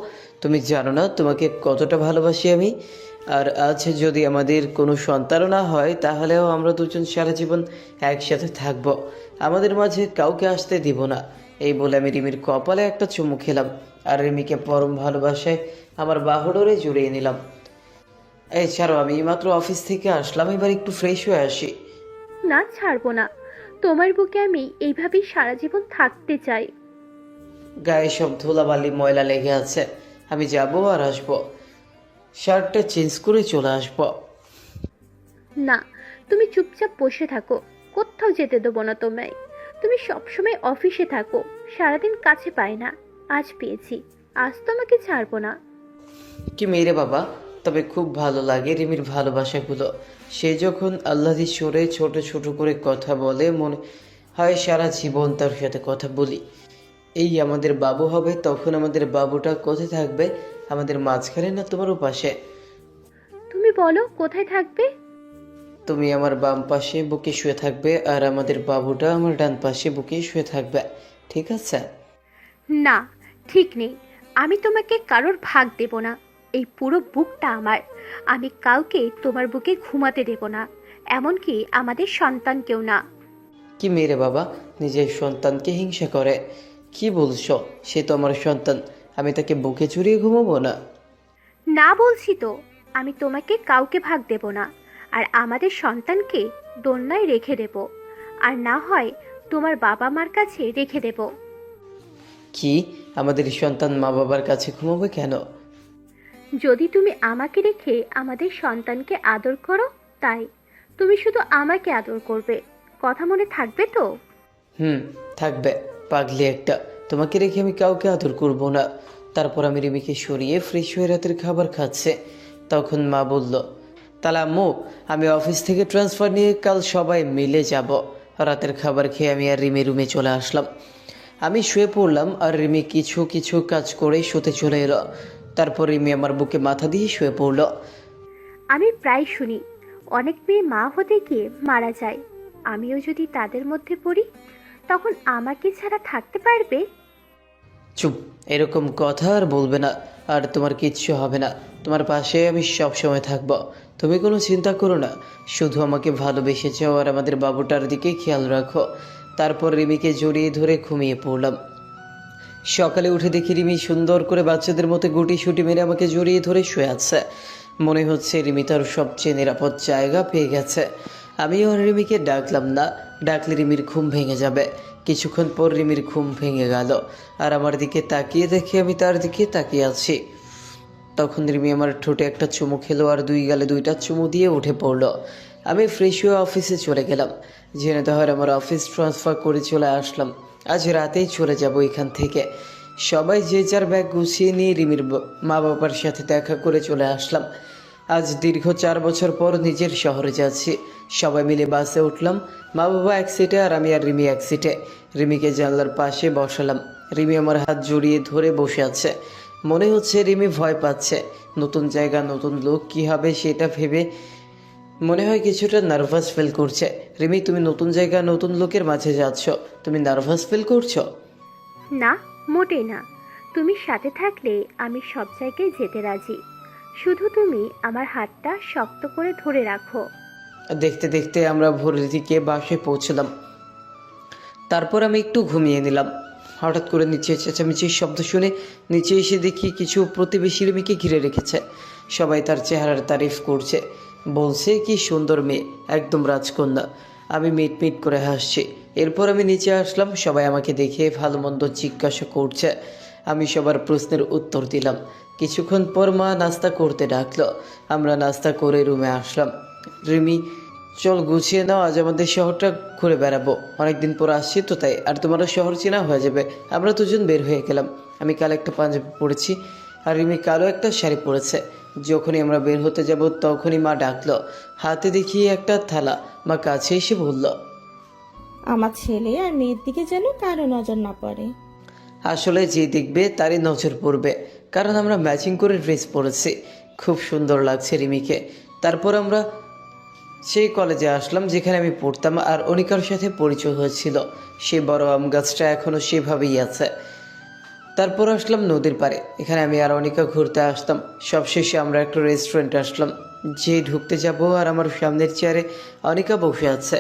তুমি জানো না তোমাকে কতটা ভালোবাসি আমি। আর আজ যদি আমাদের কোনো সন্তানও না হয়, তাহলেও আমরা দুজন সারা জীবন একসাথে থাকবো, আমাদের মাঝে কাউকে আসতে দিব না। এই বলে আমি রিমির কপালে একটা চুমু খেলাম আর রিমিকে পরম ভালোবাসায় আমার বাহুডোরে জড়িয়ে নিলাম। এই ছাড়ো, আমি মাত্র অফিস থেকে আসলাম, এবার একটু ফ্রেশ হয়ে আসি। না, ছাড়বো না। তোমার বুকে আমি এইভাবেই সারা জীবন থাকতে চাই। গায়ে সব ধুলাবালি ময়লা লেগে আছে, আমি যাবো আর আসবো, শার্টটা চেঞ্জ করে চলে আসবো। না, তুমি চুপচাপ বসে থাকো, কোথাও যেতে দেবো না তোমায়। তুমি সবসময় অফিসে থাকো, সারাদিন কাছে পাই না, আজ পেয়েছি, আজ তোমাকে ছাড়বো না। কি মেরে বাবা, তবে খুব ভালো লাগে রিমির ভালোবাসাগুলো। সে যখন আল্লাদি সরে ছোট ছোট করে কথা বলে, মনে হয় সারা জীবন তার সাথে কথা বলি। এই আমাদের বাবু হবে, তখন আমাদের বাবুটা কোথায় থাকবে? আমাদের মাঝখানে না তোমার পাশে? তুমি বলো কোথায় থাকবে? তুমি আমার বাম পাশে বুকে শুয়ে থাকবে আর আমাদের বাবুটা আমার ডান পাশে বুকে শুয়ে থাকবে, ঠিক আছে? না, ঠিক নেই। আমি তোমাকে কারোর ভাগ দেব না, এই পুরো বুকটা আমার। আমি কাউকে তোমার বুকে ঘুমাতে দেব না, এমনকি আমাদের সন্তানকেও না। কি মেরে বাবা, নিজের সন্তানকে হিংসা করে? কি বলছো? সে তো আমার সন্তান, আমি তাকে বুকে চড়িয়ে ঘুমাবো না? না বলছি তো, আমি তোমাকে কাউকে ভাগ দেব না, আর আমাদের সন্তানকে দোলনায় রেখে দেব, আর না হয় তোমার বাবা মার কাছে রেখে দেব। কি, আমাদের সন্তান মা বাবার কাছে ঘুমাবে কেন? যদি তুমি আমাকে রেখে আমাদের সন্তানকে আদর করো, তাই। তুমি শুধু আমাকে আদর করবে, কথা মনে থাকবে তো? থাকবে। পাগলি একটা, তোমাকে রেখে আমি কাউকে আদর করব না। তারপর আমি রিমিকে সরিয়ে ফ্রেশ হয়ে রাতের খাবার খাচ্ছে, তখন মা বলল, তাহলে আম্মু, আমি অফিস থেকে ট্রান্সফার নিয়ে কাল সবাই মিলে যাব। রাতের খাবার খেয়ে আমি আর রিমি রুমে চলে আসলাম। আমি শুয়ে পড়লাম আর রিমি কিছু কিছু কাজ করে শুতে চলে এলো। তারপর রিমি আমার বুকে মাথা দিয়ে শুয়ে পড়লো। আমি প্রায় শুনি অনেক মেয়ে মা হতে গিয়ে মারা যায়, আমিও যদি তাদের মধ্যে পড়ি, তখন আমাকে ছাড়া থাকতে পারবে? চুপ, এরকম কথা আর বলবে না। আর তোমার কিচ্ছু হবে না, তোমার পাশে আমি সব সময় থাকবো, তুমি কোনো চিন্তা করো না। শুধু আমাকে ভালোবেসে যাও আর আমাদের বাবুটার দিকে খেয়াল রাখো। তারপর রিমিকে জড়িয়ে ধরে ঘুমিয়ে পড়লাম। সকালে উঠে দেখি রিমি সুন্দর করে বাচ্চাদের মতো গুটি সুটি মেরে আমাকে জড়িয়ে ধরে শুয়ে আছে। মনে হচ্ছে রিমি তার সবচেয়ে নিরাপদ জায়গা পেয়ে গেছে। আমিও আর রিমিকে ডাকলাম না, ডাকলে রিমির ঘুম ভেঙে যাবে। কিছুক্ষণ পর রিমির ঘুম ভেঙে গেল আর আমার দিকে তাকিয়ে দেখে আমি তার দিকে তাকিয়ে আছি। তখন রিমি আমার ঠোঁটে একটা চুমু খেলো আর দুই গালে দুইটা চুমু দিয়ে উঠে পড়লো। আমি ফ্রেশ হয়ে অফিসে চলে গেলাম। জেনে দেওয়ার আমার অফিস ট্রান্সফার করে চলে আসলাম। আজ রাতেই চলে যাব এখান থেকে। সবাই যে যার ব্যাগ গুছিয়ে নিয়ে রিমির মা বাবার সাথে দেখা করে চলে আসলাম। আজ দীর্ঘ 4 বছর পর নিজের শহরে যাচ্ছি। সবাই মিলে বাসে উঠলাম। মা বাবা এক সিটে আর আমি আর রিমি এক সিটে। রিমিকে জানলার পাশে বসালাম। রিমি আমার হাত জড়িয়ে ধরে বসে আছে। মনে হচ্ছে রিমি ভয় পাচ্ছে। নতুন জায়গা, নতুন লোক, কী হবে সেটা ভেবে মনে হয় কিছুটা নার্ভাস ফিল করছে। রিমি, তুমি নতুন জায়গা, নতুন লোকের মাঝে যাচ্ছ, তুমি নার্ভাস ফিল করছো? না, মোটেই না। তুমি সাথে থাকলে আমি সব জায়গায় যেতে রাজি, শুধু তুমি আমার হাতটা শক্ত করে ধরে রাখো। দেখতে দেখতে আমরা ভোরের দিকে বাসে পৌঁছলাম। তারপর আমি একটু ঘুমিয়ে নিলাম। হঠাৎ করে নিচে চেঁচামেচির শব্দ শুনে নিচে এসে দেখি কিছু প্রতিবেশী রিমিকে ঘিরে রেখেছে। সবাই তার চেহারার তারিফ করছে, বলছে কি সুন্দর মেয়ে, একদম রাজকন্যা। আমি মিট মিট করে হাসছি। এরপর আমি নিচে আসলাম। সবাই আমাকে দেখে ভালো মন্দ জিজ্ঞাসা করছে। আমি সবার প্রশ্নের উত্তর দিলাম। কিছুক্ষণ পর মা নাস্তা করতে ডাকলো। আমরা নাস্তা করে রুমে আসলাম। রিমি চল গুছিয়ে নাও, আজ আমাদের শহরটা ঘুরে বেড়াবো। অনেকদিন পর আসছি তো তাই, আর তোমারও শহর চেনা হয়ে যাবে। আমরা দুজন বের হয়ে গেলাম। আমি কালো একটা পাঞ্জাবি পরেছি আর রিমি কালো একটা শাড়ি পরেছে। যখনই আমরা বের হতে যাব তখনই মা ডাকলো। হাতে দেখিয়ে একটা থালা। মা কাছে এসে বলল, আমার ছেলে আর মেয়ের দিকে যেন কারো নজর না পড়ে। আসলে যে দেখবে তারই নজর পড়বে, কারণ আমরা ম্যাচিং করে ড্রেস পরেছি। খুব সুন্দর লাগছে রিমিকে। তারপর আমরা সেই কলেজে আসলাম যেখানে আমি পড়তাম, আর অনিকার সাথে পরিচয় হয়েছিল। সেই বড় আম গাছটা এখনও সেভাবেই আছে। তারপর আসলাম নদীর পাড়ে। এখানে আমি আর অনিকা ঘুরতে আসতাম। সবশেষে আমরা একটা রেস্টুরেন্টে আসলাম। যে ঢুকতে যাব আর আমার সামনের চেয়ারে অনিকা বসে আছে,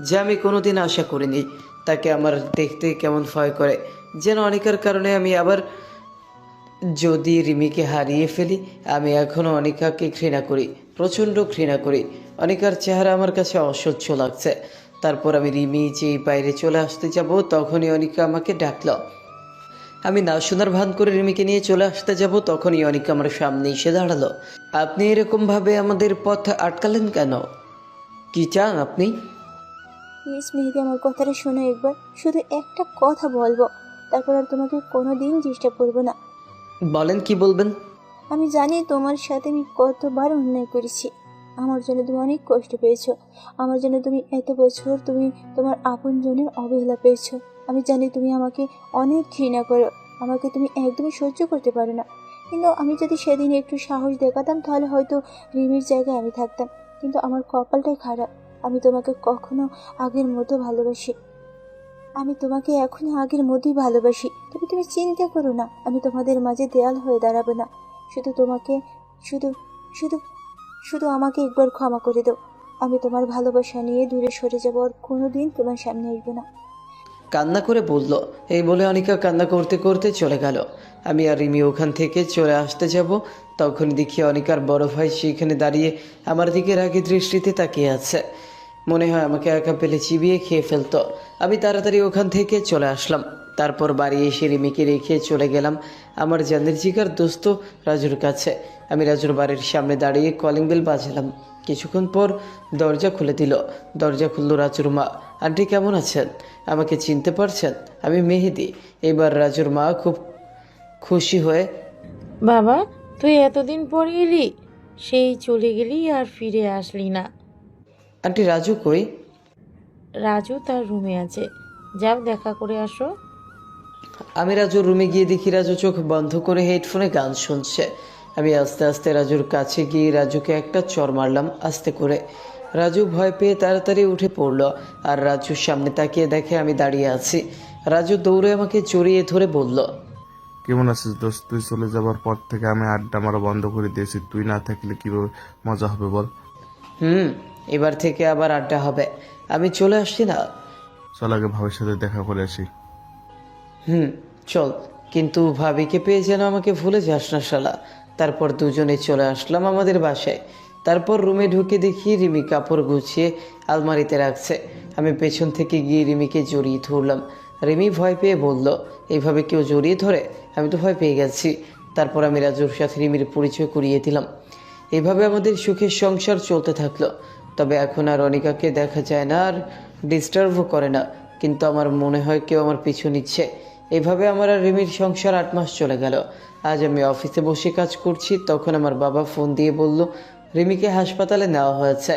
যা আমি কোনোদিন আশা করিনি। তাকে আমার দেখতে কেমন ভয় করে, যেন অনিকার কারণে আমি আবার যদি রিমিকে হারিয়ে ফেলি। আমি এখনও অনিকাকে ঘৃণা করি, প্রচণ্ড ঘৃণা করি। অনিকার চেহারা আমার কাছে অসহ্য লাগছে। তারপর আমি রিমি যেই বাইরে চলে আসতে যাব তখনই অনিকা আমাকে ডাকলো। আমি না শোনার ভান করে রিমিকে নিয়ে চলে আসতে যাব তখনই অনিকা আমার সামনে এসে দাঁড়ালো। আপনি এরকমভাবে আমাদের পথ আটকালেন কেন? কি চান আপনি? প্লিজ মেহেদি, আমার কথাটা শোনো একবার। শুধু একটা কথা বলবো, তারপর আর তোমাকে কোনো দিন ডিস্টার্ব করবো না। বলেন, কি বলবেন? আমি জানি তোমার সাথে আমি কতবার অন্যায় করেছি। আমার জন্য তুমি অনেক কষ্ট পেয়েছো। আমার জন্য তুমি এত বছর তুমি তোমার আপনজনের অবহেলা পেয়েছো। আমি জানি তুমি আমাকে অনেক ঘৃণা করো, আমাকে তুমি একদমই সহ্য করতে পারো না। কিন্তু আমি যদি সেদিন একটু সাহস দেখাতাম তাহলে হয়তো রিমির জায়গায় আমি থাকতাম। কিন্তু আমার কপালটাই খারাপ। আমি তোমাকে কখনো আগের মতো ভালোবাসি। আমি তোমাকে এখনো আগের মতোই ভালোবাসি। তবে তুমি চিন্তা করো না, আমি তোমাদের মাঝে দেয়াল হয়ে দাঁড়াবো না। শুধু তোমাকে শুধু শুধু শুধু আমাকে একবার ক্ষমা করে দাও। আমি তোমার ভালোবাসা নিয়ে দূরে সরে যাবো, আর কোনোদিন তোমার সামনে আসবো না। কান্না করে বলল। এই বলে অনিকা কান্না করতে করতে চলে গেল। আমি আর রিমি ওখান থেকে চলে আসতে যাব তখন দেখি অনিকার বড় ভাই সেখানে দাঁড়িয়ে আমার দিকে রাগী দৃষ্টিতে তাকিয়ে আছে। মনে হয় আমাকে একা পেলে চিবিয়ে খেয়ে ফেলতো। আমি তাড়াতাড়ি ওখান থেকে চলে আসলাম। তারপর বাড়ি এসে রিমিকে রেখে চলে গেলাম আমার জানের জিগার দোস্ত রাজুর কাছে। আমি রাজুর বাড়ির সামনে দাঁড়িয়ে কলিং বেল বাজালাম। কিছুক্ষণ পর দরজা খুলে দিল। দরজা খুললো রাজুর মা। আন্টি কেমন আছেন? আমাকে চিনতে পারছেন? আমি মেহেদি। এবার রাজুর মা খুব খুশি হয়ে, বাবা, তুই এতদিন পর এলি? সেই চলে গেলি আর ফিরে আসলি না। আন্টি রাজু কই? রাজু তার রুমে আছে, যাও দেখা করে আসো। আমি রাজুর রুমে গিয়ে দেখি রাজু চোখ বন্ধ করে হেডফোনে গান শুনছে। আমি আস্তে আস্তে রাজুর কাছে গিয়ে রাজুকে একটা চড় মারলাম আস্তে করে। রাজু ভয় পেয়ে তাড়াতাড়ি উঠে পড়লো, আর রাজুর সামনে তাকিয়ে দেখে আমি দাঁড়িয়ে আছি। রাজু দৌড়ে আমাকে জড়িয়ে ধরে বলল, কেমন আছিস দোস্ত? তুই চলে যাবার পর থেকে আমি আড্ডা মারা বন্ধ করে দিয়েছি। তুই না থাকলে কিভাবে মজা হবে বল? এবার থেকে আবার আড্ডা হবে। আমি চলে আসছি না? চল আগে ভাবির সাথে দেখা করে আসি। চল, কিন্তু ভাবিকে পেয়ে যেন আমাকে ভুলে যাস না শালা। তারপর দুজনে চলে আসলাম আমাদের বাসায়। তারপর রুমে ঢুকে দেখি রিমি কাপড় গুছিয়ে আলমারিতে রাখছে। আমি পেছন থেকে গিয়ে রিমিকে জড়িয়ে ধরলাম। রিমি ভয় পেয়ে বলল, এইভাবে কেউ জড়িয়ে ধরে? আমি তো ভয় পেয়ে গেছি। তারপর আমি রাজুর সাথে রিমির পরিচয় করিয়ে দিলাম। এইভাবে আমাদের সুখের সংসার চলতে থাকলো। তবে এখন আর অনিকাকে দেখা যায় না, আর ডিস্টার্বও করে না। কিন্তু আমার মনে হয় কেউ আমার পিছু নিচ্ছে। এইভাবে আমার আর রিমির সংসার 8 মাস চলে গেল। আজ আমি অফিসে বসে কাজ করছি, তখন আমার বাবা ফোন দিয়ে বলল রিমিকে হাসপাতালে নেওয়া হয়েছে।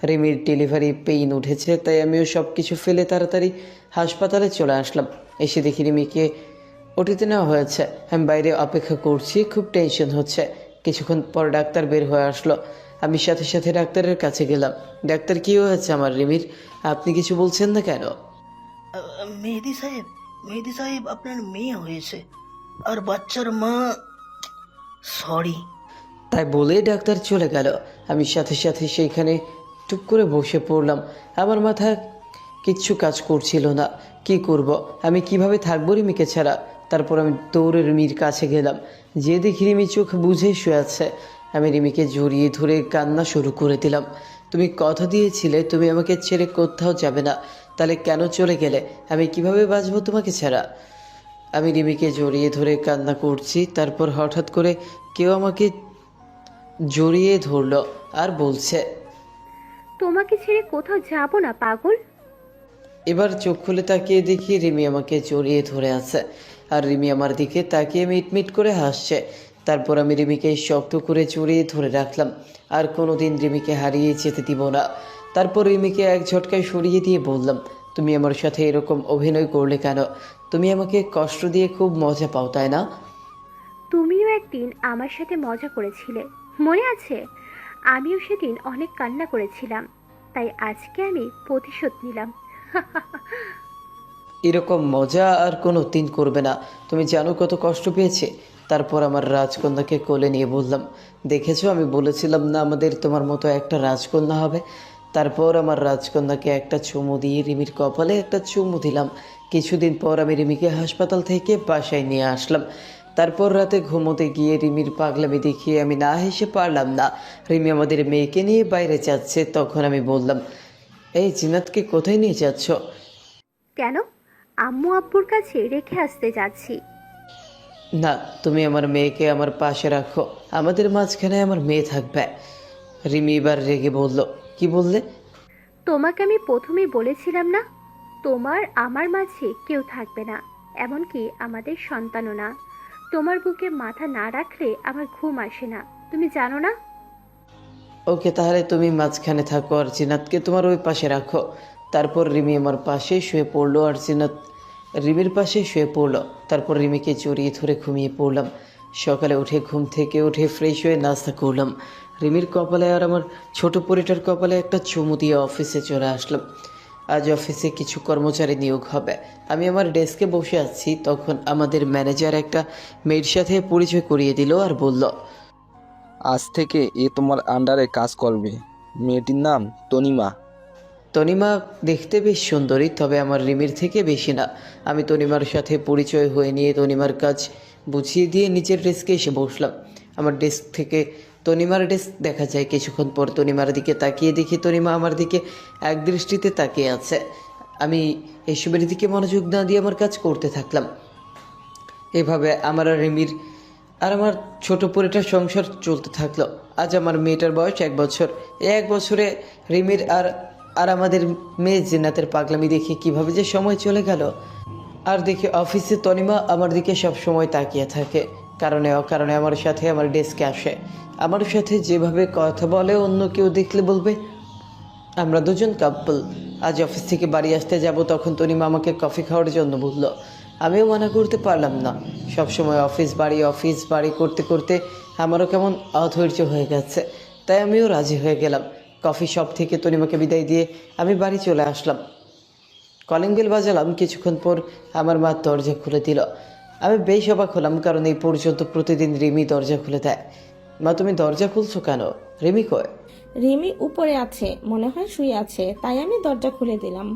রিমির ডেলিভারি পেইন উঠেছে, তাই আমিও সব কিছু ফেলে তাড়াতাড়ি হাসপাতালে চলে আসলাম। এসে দেখি রিমিকে ওটিতে নেওয়া হয়েছে। আমি বাইরে অপেক্ষা করছি, খুব টেনশন হচ্ছে। কিছুক্ষণ পর ডাক্তার বের হয়ে আসলো। আমি সাথে সাথে ডাক্তারের কাছে গেলাম। ডাক্তার, কী হয়েছে আমার রিমির? আপনি কিছু বলছেন না কেন? মেহেদি সাহেব আপনার মেয়ে হয়েছে, আর বাচ্চার মা সরি। তাই বলে ডাক্তার চলে গেল। আমি সাথে সাথে সেইখানে টুক করে বসে পড়লাম। আমার মাথায় কিচ্ছু কাজ করছিল না। কি করব? আমি কিভাবে থাকবো রিমিকে ছাড়া? তারপর আমি দৌড়ে রিমির কাছে গেলাম। যে দেখি রিমি চোখ বুঝে শুয়ে আছে। আমি রিমিকে জড়িয়ে ধরে কান্না শুরু করে দিলাম। তুমি কথা দিয়েছিলে তুমি আমাকে ছেড়ে কোথাও যাবে না, তাহলে কেন চলে গেলে? আমি কিভাবে বাঁচবো তোমাকে ছাড়া? আমি রিমিকে জড়িয়ে ধরে কান্না করছি। তারপর হঠাৎ করে কেউ আমাকে জড়িয়ে ধরলো আর বলছে, তোমাকে ছেড়ে কোথাও যাব না পাগল। এবার চোখ খুলে তাকিয়ে দেখি রিমি আমাকে জড়িয়ে ধরে আছে, আর রিমি আমার দিকে তাকিয়ে মিটমিট করে হাসছে। তারপর আমি রিমিকে শক্ত করে জড়িয়ে ধরে রাখলাম, আর কোনোদিন রিমিকে হারিয়ে যেতে দিব না। তারপর রিমিকে এক ঝটকায় সরিয়ে দিয়ে বললাম, তুমি আমার সাথে এরকম অভিনয় করলে কেন? তুমি আমাকে কষ্ট দিয়ে খুব মজা পাও, তাই না? তুমিও একদিন আমার সাথে মজা করেছিলে, মনে আছে? আমিও সেদিন অনেক কান্না করেছিলাম, তাই আজকে আমি প্রতিশোধ নিলাম। এরকম মজা আর কোনো দিন করবে না। তুমি জানো কত কষ্ট পেয়েছে। তারপর আমার রাজকন্যাকে কোলে নিয়ে বললাম, দেখেছো আমি বলেছিলাম না আমাদের তোমার মতো একটা রাজকন্যা হবে? তারপর আমার রাজকন্যাকে একটা চুমু দিয়ে রিমির কপালে একটা চুমু দিলাম। কিছুদিন পর আমি রিমিকে হাসপাতাল থেকে বাসায় নিয়ে আসলাম। তারপর রাতে ঘুমোতে গিয়ে রিমির পাগলামি দেখিয়ে আমি না হেসে পারলাম না। রিমি আমাদের মেয়েকে নিয়ে বাইরে যাচ্ছে, তখন আমি বললাম, এই জিনাতকে কোথায় নিয়ে যাচ্ছ? কেন? আম্মু আব্বুর কাছে রেখে আসতে যাচ্ছি। না, তুমি আমার মেয়েকে আমার পাশে রাখো, আমাদের মাঝখানে আমার মেয়ে থাকবে। রিমি এবার রেগে বলল, কি বললে? তোমাকে আমি প্রথমেই বলেছিলাম না, তোমার আমার মাঝে কেউ থাকবে না, এমনকি আমাদের সন্তানও না। তোমার বুকে মাথা না রাখলে আমার ঘুম আসে না, তুমি জানো না? ওকে, তাহলে তুমি মাঝখানে থাকো আর জিনাতকে তোমার ওই পাশে রাখো। তারপর রিমি আমার পাশে শুয়ে পড়লো আর জিনাত রিমির পাশে শুয়ে পড়লো। তারপর রিমিকে জড়িয়ে ধরে ঘুমিয়ে পড়লাম। সকালে উঠে ঘুম থেকে উঠে ফ্রেশ হয়ে নাস্তা করলাম। রিমির কপালে আর আমার ছোট পরিটার কপালে একটা চুমু দিয়ে অফিসে চলে আসলাম। আজ অফিসে কিছু কর্মচারী নিয়োগ হবে। আমি আমার ডেস্কে বসে আছি, তখন আমাদের ম্যানেজার একটা মেয়ের সাথে পরিচয় করিয়ে দিল আর বলল, আজ থেকে এ তোমার আন্ডারে কাজ করবে। মেয়েটির নাম তনিমা। তনিমা দেখতে বেশ সুন্দরী, তবে আমার রিমির থেকে বেশি না। আমি তনিমার সাথে পরিচয় হয়ে নিয়ে তনিমার কাজ বুঝিয়ে দিয়ে নিচের ডেস্কে এসে বসলাম। আমার ডেস্ক থেকে তনিমার ডেস্ক দেখা যায়। কিছুক্ষণ পর তনিমার দিকে তাকিয়ে দেখি তনিমা আমার দিকে এক দৃষ্টিতে তাকিয়ে আছে। আমি এসবের দিকে মনোযোগ না দিয়ে আমার কাজ করতে থাকলাম। এভাবে আমার আর রিমির আর আমার ছোট পরিটার সংসার চলতে থাকলো। আজ আমার মেয়েটার বয়স 1 বছর। এই 1 বছরে রিমির আর আমাদের মেয়ে জিন্নাতের পাগলামি দেখে কিভাবে যে সময় চলে গেল। আর দেখি অফিসে তনিমা আমার দিকে সব সময় তাকিয়ে থাকে, কারণে অকারণে আমার সাথে আমার ডেস্কে আসে। আমার সাথে যেভাবে কথা বলে অন্য কেউ দেখলে বলবে আমরা দুজন কাপল। আজ অফিস থেকে বাড়ি আসতে যাব, তখন তনিমা আমাকে কফি খাওয়ার জন্য বলল। আমিও মানা করতে পারলাম না। সবসময় অফিস বাড়ি করতে করতে আমারও কেমন অধৈর্য হয়ে গেছে, তাই আমিও রাজি হয়ে গেলাম। কফি শপ থেকে তনিমাকে বিদায় দিয়ে আমি বাড়ি চলে আসলাম। Calling bell বাজালাম। কিছুক্ষণ পর আমার মা দরজা খুলে দিল। আমি বেশ অবাক হলাম, কারণ এই পর্যন্ত প্রতিদিন রিমি দরজা খুলে দেয়। মা, তুমি দরজা খুলছো কেন? রিমি কয়? রিমি উপরে আছে, মনে হয় শুয়ে আছে, তাই আমি দরজা খুলে দিলাম।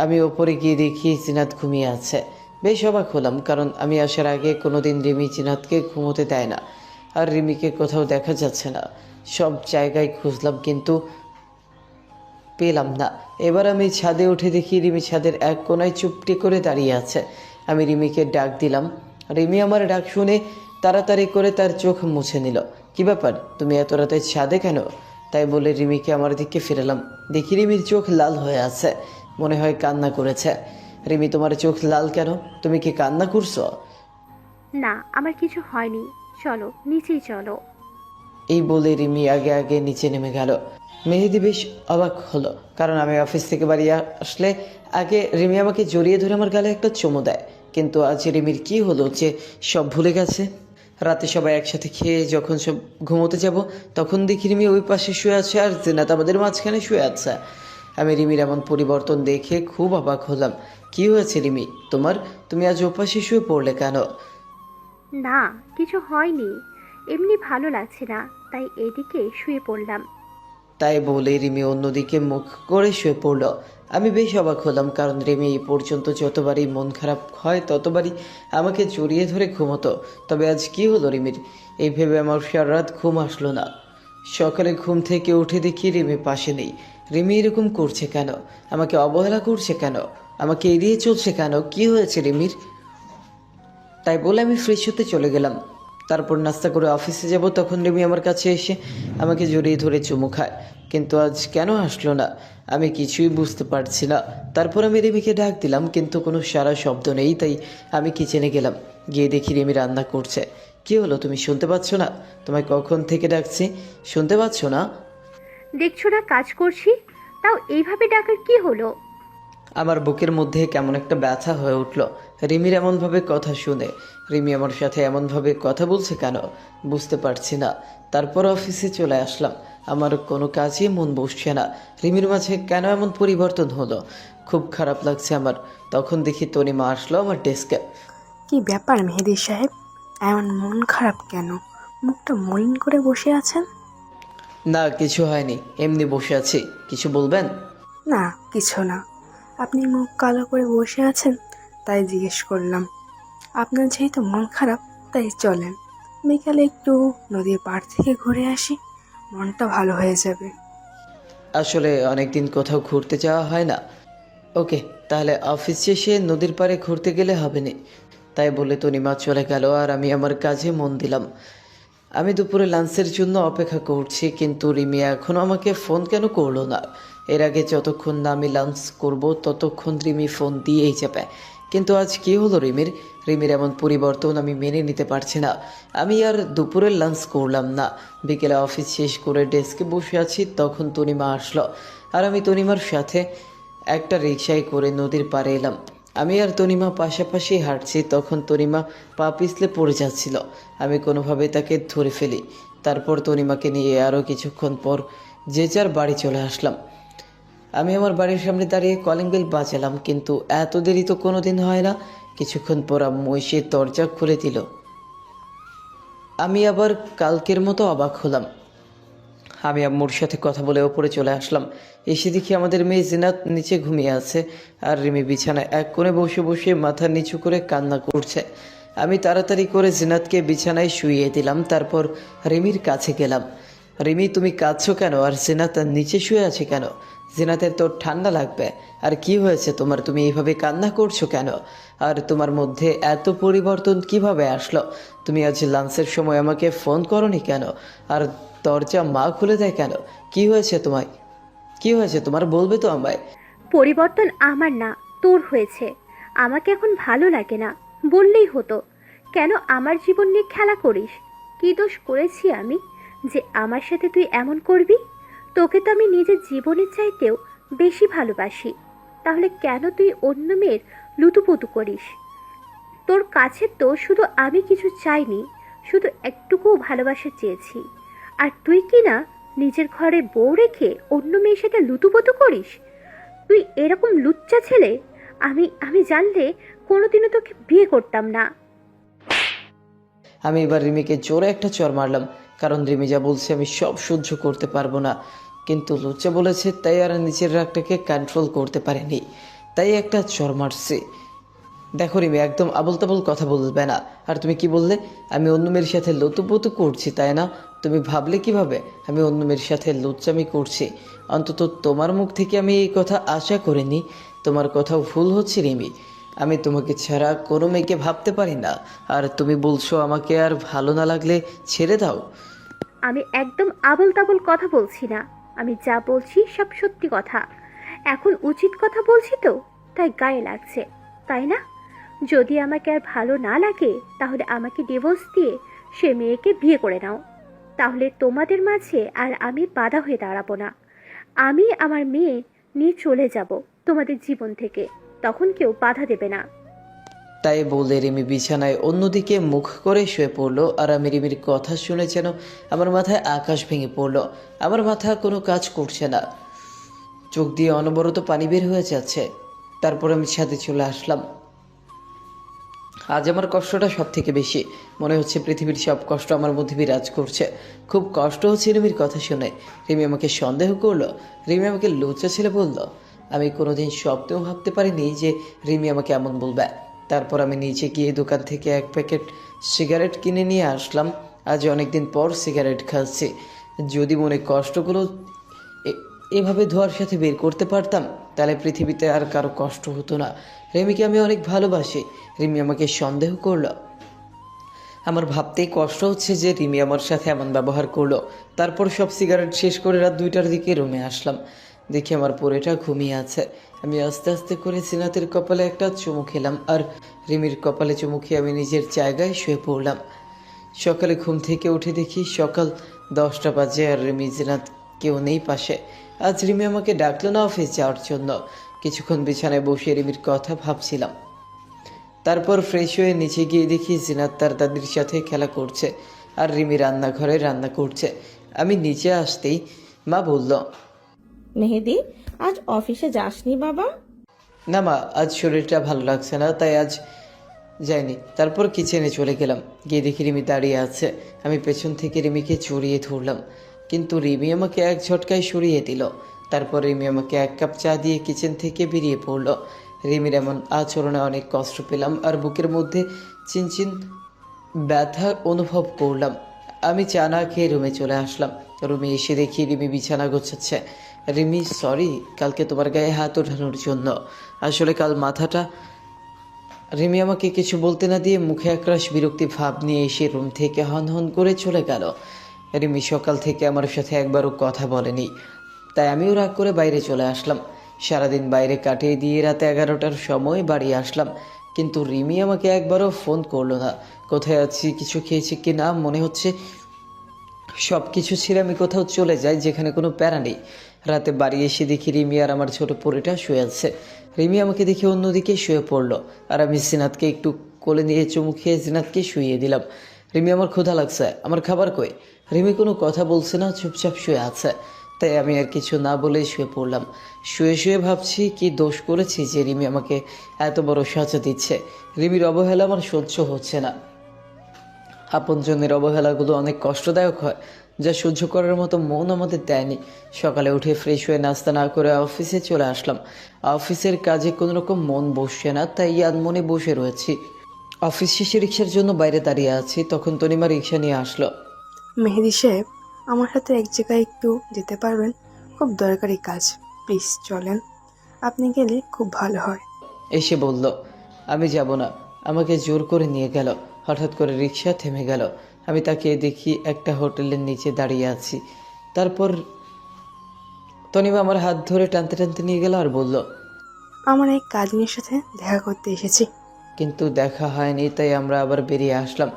আমি ওপরে গিয়ে দেখি জিনাত ঘুমিয়ে আছে। বেশ অবাক হলাম, কারণ আমি আসার আগে কোনোদিন রিমি জিনাতকে ঘুমোতে দেয় না। আর রিমিকে কোথাও দেখা যাচ্ছে না। সব জায়গায় খুঁজলাম কিন্তু পেলাম না। এবার আমি ছাদে উঠে দেখি রিমি ছাদের এক কোনায় চুপটি করে দাঁড়িয়ে আছে। আমি রিমিকে ডাক দিলাম। রিমি আমার ডাক শুনে তাড়াতাড়ি করে তার চোখ মুছে নিল। কি ব্যাপার, তুমি এত রাতে ছাদে কেন? তাই বলে রিমিকে আমার দিকে ফিরালাম। দেখি রিমির চোখ লাল হয়ে আছে, মনে হয় কান্না করেছে। রিমি, তোমার চোখ লাল কেন? তুমি কি কান্না করছো? না, আমার কিছু হয়নি, চলো নিচেই চলো। এই বলে রিমি আগে আগে নিচে নেমে গেল। মেহেদি বেশ অবাক হলো, কারণ আমি অফিস থেকে বাড়ি আসলে আগে রিমি আমাকে জড়িয়ে ধরে আমার গালে একটা চুমু দেয়। কিন্তু আজ রিমির কি হলো যে সব ভুলে গেছে? রাতে সবাই একসাথে খেয়ে যখন সব ঘুমোতে যাব, তখন দেখি রিমি ওই পাশে শুয়ে আছে আর জিনাত আমাদের মাঝখানে শুয়ে আছে। আমি রিমির এমন পরিবর্তন দেখে খুব অবাক হলাম। কি হয়েছে রিমি তোমার? তুমি আজ ওপাশে শুয়ে পড়লে কেন? না, কিছু হয়নি, এমনি ভালো লাগছে না, তাই এদিকে শুয়ে পড়লাম। তাই বলে রিমি অন্যদিকে মুখ করে শুয়ে পড়ল। আমি বেশ অবাক হলাম, কারণ রিমি এই পর্যন্ত যতবারই মন খারাপ হয় ততবারই আমাকে জড়িয়ে ধরে ঘুমোতো। তবে আজ কি হলো রিমির? এই ভেবে আমার সারা রাত ঘুম আসলো না। সকালে ঘুম থেকে উঠে দেখি রিমি পাশে নেই। রিমি এরকম করছে কেন? আমাকে অবহেলা করছে কেন? আমাকে এড়িয়ে চলছে কেন? কি হয়েছে রিমির? তাই বলে আমি ফ্রেশ হতে চলে গেলাম। তারপর নাস্তা করে অফিসে যাব, তখন রিমি আমার কাছে এসে আমাকে জড়িয়ে ধরে চুমু খায়। কিন্তু আজ কেন আসলো না আমি কিছুই বুঝতে পারছি না। তারপর আমি রিমিকে ডাক দিলাম, কিন্তু কোনো সারা শব্দ নেই। তাই আমি কিচেনে গেলাম, গিয়ে দেখি রিমি রান্না করছে। কি হলো, তুমি শুনতে পাচ্ছ না? তোমায় কখন থেকে ডাকছি, শুনতে পাচ্ছ না? দেখছো না কাজ করছি, তাও এইভাবে ডাকার কি হলো? আমার বুকের মধ্যে কেমন একটা ব্যথা হয়ে উঠল রিমির এমনভাবে কথা শুনে। রিমি আমার সাথে এমনভাবে কথা বলছে কেন বুঝতে পারছি না। তারপর অফিসে চলে আসলাম, আমার কোনো কাজেই মন বসছে না। রিমির মাঝে কেন এমন পরিবর্তন হলো, খুব খারাপ লাগছে আমার। তখন দেখি তনিমা আসলো আমার ডেস্কে। কি ব্যাপার মেহেদি সাহেব, এমন মন খারাপ কেন? মুখটা মলিন করে বসে আছেন। না কিছু হয়নি, এমনি বসে আছি। কিছু বলবেন? না কিছু না, আপনি মুখ কালো করে বসে আছেন তাই জিজ্ঞেস করলাম। আপনার যেহেতু মন খারাপ তাই চলেন বিকালে একটু নদীর পাড় থেকে ঘুরে আসি, মনটা ভালো হয়ে যাবে। আসলে অনেক দিন কোথাও ঘুরতে যাওয়া হয় না। ওকে, তাহলে অফিস শেষে নদীর পাড়ে ঘুরতে গেলে হবে না। তাই বলে তনিমা চলে গেল আর আমি আমার কাজে মন দিলাম। আমি দুপুরে লাঞ্চের জন্য অপেক্ষা করছি, কিন্তু রিমি এখনও আমাকে ফোন কেন করলো না? এর আগে যতক্ষণ না আমি লাঞ্চ করব ততক্ষণ রিমি ফোন দিয়েই যাবে। কিন্তু আজ কী হলো রিমির এমন পরিবর্তন আমি মেনে নিতে পারছি না। আমি আর দুপুরের লাঞ্চ করলাম না, বিকেলে অফিস শেষ করে ডেস্কে বসে আছি, তখন তনিমা আসলো আর আমি তনিমার সাথে একটা রিকশায় করে নদীর পাড়ে এলাম। আমি আর তনিমা পাশাপাশি হাঁটছি, তখন তনিমা পা পিছলে পড়ে যাচ্ছিল। আমি কোনোভাবে তাকে ধরে ফেলি। তারপর তনিমাকে নিয়ে আরও কিছুক্ষণ পর যে যার বাড়ি চলে আসলাম। আমি আমার বাড়ির সামনে দাঁড়িয়ে কলিং বেল বাজালাম, কিন্তু এত দেরি তো কোনো দিন হয় না। কিছুক্ষণ পর আম্মু এসে দরজা খুলে দিল। আমি আবার কালকের মতো অবাক হলাম। আমি আম্মুর সাথে কথা বলে ওপরে চলে আসলাম। এসে দেখি আমাদের মেয়ে জিনাত নিচে ঘুমিয়ে আছে আর রিমি বিছানায় এক কোণে বসে বসে মাথা নিচু করে কান্না করছে। আমি তাড়াতাড়ি করে জিনাতকে বিছানায় শুইয়ে দিলাম, তারপর রিমির কাছে গেলাম। রিমি, তুমি কাঁদছো কেন? আর জিনাত নিচে শুয়ে আছে কেন? জিনাতের তো ঠান্ডা লাগবে। আর কি হয়েছে তোমার, তুমি এইভাবে কান্না করছো কেন? আর তোমার মধ্যে এত পরিবর্তন কিভাবে আসলো? তুমি আজ লাঞ্চের সময় আমাকে ফোন করোনি কেন? আর দরজা মা খুলে দেয় কেন? কি হয়েছে তোমায়, কি হয়েছে তোমার, বলবে তো আমায়? পরিবর্তন আমার না, তোর হয়েছে। আমাকে এখন ভালো লাগে না, বললেই হতো। কেন আমার জীবন নিয়ে খেলা করিস? কি দোষ করেছি আমি যে আমার সাথে তুই এমন করবি? তোকে তো আমি নিজের জীবনের চাইতেও বেশি ভালোবাসি, তাহলে কেন তুই অন্য মেয়ের লুতুপুতু করিস? তোর কাছে তো শুধু আমি কিছু চাইনি, শুধু একটুকুও ভালোবাসা চেয়েছি। আর তুই কি না নিজের ঘরে বউ রেখে অন্য মেয়ের সাথে লুতুপুতু করিস? তুই এরকম লুচ্চা ছেলে আমি জানলে কোনোদিনও তোকে বিয়ে করতাম না। আমি এবার রিমিকে জোরে একটা চর মারলাম, কারণ রিমি যা বলছে আমি সব সহ্য করতে পারবো না। কিন্তু লুচ্চা বলেছে তাই আর নিজের রাগটাকে কন্ট্রোল করতে পারিনি, তাই একটা চর মারছি। দেখো রিমি, একদম আবল তাবল কথা বলবে না। আর তুমি কি বললে? আমি অন্য মেয়ের সাথে লুতুপুতু করছি, তাই না? তুমি ভাবলে কিভাবে আমি অন্য মেয়ের সাথে লুচ্চামি করছি? অন্তত তোমার মুখ থেকে আমি এই কথা আশা করিনি। তোমার কথাও ভুল হচ্ছে রিমি। আমি তোমাকে ছাড়া কোনো মেয়েকে ভাবতে পারি না। আর তুমি বলছো আমাকে আর ভালো না লাগলে ছেড়ে দাও। আমি একদম আবল তাবল কথা বলছি না, আমি যা বলছি সব সত্যি কথা। এখন উচিত কথা বলছি তো, তাই গায়ে লাগছে, তাই না? যদি আমাকে আর ভালো না লাগে তাহলে আমাকে ডিভোর্স দিয়ে সে মেয়েকে বিয়ে করে নাও, তাহলে তোমাদের মাঝে আর আমি বাধা হয়ে দাঁড়াবো না। আমি আমার মেয়ে নিয়ে চলে যাব তোমাদের জীবন থেকে, তখন কেউ বাধা দেবে না। তাই বলে রিমি বিছানায় অন্যদিকে মুখ করে শুয়ে পড়লো। আর আমি রিমির কথা শুনে যেন আমার মাথায় আকাশ ভেঙে পড়লো। আমার মাথা কোনো কাজ করছে না, চোখ দিয়ে অনবরত পানি বের হয়ে যাচ্ছে। তারপর আমি ছাদে চলে আসলাম। আজ আমার কষ্টটা সব থেকে বেশি। মনে হচ্ছে পৃথিবীর সব কষ্ট আমার মধ্যে বিরাজ করছে। খুব কষ্ট হচ্ছে রিমির কথা শুনে। রিমি আমাকে সন্দেহ করলো, রিমি আমাকে লুচ্চা ছেলে বলল। আমি কোনোদিন স্বপ্নেও ভাবতে পারিনি যে রিমি আমাকে এমন বলবে। তারপর আমি নিচে গিয়ে দোকান থেকে এক প্যাকেট সিগারেট কিনে নিয়ে আসলাম। আজ অনেক দিন পর সিগারেট খাচ্ছি। যদি মনে কষ্টগুলো এভাবে ধোয়ার সাথে বের করতে পারতাম তাহলে পৃথিবীতে আর কারো কষ্ট হতো না। রিমিকে আমি অনেক ভালোবাসি, রিমি আমাকে সন্দেহ করলো। আমার ভাবতেই কষ্ট হচ্ছে যে রিমি আমার সাথে এমন ব্যবহার করলো। তারপর সব সিগারেট শেষ করে রাত 2টার দিকে রুমে আসলাম। দেখি আমার পরেটা ঘুমিয়ে আছে। আমি আস্তে আস্তে করে সিনাতের কপালে একটা চুমু খেলাম আর রিমির কপালে চুমু খেয়ে আমি নিজের জায়গায় শুয়ে পড়লাম। সকালে ঘুম থেকে উঠে দেখি সকাল 10টা বাজে আর রিমি জিনাত কেউ নেই পাশে। আজ রিমি আমাকে ডাকলো না অফিস যাওয়ার জন্য। কিছুক্ষণ বিছানায় বসে রিমির কথা ভাবছিলাম। তারপর ফ্রেশ হয়ে নিচে গিয়ে দেখি জিনাত তার দাদির সাথে খেলা করছে আর রিমি রান্নাঘরে রান্না করছে। আমি নিচে আসতেই মা বলল, মেহেদি, আজ অফিসে যাসনি বাবা? না মা, আজ শরীরটা ভালো লাগছে না, তাই আজ যাইনি। তারপর কিচেনে চলে গেলাম। গিয়ে দেখি রিমি দাঁড়িয়ে আছে। আমি পেছন থেকে রিমিকে জড়িয়ে ধরলাম, কিন্তু রিমি আমাকে এক ঝটকায় সরিয়ে দিল। তারপর রিমি আমাকে 1 কাপ চা দিয়ে কিচেন থেকে বেরিয়ে পড়ল। রিমির এমন আচরণে অনেক কষ্ট পেলাম আর বুকের মধ্যে চিনচিন ব্যথা অনুভব করলাম। আমি চা না খেয়ে রুমে চলে আসলাম। রুমে এসে দেখি রিমি বিছানা গোছাচ্ছে। রিমি, সরি কালকে তোমার গায়ে হাত ওঠানোর জন্য। আসলে কাল মাথাটা। রিমি আমাকে কিছু বলতে না দিয়ে মুখে একরাশ বিরক্তি ভাব নিয়ে এসে রুম থেকে হন হন করে চলে গেল। রিমি সকাল থেকে আমার সাথে একবারও কথা বলেনি, তাই আমিও রাগ করে বাইরে চলে আসলাম। সারাদিন বাইরে কাটিয়ে দিয়ে রাতে 11টার সময় বাড়ি আসলাম, কিন্তু রিমি আমাকে একবারও ফোন করলো না। কোথায় আছি, কিছু খেয়েছি কি না, মনে হচ্ছে সব কিছু ছেড়ে আমি কোথাও চলে যাই যেখানে কোনো প্যারা নেই। রাতে বাড়ি এসে দেখি রিমি আর আমার ছোট পরিটা শুয়ে আছে। রিমি আমাকে দেখে অন্যদিকে শুয়ে পড়লো আর আমি জিনাতকে একটু কোলে নিয়ে চুমু খেয়ে জিনাতকে শুইয়ে দিলাম। রিমি, আমার ক্ষুধা লাগছে, আমার খাবার কই? রিমি কোনো কথা বলছে না, চুপচাপ শুয়ে আছে। তাই আমি আর কিছু না বলে শুয়ে পড়লাম। শুয়ে শুয়ে ভাবছি কি দোষ করেছি যে রিমি আমাকে এত বড় সাজা দিচ্ছে। রিমির অবহেলা আমার সহ্য হচ্ছে না। আপনজনের অবহেলাগুলো অনেক কষ্টদায়ক হয়, যা সহ্য করার মতো মন আমাদের দেয়নি। সকালে উঠে ফ্রেশ হয়ে নাস্তা না করে অফিসে চলে আসলাম। অফিসের কাজে কোনো রকম মন বসছে না, তাই আনমনে বসে রয়েছি। অফিস শেষে রিক্সার জন্য বাইরে দাঁড়িয়ে আছি, তখন তনিমা রিক্সা নিয়ে আসলো। মেহেদি সাহেব, আমার সাথে এক জায়গায় একটু যেতে পারবেন? খুব দরকারি কাজ, প্লিজ চলেন। আপনি গেলে খুব ভালো হয়। এসে বলল, আমি যাব না। আমাকে জোর করে নিয়ে গেল। হঠাৎ করে রিক্সা থেমে গেল। আমি তাকে দেখি একটা হোটেলের নিচে দাঁড়িয়ে আছি। তারপর তনিমা আমার হাত ধরে টানতে টানতে নিয়ে গেল আর বলল, আমার এক কাজিনের সাথে দেখা করতে এসেছি। কিন্তু দেখা হয়নি, তাই আমরা আবার বেরিয়ে আসলাম।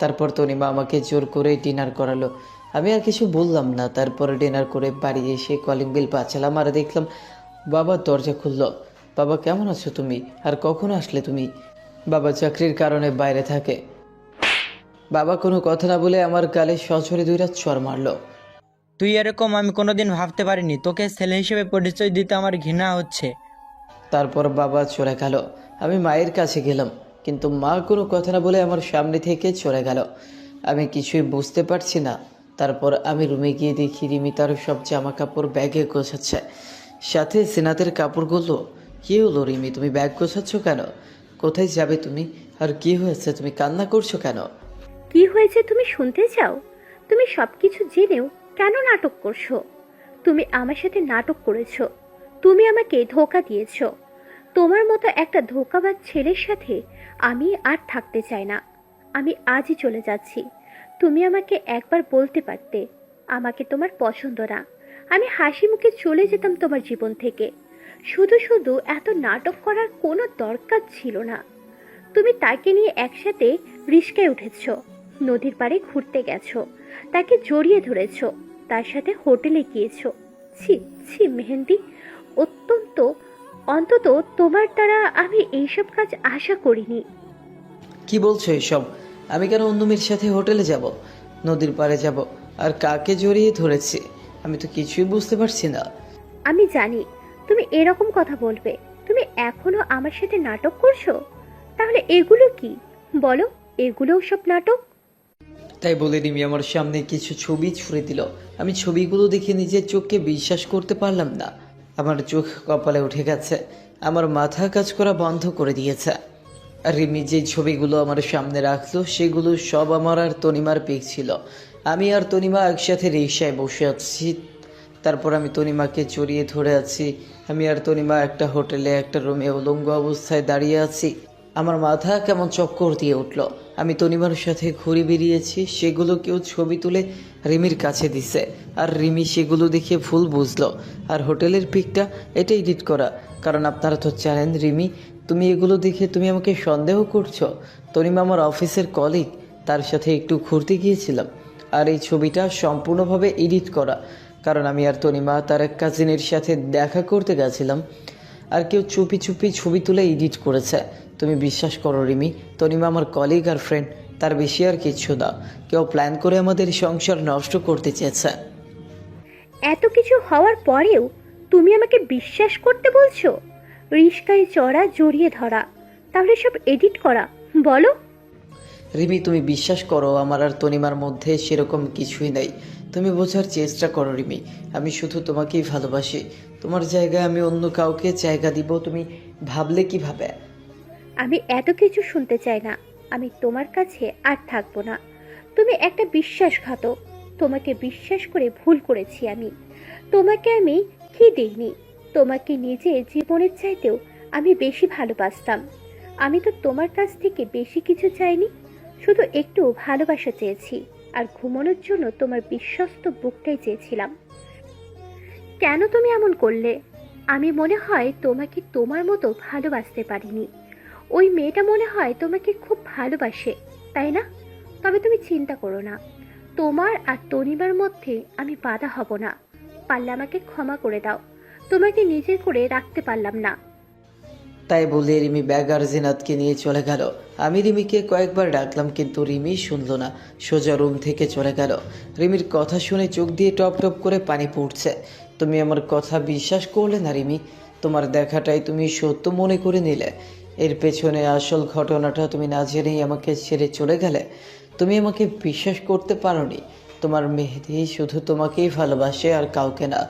তারপর তনিমা আমাকে জোর করে ডিনার করালো। আমি আর কিছু বললাম না। তারপর ডিনার করে বাড়ি এসে কলিং বেল বাঁচালাম আর দেখলাম বাবা দরজা খুলল। বাবা, কেমন আছো তুমি? আর কখন আসলে তুমি? বাবা চাকরির কারণে বাইরে থাকে। বাবা কোনো কথা না বলে আমার গালে সজোরে 2 রাত চড় মারলো। তুই এরকম আমি কোনোদিন ভাবতে পারিনি। তোকে ছেলে হিসেবে পরিচয় দিতে আমার ঘৃণা হচ্ছে। তারপর বাবা চলে গেল। আমি মায়ের কাছে গেলাম, কিন্তু মা কোনো কথা না বলে আমার সামনে থেকে চলে গেল। আমি কিছুই বুঝতে পারছি না। তারপর আমি রুমে গিয়ে দেখি রিমি তার সব জামা কাপড় ব্যাগে গোছাচ্ছে, সাথে সিনাতের কাপড়গুলো। কী হলো রিমি, তুমি ব্যাগ গোছাচ্ছ কেন? কোথায় যাবে তুমি? আর কি হয়েছে, তুমি কান্না করছো কেন? কি হয়েছে তুমি শুনতে চাও? তুমি সবকিছু জেনেও কেন নাটক করছো? তুমি আমার সাথে নাটক করেছো। তুমি আমাকে ধোঁকা দিয়েছো। তোমার মতো একটা ধোঁকাবাজ ছেলের সাথে আমি আর থাকতে চাই না। আমি আজই চলে যাচ্ছি। তুমি আমাকে একবার বলতে পারতে আমাকে তোমার পছন্দ না। আমি হাসি মুখে চলে যেতাম তোমার জীবন থেকে। শুধু শুধু এত নাটক করার কোনো দরকার ছিল না। তুমি তাকে নিয়ে একসাথে রিস্কায় উঠেছো, নদীর পাড়ে ঘুরতে গেছো, তাকে জড়িয়ে ধরেছো, তার সাথে হোটেলে গিয়েছো। ছি ছি মেহেন্দি, অন্তত তোমার দ্বারা আমি এইসব কাজ আশা করিনি। কি বলছো এসব? আমি কেন অন্য মেয়ের সাথে হোটেলে যাব, নদীর পাড়ে যাব, আর কাকে জড়িয়ে ধরেছি? আমি তো কিছুই বুঝতে পারছি না। আমি জানি তুমি এরকম কথা বলবে। তুমি এখনো আমার সাথে নাটক করছো? তাহলে এগুলো কি বলো? এগুলোও সব নাটক? তাই বলে রিমি আমার সামনে কিছু ছবি ছুঁড়ে দিল। আমি ছবিগুলো দেখে নিজের চোখকে বিশ্বাস করতে পারলাম না। আমার চোখ কপালে উঠে গেছে, আমার মাথা কাজ করা বন্ধ করে দিয়েছে। আর রিমি যে ছবিগুলো আমার সামনে রাখলো সেগুলো সব আমার আর তনিমার পিক ছিল। আমি আর তনিমা একসাথে রিকশায় বসে আছি। তারপর আমি তনিমাকে জড়িয়ে ধরে আছি। আমি আর তনিমা একটা হোটেলে একটা রুমে উলঙ্গ অবস্থায় দাঁড়িয়ে আছি। আমার মাথা কেমন চক্কর দিয়ে উঠল। আমি তনিমার সাথে ঘুরে বেরিয়েছি, সেগুলো কেউ ছবি তুলে রিমির কাছে দিছে, আর রিমি সেগুলো দেখে ভুল বুঝলো। আর হোটেলের পিকটা এটা এডিট করা, কারণ আপনারা তো জানেন রিমি, তুমি এগুলো দেখে তুমি আমাকে সন্দেহ করছো। তনিমা আমার অফিসের কলিগ, তার সাথে একটু ঘুরতে গিয়েছিলাম, আর এই ছবিটা সম্পূর্ণভাবে এডিট করা, কারণ আমি আর তনিমা তার এক কাজিনের সাথে দেখা করতে গেছিলাম, আর কেউ চুপি চুপি ছবি তুলে এডিট করেছে। তুমি বিশ্বাস করো রিমি, তনিমা আমার কলিগ আর ফ্রেন্ড, তার বেশি আর কিছু না। কেউ প্ল্যান করে আমাদের সংসার নষ্ট করতে চেয়েছে। এত কিছু হওয়ার পরেও তুমি আমাকে বিশ্বাস করতে বলছো? রিস্কায় চড়া, জড়িয়ে ধরা, তাহলে সব এডিট করা? বলো। রিমি, তুমি বিশ্বাস করো, আমার আর তনিমার মধ্যে সেরকম কিছুই নেই। তুমি বোঝার চেষ্টা করো রিমি, আমি শুধু তোমাকেই ভালোবাসি। তোমার জায়গায় আমি অন্য কাউকে জায়গা দিব তুমি ভাবলে কিভাবে? আমি এত কিছু শুনতে চাই না। আমি তোমার কাছে আর থাকবো না। তুমি একটা বিশ্বাসঘাতক। তোমাকে বিশ্বাস করে ভুল করেছি আমি। তোমাকে আমি কি দিইনি? তোমাকে নিজে জীবনের চাইতেও আমি বেশি ভালোবাসতাম। আমি তো তোমার কাছ থেকে বেশি কিছু চাইনি, শুধু একটু ভালোবাসা চেয়েছি, আর ঘুমানোর জন্য তোমার বিশ্বস্ত বুকটাই চেয়েছিলাম। কেন তুমি এমন করলে? আমি মনে হয় তোমাকে তোমার মতো ভালোবাসতে পারিনি। ওই মেয়েটা মনে হয় তোমাকে খুব ভালোবাসে, তাই না? তবে তুমি চিন্তা করো না, তোমার আর তনিমার মধ্যে আমি বাধা হব না। পারলে আমাকে ক্ষমা করে দাও, তোমাকে নিজের করে রাখতে পারলাম না। তাই বলে রিমি ব্যাগ আর জিনাতকে নিয়ে চলে গেল। আমি রিমিকে কয়েকবার ডাকলাম, কিন্তু রিমি শুনল না, সোজা রুম থেকে চলে গেল। রিমির কথা শুনে চোখ দিয়ে টপ টপ করে পানি পড়ছে। তুমি আমার কথা বিশ্বাস করলে না রিমি, তোমার দেখাটাই তুমি সত্য মনে করে নিলে। এর পেছনে আসল ঘটনাটা তুমি না জেনেই আমাকে ছেড়ে চলে গেলে। তুমি আমাকে বিশ্বাস করতে পারোনি। তোমার মেহেদি শুধু তোমাকেই ভালোবাসে আর কাউকে না।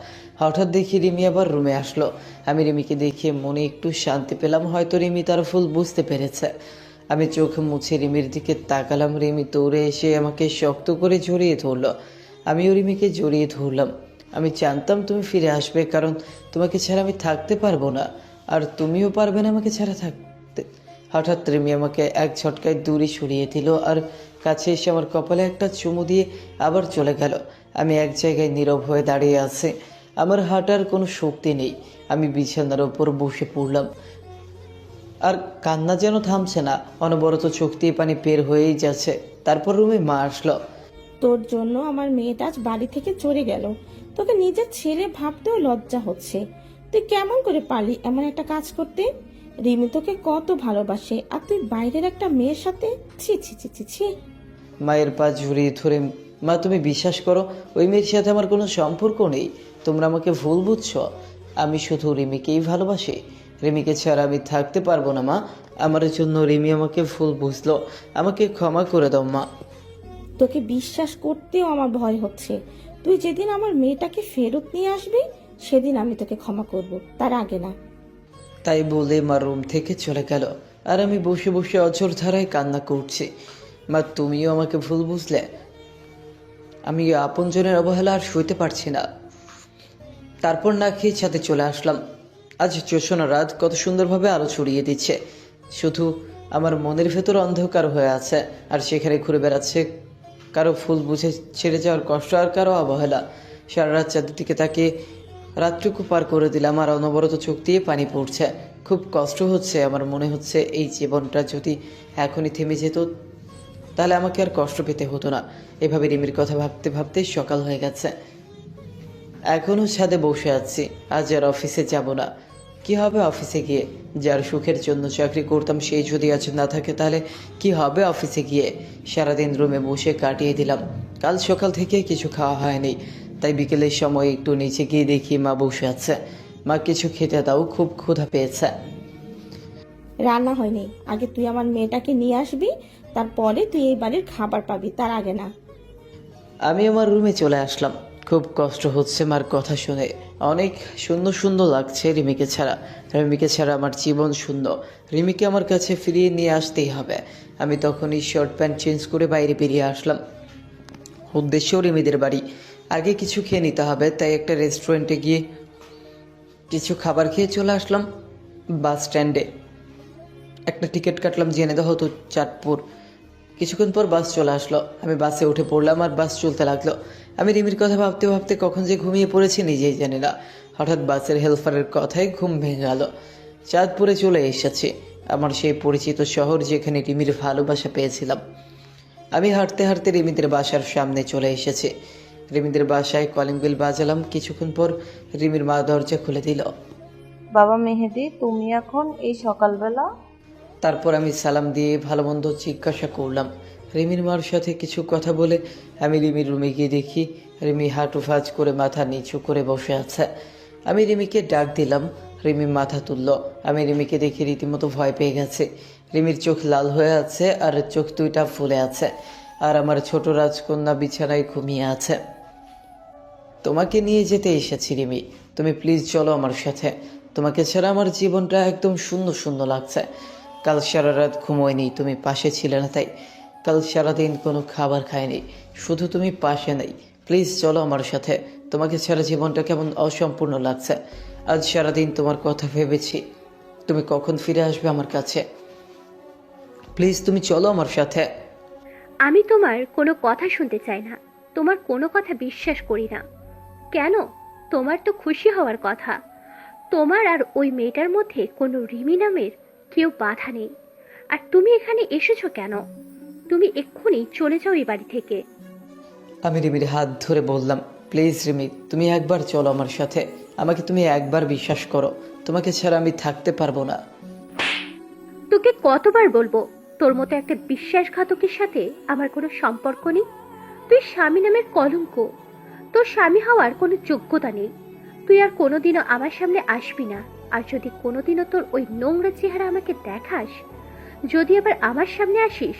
হঠাৎ দেখি রিমি আবার রুমে আসলো। আমি রিমিকে দেখে মনে একটু শান্তি পেলাম, হয়তো রিমি তার ভুল বুঝতে পেরেছে। আমি চোখ মুছে রিমির দিকে তাকালাম। রিমি দৌড়ে এসে আমাকে শক্ত করে জড়িয়ে ধরলো। আমিও রিমিকে জড়িয়ে ধরলাম। আমি জানতাম তুমি ফিরে আসবে, কারণ তোমাকে ছাড়া আমি থাকতে পারবো না, আর তুমিও পারবে না আমাকে ছাড়া থাকতে। হঠাৎ রিমি আমাকে এক ঝটকায় দূরে সরিয়ে দিল, আর কাছে এসে আমার কপালে একটা চুমু দিয়ে আবার চলে গেল। আমি এক জায়গায় নীরব হয়ে দাঁড়িয়ে আছি, আমার হাঁটার কোনো শক্তি নেই। আমি বিছানার ওপর বসে পড়লাম, আর কান্না যেন থামছে না, অনবরত চোখ দিয়ে পানি বের হয়েই যাচ্ছে। তারপর রুমে মা আসলো। তোর জন্য আমার মেয়েটা আজ বাড়ি থেকে চলে গেল। তোকে নিজের ছেলে ভাবতেও লজ্জা হচ্ছে। তুই কেমন করে পারলি এমন একটা কাজ করতে? রিমি তোকে কত ভালোবাসে, আর তুই বাইরের একটা মেয়ের সাথে? ছি ছি ছি ছি ছি। মায়ের পা জড়িয়ে ধরে, মা তুমি বিশ্বাস করো, ওই মেয়ের সাথে আমার কোনো সম্পর্ক নেই। তোমরা আমাকে ভুল বুঝছো। আমি শুধু রিমিকেই ভালোবাসি। রিমিকে ছাড়া আমি থাকতে পারবো না মা। আমার জন্য রিমি আমাকে ভুল বুঝলো। আমাকে ক্ষমা করে দাও মা। তোকে বিশ্বাস করতেও আমার ভয় হচ্ছে। তুই যেদিন আমার মেয়েটাকে ফেরত নিয়ে আসবি, সেদিন আমি তোকে ক্ষমা করব, তার আগে না। তাই বলে মা রুম থেকে চলে গেল, আর আমি বসে বসে অঝোর ধারায় কান্না করছি। মা তুমিও আমাকে ভুল বুঝলে। আমি আপনজনের অবহেলা আর সইতে পারছি না। তারপর না খেয়ে ছাদে চলে আসলাম। আজ জ্যোৎস্না রাত কত সুন্দরভাবে আলো ছড়িয়ে দিচ্ছে, শুধু আমার মনের ভেতর অন্ধকার হয়ে আছে, আর সেখানে ঘুরে বেড়াচ্ছে কারো ফুল বুঝে ছেড়ে যাওয়ার কষ্ট, আর কারো অবহেলা। সারা রাত চাঁদের দিকে তাকে রাতটুকু পার করে দিলাম, আর অনবরত চোখ দিয়ে পানি পড়ছে। খুব কষ্ট হচ্ছে। আমার মনে হচ্ছে এই জীবনটা যদি এখনই থেমে যেত, তাহলে আমাকে আর কষ্ট পেতে হতো না। এভাবে রিমির কথা ভাবতে ভাবতে সকাল হয়ে গেছে। এখনও ছাদে বসে আছি। আজ আর অফিসে যাব না। কি হবে অফিসে গিয়ে? যার সুখের জন্য চাকরি করতাম সেই যদি আজ না থাকে, তাহলে কি হবে অফিসে গিয়ে? সারাদিন রুমে বসে কাটিয়ে দিলাম। কাল সকাল থেকে কিছু খাওয়া হয়নি, তাই বিকেলের সময় একটু নিচে গিয়ে দেখি মা বসে আছে। মা কিছু খেতে দাও, খুব ক্ষুধা পেয়েছে। রান্না হয়নি, আগে তুই আমার মেয়েটাকে নিয়ে আসবি, তারপরে তুই এই বাড়ির খাবার পাবি, তার আগে না। আমি আমার রুমে চলে আসলাম। খুব কষ্ট হচ্ছে মার কথা শুনে। অনেক শূন্য শূন্য লাগছে রিমিকে ছাড়া। রিমিকে ছাড়া আমার জীবন শূন্য। রিমিকে আমার কাছে ফিরিয়ে নিয়ে আসতেই হবে। আমি তখনই শর্ট প্যান্ট চেঞ্জ করে বাইরে বেরিয়ে আসলাম। উদ্দেশ্য রিমিদের বাড়ি। আগে কিছু খেয়ে নিতে হবে, তাই একটা রেস্টুরেন্টে গিয়ে কিছু খাবার খেয়ে চলে আসলাম বাস স্ট্যান্ডে। একটা টিকিট কাটলাম জেনে দাও তো চাঁদপুর। কিছুক্ষণ পর বাস চলে আসলো, আমি বাসে উঠে পড়লাম আর বাস চলতে লাগলো। আমি রিমির কথা ভাবতে ভাবতে কখন যে ঘুমিয়ে পড়েছি নিজেই জানি না। হঠাৎ বাসের হেল্পারের কথায় ঘুম ভেঙে গেল। চাঁদপুরে চলে এসেছি, আমার সেই পরিচিত শহর যেখানে রিমির ভালোবাসা পেয়েছিলাম। আমি হাঁটতে হাঁটতে রিমিদের বাসার সামনে চলে এসেছি। রিমিদের বাসায় কলিং বেল বাজালাম। কিছুক্ষণ পর রিমির মা দরজা খুলে দিল। বাবা মেহেদি, তুমি এখন এই সকালবেলা? তারপর আমি সালাম দিয়ে ভালো মন্দ জিজ্ঞাসা করলাম। রিমির মার সাথে কিছু কথা বলে আমি রিমির রুমে গিয়ে দেখি রিমি হাঁটু ফাজ করে মাথা নিচু করে বসে আছে। আমি রিমিকে ডাক দিলাম, রিমি মাথা তুলল। আমি রিমিকে দেখে রীতিমতো ভয় পেয়ে গেছে। রিমির চোখ লাল হয়ে আছে আর চোখ দুইটা ফুলে আছে, আর আমার ছোট রাজকন্যা বিছানায় ঘুমিয়ে আছে। তোমাকে নিয়ে যেতে এসেছি রিমি, তুমি প্লিজ চলো আমার সাথে। তোমাকে ছাড়া আমার জীবনটা একদম শূন্য শূন্য লাগছে। কাল সারা রাত ঘুমোয়নি, তুমি পাশে ছিলে না তাই। কাল সারাদিন কোনো খাবার খায়নি, শুধু তুমি পাশে নেই। প্লিজ চলো আমার সাথে, তোমাকে ছাড়া জীবনটা কেমন অসম্পূর্ণ লাগছে। আজ সারাদিন তোমার কথা ভেবেছি, তুমি কখন ফিরে আসবে আমার কাছে। প্লিজ তুমি চলো আমার সাথে। আমি তোমার কোনো কথা শুনতে চাই না, তোমার কোনো কথা বিশ্বাস করি না। কেন? তোমার তো খুশি হওয়ার কথা। তোমার আর ওই মেয়েটার মধ্যে কোনো রিমি নামের কেউ বাধা নেই। আর তুমি এখানে এসেছো কেন? তুমি এক্ষুনি চলে যাও এই বাড়ি থেকে। আমি রিমির হাত ধরে বললাম, প্লিজ রিমি তুমি একবার চলো আমার সাথে। আমাকে তুমি একবার বিশ্বাস করো, তোমাকে ছাড়া আমি থাকতে পারবো না। তোকে কতবার বলবো, তোর মতো একটা বিশ্বাসঘাতকের সাথে আমার কোনো সম্পর্ক নেই। তুই স্বামী নামের কলঙ্ক, তোর স্বামী হওয়ার কোনো যোগ্যতা নেই। তুই আর কোনোদিনও আমার সামনে আসবি না। আর যদি কোনোদিনও তোর ওই নোংরা চেহারা আমাকে দেখাস, যদি আবার আমার সামনে আসিস,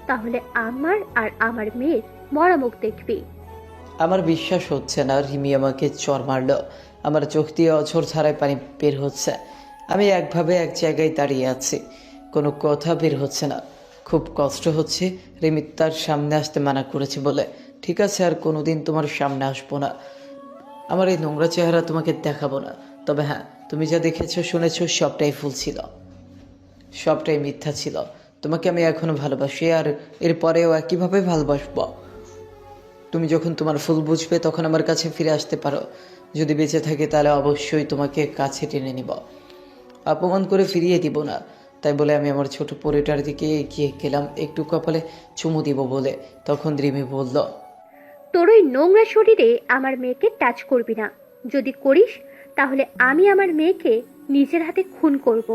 তাহলে আমার আর আমার মেয়ের মরা মুখ দেখবি। আমার বিশ্বাস হচ্ছে না, রিমি আমাকে চর মারলো। আমার চোখ দিয়ে অঝর ধারায় পানি বের হচ্ছে। আমি একভাবে এক জায়গায় দাঁড়িয়ে আছি, কোনো কথা বের হচ্ছে না। খুব কষ্ট হচ্ছে। রিমি তার সামনে আসতে মানা করেছে বলে। ঠিক আছে, আর কোনোদিন তোমার সামনে আসবো না, আমার এই নোংরা চেহারা তোমাকে দেখাবো না। তবে হ্যাঁ, তুমি যা দেখেছো শুনেছো সবটাই ভুল ছিল, সবটাই মিথ্যা ছিল। তোমাকে আমি এখনো ভালোবাসি, আর এরপরেও একইভাবে ভালোবাসবো। তুমি যখন তোমার ফুল বুঝবে তখন আমার কাছে ফিরে আসতে পারো। যদি বেঁচে থাকে তাহলে অবশ্যই তোমাকে কাছে টেনে নিব, অপমান করে ফিরিয়ে দিব না। তাই বলে আমি আমার ছোট পরিটার দিকে এগিয়ে গেলাম একটু কপালে চুমু দিব বলে। তখন রিমি বলল, তোর ওই নোংরা শরীরে আমার মেয়েকে টাচ করবি না। যদি করিস তাহলে আমি আমার মেয়েকে নিজের হাতে খুন করব।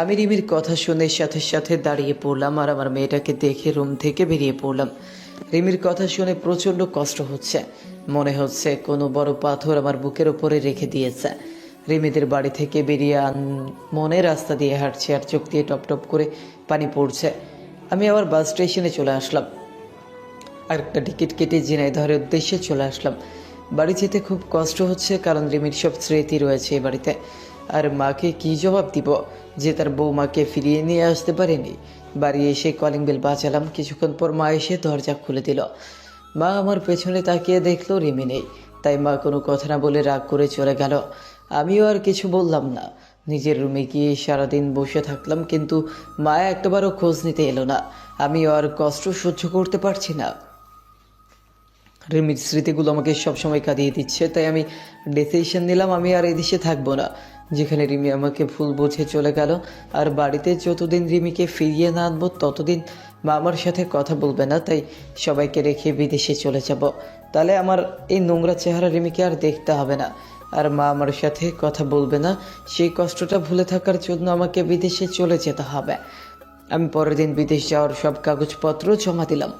আমি রিমির কথা শুনে সাথে সাথে দাঁড়িয়ে পড়লাম আর আমার মেয়েটাকে দেখে রুম থেকে বেরিয়ে পড়লাম। রিমির কথা শুনে প্রচণ্ড কষ্ট হচ্ছে, মনে হচ্ছে কোনো বড় পাথর আমার বুকের উপরে রেখে দিয়েছে। রিমিদের বাড়ি থেকে বেরিয়ে মনে রাস্তা দিয়ে হাঁটছে আর চোখ দিয়ে টপ টপ করে পানি পড়ছে। আমি আবার বাস স্টেশনে চলে আসলাম, আর একটা টিকিট কেটে ঝিনাইদহের উদ্দেশ্যে চলে আসলাম। বাড়ি যেতে খুব কষ্ট হচ্ছে, কারণ রিমির সব স্মৃতি রয়েছে এই বাড়িতে। আর মাকে কি জবাব দিব যে তার বৌমাকে ফিরিয়ে নিয়ে আসতে পারেনি। বাড়ি এসে কলিং বেল বাজালাম। কিছুক্ষণ পর মা এসে দরজা খুলে দিল। মা আমার পেছনে তাকিয়ে দেখলো রিমি নেই, তাই মা কোনো কথা না বলে রাগ করে চলে গেল। আমিও আর কিছু বললাম না, নিজের রুমে গিয়ে সারাদিন বসে থাকলাম, কিন্তু মা একটাবারও খোঁজ নিতে এলো না। আমিও আর কষ্ট সহ্য করতে পারছি না। রিমির স্মৃতিগুলো আমাকে সবসময় কাঁদিয়ে দিচ্ছে, তাই আমি ডিসিশন নিলাম আমি আর এই দেশে থাকবো না, যেখানে রিমি আমাকে ভুল বুঝে চলে গেল। আর বাড়িতে যতদিন রিমিকে ফিরিয়ে না আনবো ততদিন মা আমার সাথে কথা বলবে না, তাই সবাইকে রেখে বিদেশে চলে যাব। তাহলে আমার এই নোংরা চেহারা রিমিকে আর দেখতে হবে না, আর মা আমার সাথে কথা বলবে না। সেই কষ্টটা ভুলে থাকার জন্য আমাকে বিদেশে চলে যেতে হবে। আমি পরের দিন বিদেশ যাওয়ার সব কাগজপত্র জমা দিলাম।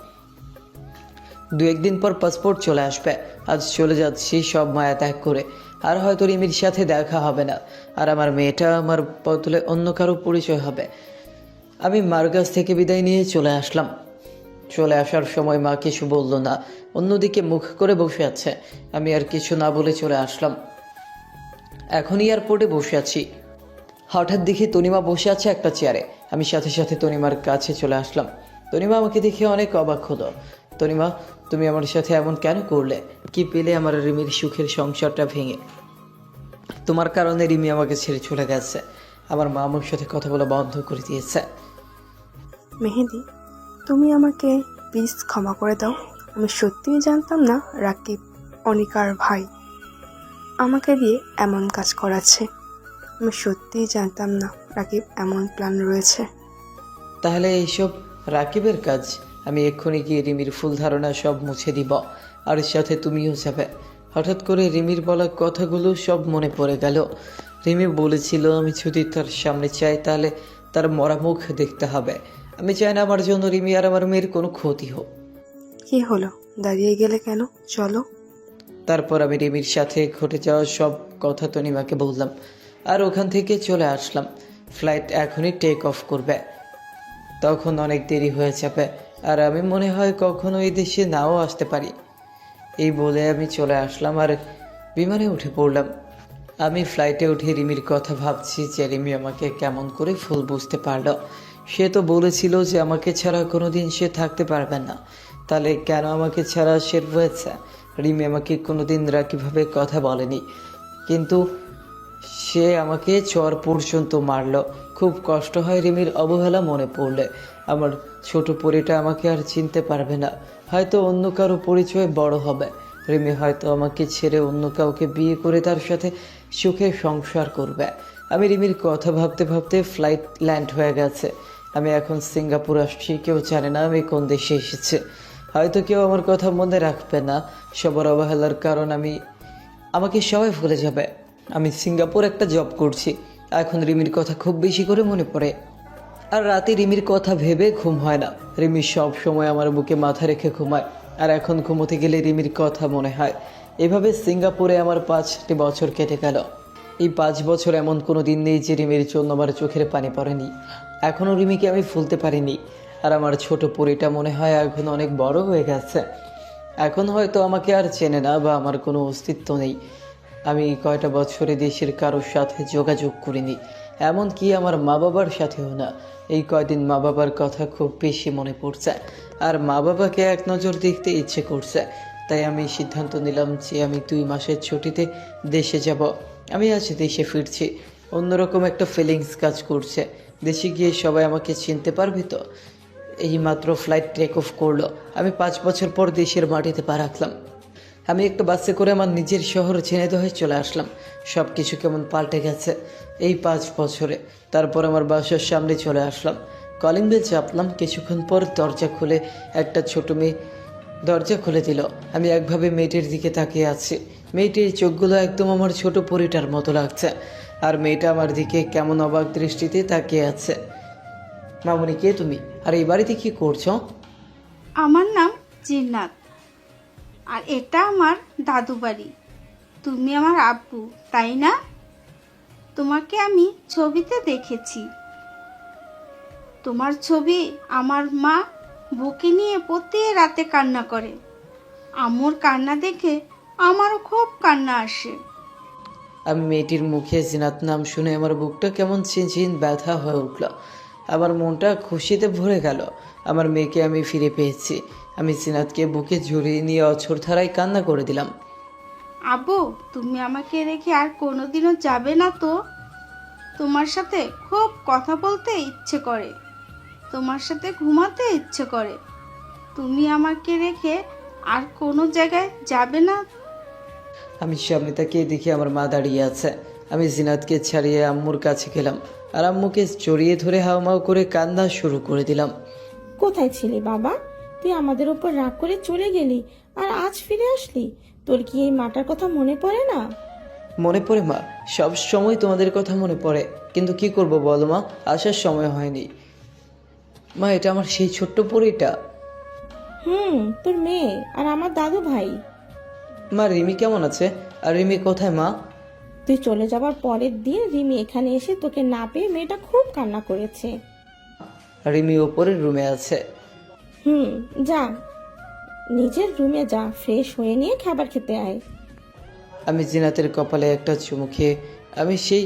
2-1 দিন পর পাসপোর্ট চলে আসবে। আজ চলে যাচ্ছি সব মায়া ত্যাগ করে, আর হয়তো রিমির সাথে দেখা হবে না, আর আমার মেয়েটা আমার বদলে অন্য কারো পরিচয় হবে। আমি মার কাছ থেকে বিদায় নিয়ে চলে আসলাম। চলে আসার সময় মা কিছু বলল না, অন্যদিকে মুখ করে বসে আছে। আমি আর কিছু না বলে চলে আসলাম। এখন এয়ারপোর্টে বসে আছি, হঠাৎ দেখি তনিমা বসে আছে একটা চেয়ারে। আমি সাথে সাথে তনিমার কাছে চলে আসলাম। তনিমা আমাকে দেখে অনেক অবাক হলো। তনিমা, তুমি আমার সাথে এমন কেন করলে? কি পেলে আমার রিমির সুখের সংসারটা ভেঙে? তোমার কারণে রিমি আমাকে ছেড়ে চলে গেছে। আমার মা আমার সাথে কথা বলা বন্ধ করে দিয়েছে। মেহেদি, তুমি আমাকে প্লিজ ক্ষমা করে দাও। আমি সত্যিই জানতাম না রাকিব অনিকার ভাই আমাকে দিয়ে এমন কাজ করাচ্ছে। আমি সত্যিই জানতাম না রাকিব এমন প্ল্যান রয়েছে। তাহলে এইসব রাকিবের কাজ। আমি এক্ষুনি গিয়ে রিমির ফুল ধারণা সব মুছে দিব, আর সাথে তুমিও যাবে। হঠাৎ করে রিমির বলা কথাগুলো সব মনে পড়ে গেল। রিমি বলেছিল আমি যদি তার সামনে চাই তাহলে তার মরা মুখ দেখতে হবে। আমি চাই না আমার জন্য রিমি আর আমার মেয়ের কোনো ক্ষতি হোক। কি হলো, দাঁড়িয়ে গেলে কেন? চলো। তারপর আমি রিমির সাথে ঘটে যাওয়া সব কথা তনিমাকে বললাম, আর ওখান থেকে চলে আসলাম। ফ্লাইট এখনই টেক অফ করবে, তখন অনেক দেরি হয়ে যাবে, আর আমি মনে হয় কখনো এই দেশে নাও আসতে পারি। এই বলে আমি চলে আসলাম আর বিমানে উঠে পড়লাম। আমি ফ্লাইটে উঠে রিমির কথা ভাবছি যে রিমি আমাকে কেমন করে ফুল বুঝতে পারলো। সে তো বলেছিল যে আমাকে ছাড়া কোনো দিন সে থাকতে পারবে না, তাহলে কেন আমাকে ছাড়া সে রয়েছে? রিমি আমাকে কোনো দিন রাকিভাবে কথা বলেনি, কিন্তু সে আমাকে চর পর্যন্ত মারলো। খুব কষ্ট হয় রিমির অবহেলা মনে পড়লে। আমার ছোট পরিটা আমাকে আর চিনতে পারবে না, হয়তো অন্য কারো পরিচয়ে বড় হবে। রিমি হয়তো আমাকে ছেড়ে অন্য কাউকে বিয়ে করে তার সাথে সুখে সংসার করবে। আমি রিমির কথা ভাবতে ভাবতে ফ্লাইট ল্যান্ড হয়ে গেছে। আমি এখন সিঙ্গাপুর আসছি, কেউ জানে না আমি কোন দেশে এসেছি। হয়তো কেউ আমার কথা মনে রাখবে না, সবার অবহেলার কারণ আমাকে সবাই ভুলে যাবে। আমি সিঙ্গাপুর একটা জব করছি, এখন রিমির কথা খুব বেশি করে মনে পড়ে, আর রাতে রিমির কথা ভেবে ঘুম হয় না। রিমি সব সময় আমার বুকে মাথা রেখে ঘুমায়, আর এখন ঘুমোতে গেলে রিমির কথা মনে হয়। এভাবে সিঙ্গাপুরে আমার 5টি বছর কেটে গেল। এই 5 বছর এমন কোনো দিন নেই যে রিমির জন্য আমার চোখের পানি পড়েনি। এখনও রিমিকে আমি ভুলতে পারিনি, আর আমার ছোট পরিটা মনে হয় এখন অনেক বড় হয়ে গেছে। এখন হয়তো আমাকে আর চেনে না বা আমার কোনো অস্তিত্ব নেই। আমি কয়টা বছরে দেশের কারোর সাথে যোগাযোগ করিনি, এমনকি আমার মা বাবার সাথেও না। এই কয়দিন মা বাবার কথা খুব বেশি মনে পড়ছে, আর মা বাবাকে এক নজর দেখতে ইচ্ছে করছে। তাই আমি সিদ্ধান্ত নিলাম যে আমি 2 মাসের ছুটিতে দেশে যাব। আমি আজ দেশে ফিরছি, অন্যরকম একটা ফিলিংস কাজ করছে। দেশে গিয়ে সবাই আমাকে চিনতে পারবে তো। এই মাত্র ফ্লাইট টেক অফ করলো, আমি 5 বছর পর দেশের মাটিতে পা রাখলাম। আমি একটা বাসে করে আমার নিজের শহর ঝিনাইদহে চলে আসলাম। সব কিছু কেমন পাল্টে গেছে এই 5 বছরে। তারপর আমার বাসার সামনে চলে আসলাম, কলিং বেল চাপলাম। কিছুক্ষণ পর দরজা খুলে একটা ছোট মেয়ে দরজা খুলে দিল। আমি একভাবে মেয়েটির দিকে তাকিয়ে আছি। মেয়েটির চোখগুলো একদম আমার ছোট পরিটার মতো লাগছে, আর মেয়েটা আমার দিকে কেমন অবাক দৃষ্টিতে তাকিয়ে আছে। মামুনি, কে তুমি? আর এই বাড়িতে কি করছো? আমার নাম জিন্নাত, আর এটা আমার দাদু বাড়ি। তুমি আমার আব্বু, তাই না? তোমাকে আমি ছবিতে দেখেছি। তোমার ছবি আমার মা বুকে নিয়ে প্রতি রাতে কান্না করে। আম্মুর কান্না দেখে আমারও খুব কান্না আসে। আমি মেয়েটির মুখে জিনাত নাম শুনে আমার বুকটা কেমন চিনচিন ব্যথা হয়ে উঠল। আমার মনটা খুশিতে ভরে গেল। আমার মেয়েকে আমি ফিরে পেয়েছি। আমি জিনাতকে বুকে জড়িয়ে নিয়ে অঝোরধারায় কান্না করে দিলাম। আব্বু, তুমি আমাকে রেখে আর কোনোদিনও যাবে না তো? তোমার সাথে খুব কথা বলতে ইচ্ছে করে, তোমার সাথে ঘুমাতে ইচ্ছে করে। তুমি আমাকে রেখে আর কোনো জায়গায় যাবে না? আমি সামনে তাকিয়ে দেখি আমার মা দাঁড়িয়ে আছে। আমি জিনাতকে ছাড়িয়ে আম্মুর কাছে গেলাম, আর আম্মুকে জড়িয়ে ধরে হাওমাও করে কান্না শুরু করে দিলাম। কোথায় ছিলি বাবা? তুই আমাদের উপর রাগ করে চলে গেলি, আর আজ ফিরে আসলি। তোর কি এই মাটার কথা মনে পড়ে না? মনে পড়ে মা, সব সময় তোমাদের কথা মনে পড়ে, কিন্তু কি করব বলো মা, আসার সময় হয়নি। মা, এটা আমার সেই ছোট্ট পরিটা। তোর মেয়ে আর আমার দাদু ভাই। মা, রিমি কেমন আছে? আর রিমি কোথায় মা? তুই চলে যাবার পরের দিন রিমি এখানে এসে তোকে না পেয়ে মেয়েটা খুব কান্না করেছে। রিমি ওপরের রুমে আছে। যা, নিজের রুমে যা, ফ্রেশ হয়ে নিয়ে খাবার খেতে আয়। আমি জিনাতের কপালে একটা চুমু খেয়ে আমি সেই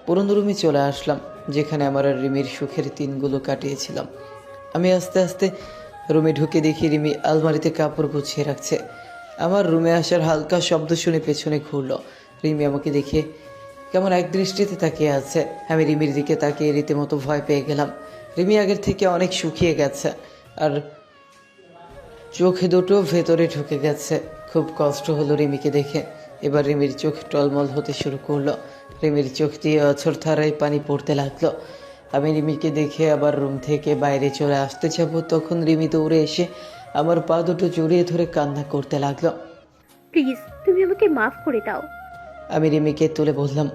পুরনো রুমে চলে আসলাম, যেখানে আমার আর রিমির সুখের দিনগুলো কাটিয়েছিলাম। আমি আস্তে আস্তে রুমে ঢুকে দেখি রিমি আলমারিতে কাপড় গুছিয়ে রাখছে। আমার রুমে আসার হালকা শব্দ শুনে পেছনে ঘুরলো। রিমি আমাকে দেখে কেমন এক দৃষ্টিতে তাকিয়ে আছে। আমি রিমির দিকে তাকিয়ে রীতিমতো ভয় পেয়ে গেলাম। রিমি আগের থেকে অনেক শুকিয়ে গেছে আর চোখে দুটো ভেতরে ঢুকে গেছে। খুব কষ্ট হলো রিমিকে দেখে। এবার রিমির চোখ টলমল হতে শুরু করলো। রিমির চোখ দিয়ে অঝর ধারায় পানি পড়তে লাগলো। আমি রিমিকে দেখে আবার রুম থেকে বাইরে চলে আসতে যাব, তখন রিমি দৌড়ে এসে আমার পা দুটো জড়িয়ে ধরে কান্না করতে লাগলো। প্লিজ তুমি আমাকে মাফ করে দাও। আমি রিমিকে তুলে বললাম,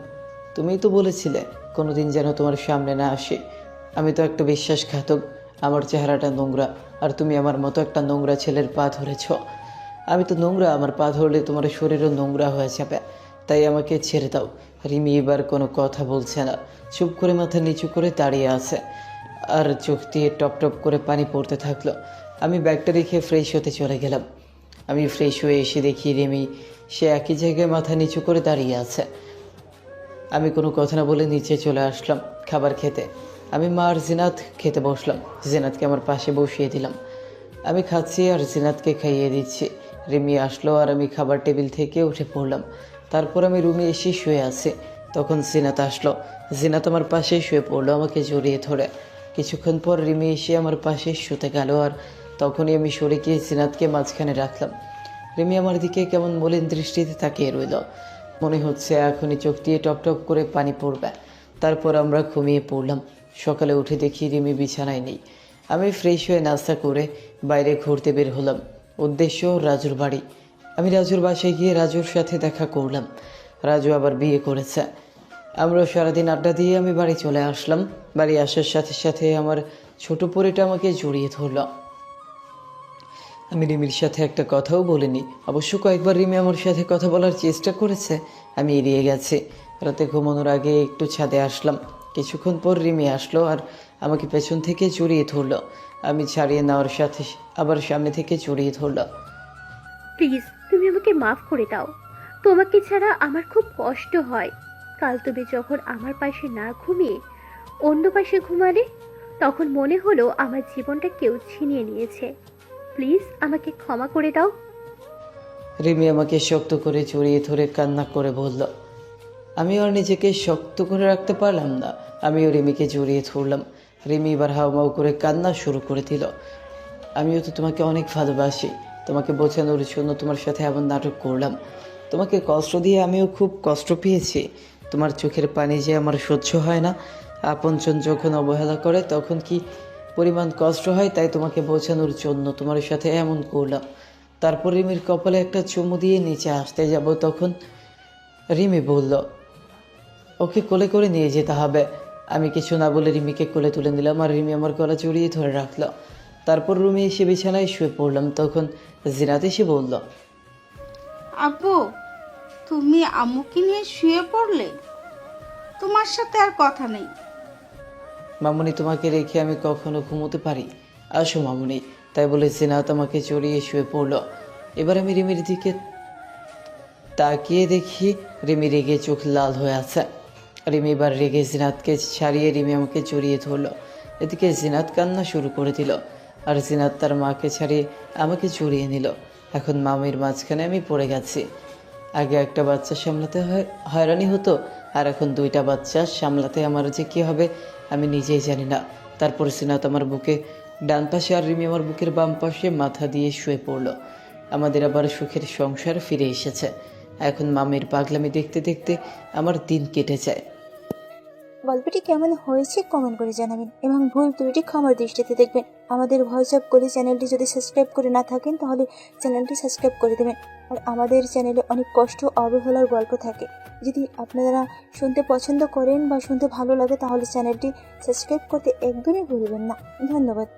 তুমিই তো বলেছিলে কোনোদিন যেন তোমার সামনে না আসে। আমি তো একটা বিশ্বাসঘাতক, আমার চেহারাটা নোংরা, আর তুমি আমার মতো একটা নোংরা ছেলের পা ধরেছ। আমি তো নোংরা, আমার পা ধরলে তোমার শরীরও নোংরা হয়ে যাবে, তাই আমাকে ছেড়ে দাও। রিমি এবার কোনো কথা বলছে না, চুপ করে মাথা নিচু করে দাঁড়িয়ে আছে আর চোখ দিয়ে টপ টপ করে পানি পড়তে থাকলো। আমি ব্যাগটা রেখে ফ্রেশ হতে চলে গেলাম। আমি ফ্রেশ হয়ে এসে দেখি রিমি সে একই জায়গায় মাথা নিচু করে দাঁড়িয়ে আছে। আমি কোনো কথা না বলে নিচে চলে আসলাম খাবার খেতে। আমি মা আর জিনাত খেতে বসলাম। জিনাতকে আমার পাশে বসিয়ে দিলাম। আমি খাচ্ছি আর জিনাতকে খাইয়ে দিচ্ছি। রিমি আসলো আর আমি খাবার টেবিল থেকে উঠে পড়লাম। তারপর আমি রুমে এসে শুয়ে আছি। তখন জিনাত আসলো। জিনাত আমার পাশে শুয়ে পড়লো আমাকে জড়িয়ে ধরে। কিছুক্ষণ পর রিমি এসে আমার পাশে শুতে গেল আর তখনই আমি সরে গিয়ে জিনাতকে মাঝখানে রাখলাম। রিমি আমার দিকে কেমন মলিন দৃষ্টিতে তাকিয়ে রইল। মনে হচ্ছে এখনই চোখ দিয়ে টপ টপ করে পানি পড়বে। তারপর আমরা ঘুমিয়ে পড়লাম। সকালে উঠে দেখি রিমি বিছানায় নেই। আমি ফ্রেশ হয়ে নাস্তা করে বাইরে ঘুরতে বের হলাম। উদ্দেশ্য রাজুর বাড়ি। আমি রাজুর বাসায় গিয়ে রাজুর সাথে দেখা করলাম। রাজু আবার বিয়ে করেছে। আমরা সারাদিন আড্ডা দিয়ে আমি বাড়ি চলে আসলাম। বাড়ি আসার সাথে সাথে আমার ছোট পরিটা আমাকে জড়িয়ে ধরল। আমি রিমির সাথে একটা কথাও বলিনি। অবশ্য কয়েকবার রিমি আমার সাথে কথা বলার চেষ্টা করেছে, আমি এড়িয়ে গেছি। রাতে ঘুমানোর আগে একটু ছাদে আসলাম। কিছুক্ষণ পর রিমি আসলো আর আমাকে পেছন থেকে জড়িয়ে ধরলো। আমি ছাড়িয়ে নেওয়ার সাথে আবার সামনে থেকে জড়িয়ে ধরলো। প্লিজ তুমি আমাকে মাফ করে দাও। তোমাকে ছাড়া আমার খুব কষ্ট হয়। কাল তুমি যখন আমার পাশে না ঘুমিয়ে অন্য পাশে ঘুমালে, তখন মনে হলো আমার জীবনটা কেউ ছিনিয়ে নিয়েছে। প্লিজ আমাকে ক্ষমা করে দাও। রিমি আমাকে শক্ত করে জড়িয়ে ধরে কান্না করে বলল। আমি আর নিজেকে শক্ত করে রাখতে পারলাম না। আমিও রিমিকে জড়িয়ে ধরলাম। রিমি এবার হাউমাউ করে কান্না শুরু করে দিল। আমিও তো তোমাকে অনেক ভালোবাসি। তোমাকে বোঝানোর জন্য তোমার সাথে এমন নাটক করলাম। তোমাকে কষ্ট দিয়ে আমিও খুব কষ্ট পেয়েছি। তোমার চোখের পানি যে আমার সহ্য হয় না। আপনজন যখন অবহেলা করে তখন কি পরিমাণ কষ্ট হয়, তাই তোমাকে বোঝানোর জন্য তোমার সাথে এমন করলাম। তারপর রিমির কপালে একটা চুমু দিয়ে নিচে আসতে যাব, তখন রিমি বলল, ওকে কোলে করে নিয়ে যেতে হবে। আমি কিছু না বলে রিমিকে কোলে তুলে নিলাম আর রিমি আমার গলা জড়িয়ে ধরে রাখলো। তারপর রুমে এসে বিছানায় শুয়ে পড়লাম। তখন জিনাত এসে বলল, আব্বু তুমি আম্মুকে নিয়ে শুয়ে পড়লে? তোমার সাথে আর কথা নেই। মামুনি, তোমাকে রেখে আমি কখনো ঘুমোতে পারি? আসো মামুনি। তাই বলে জিনাত আমাকে জড়িয়ে শুয়ে পড়লো। এবার আমি রিমির দিকে তাকিয়ে দেখি রিমি রেগে চোখ লাল হয়ে আছে। রিমি এবার রেগে জিনাতকে ছাড়িয়ে রিমি আমাকে জড়িয়ে ধরলো। এদিকে জিনাত কান্না শুরু করে দিল আর জিনাত তার মাকে ছাড়িয়ে আমাকে জড়িয়ে নিল। এখন মামির মাঝখানে আমি পড়ে গেছি। আগে একটা বাচ্চা সামলাতে হয়রানি হতো, আর এখন দুইটা বাচ্চা সামলাতে আমার যে কী হবে আমি নিজেই জানি না। তারপর জিনাত আমার বুকে ডান পাশে আর রিমি আমার বুকের বাম পাশে মাথা দিয়ে শুয়ে পড়লো। আমাদের আবার সুখের সংসার ফিরে এসেছে। এখন মামির পাগলামি দেখতে দেখতে আমার দিন কেটে যায়। গল্পটি কেমন হয়েছে কমেন্ট করে জানাবেন এবং ভুল ত্রুটি ক্ষমার দৃষ্টিতে দেখবেন। আমাদের ভয়েস অফ করে চ্যানেলটি যদি সাবস্ক্রাইব করে না থাকেন তাহলে চ্যানেলটি সাবস্ক্রাইব করে দেবেন। আর আমাদের চ্যানেলে অনেক কষ্ট অবহেলার গল্প থাকে। যদি আপনারা শুনতে পছন্দ করেন বা শুনতে ভালো লাগে তাহলে চ্যানেলটি সাবস্ক্রাইব করতে একদমই ভুলবেন না। ধন্যবাদ।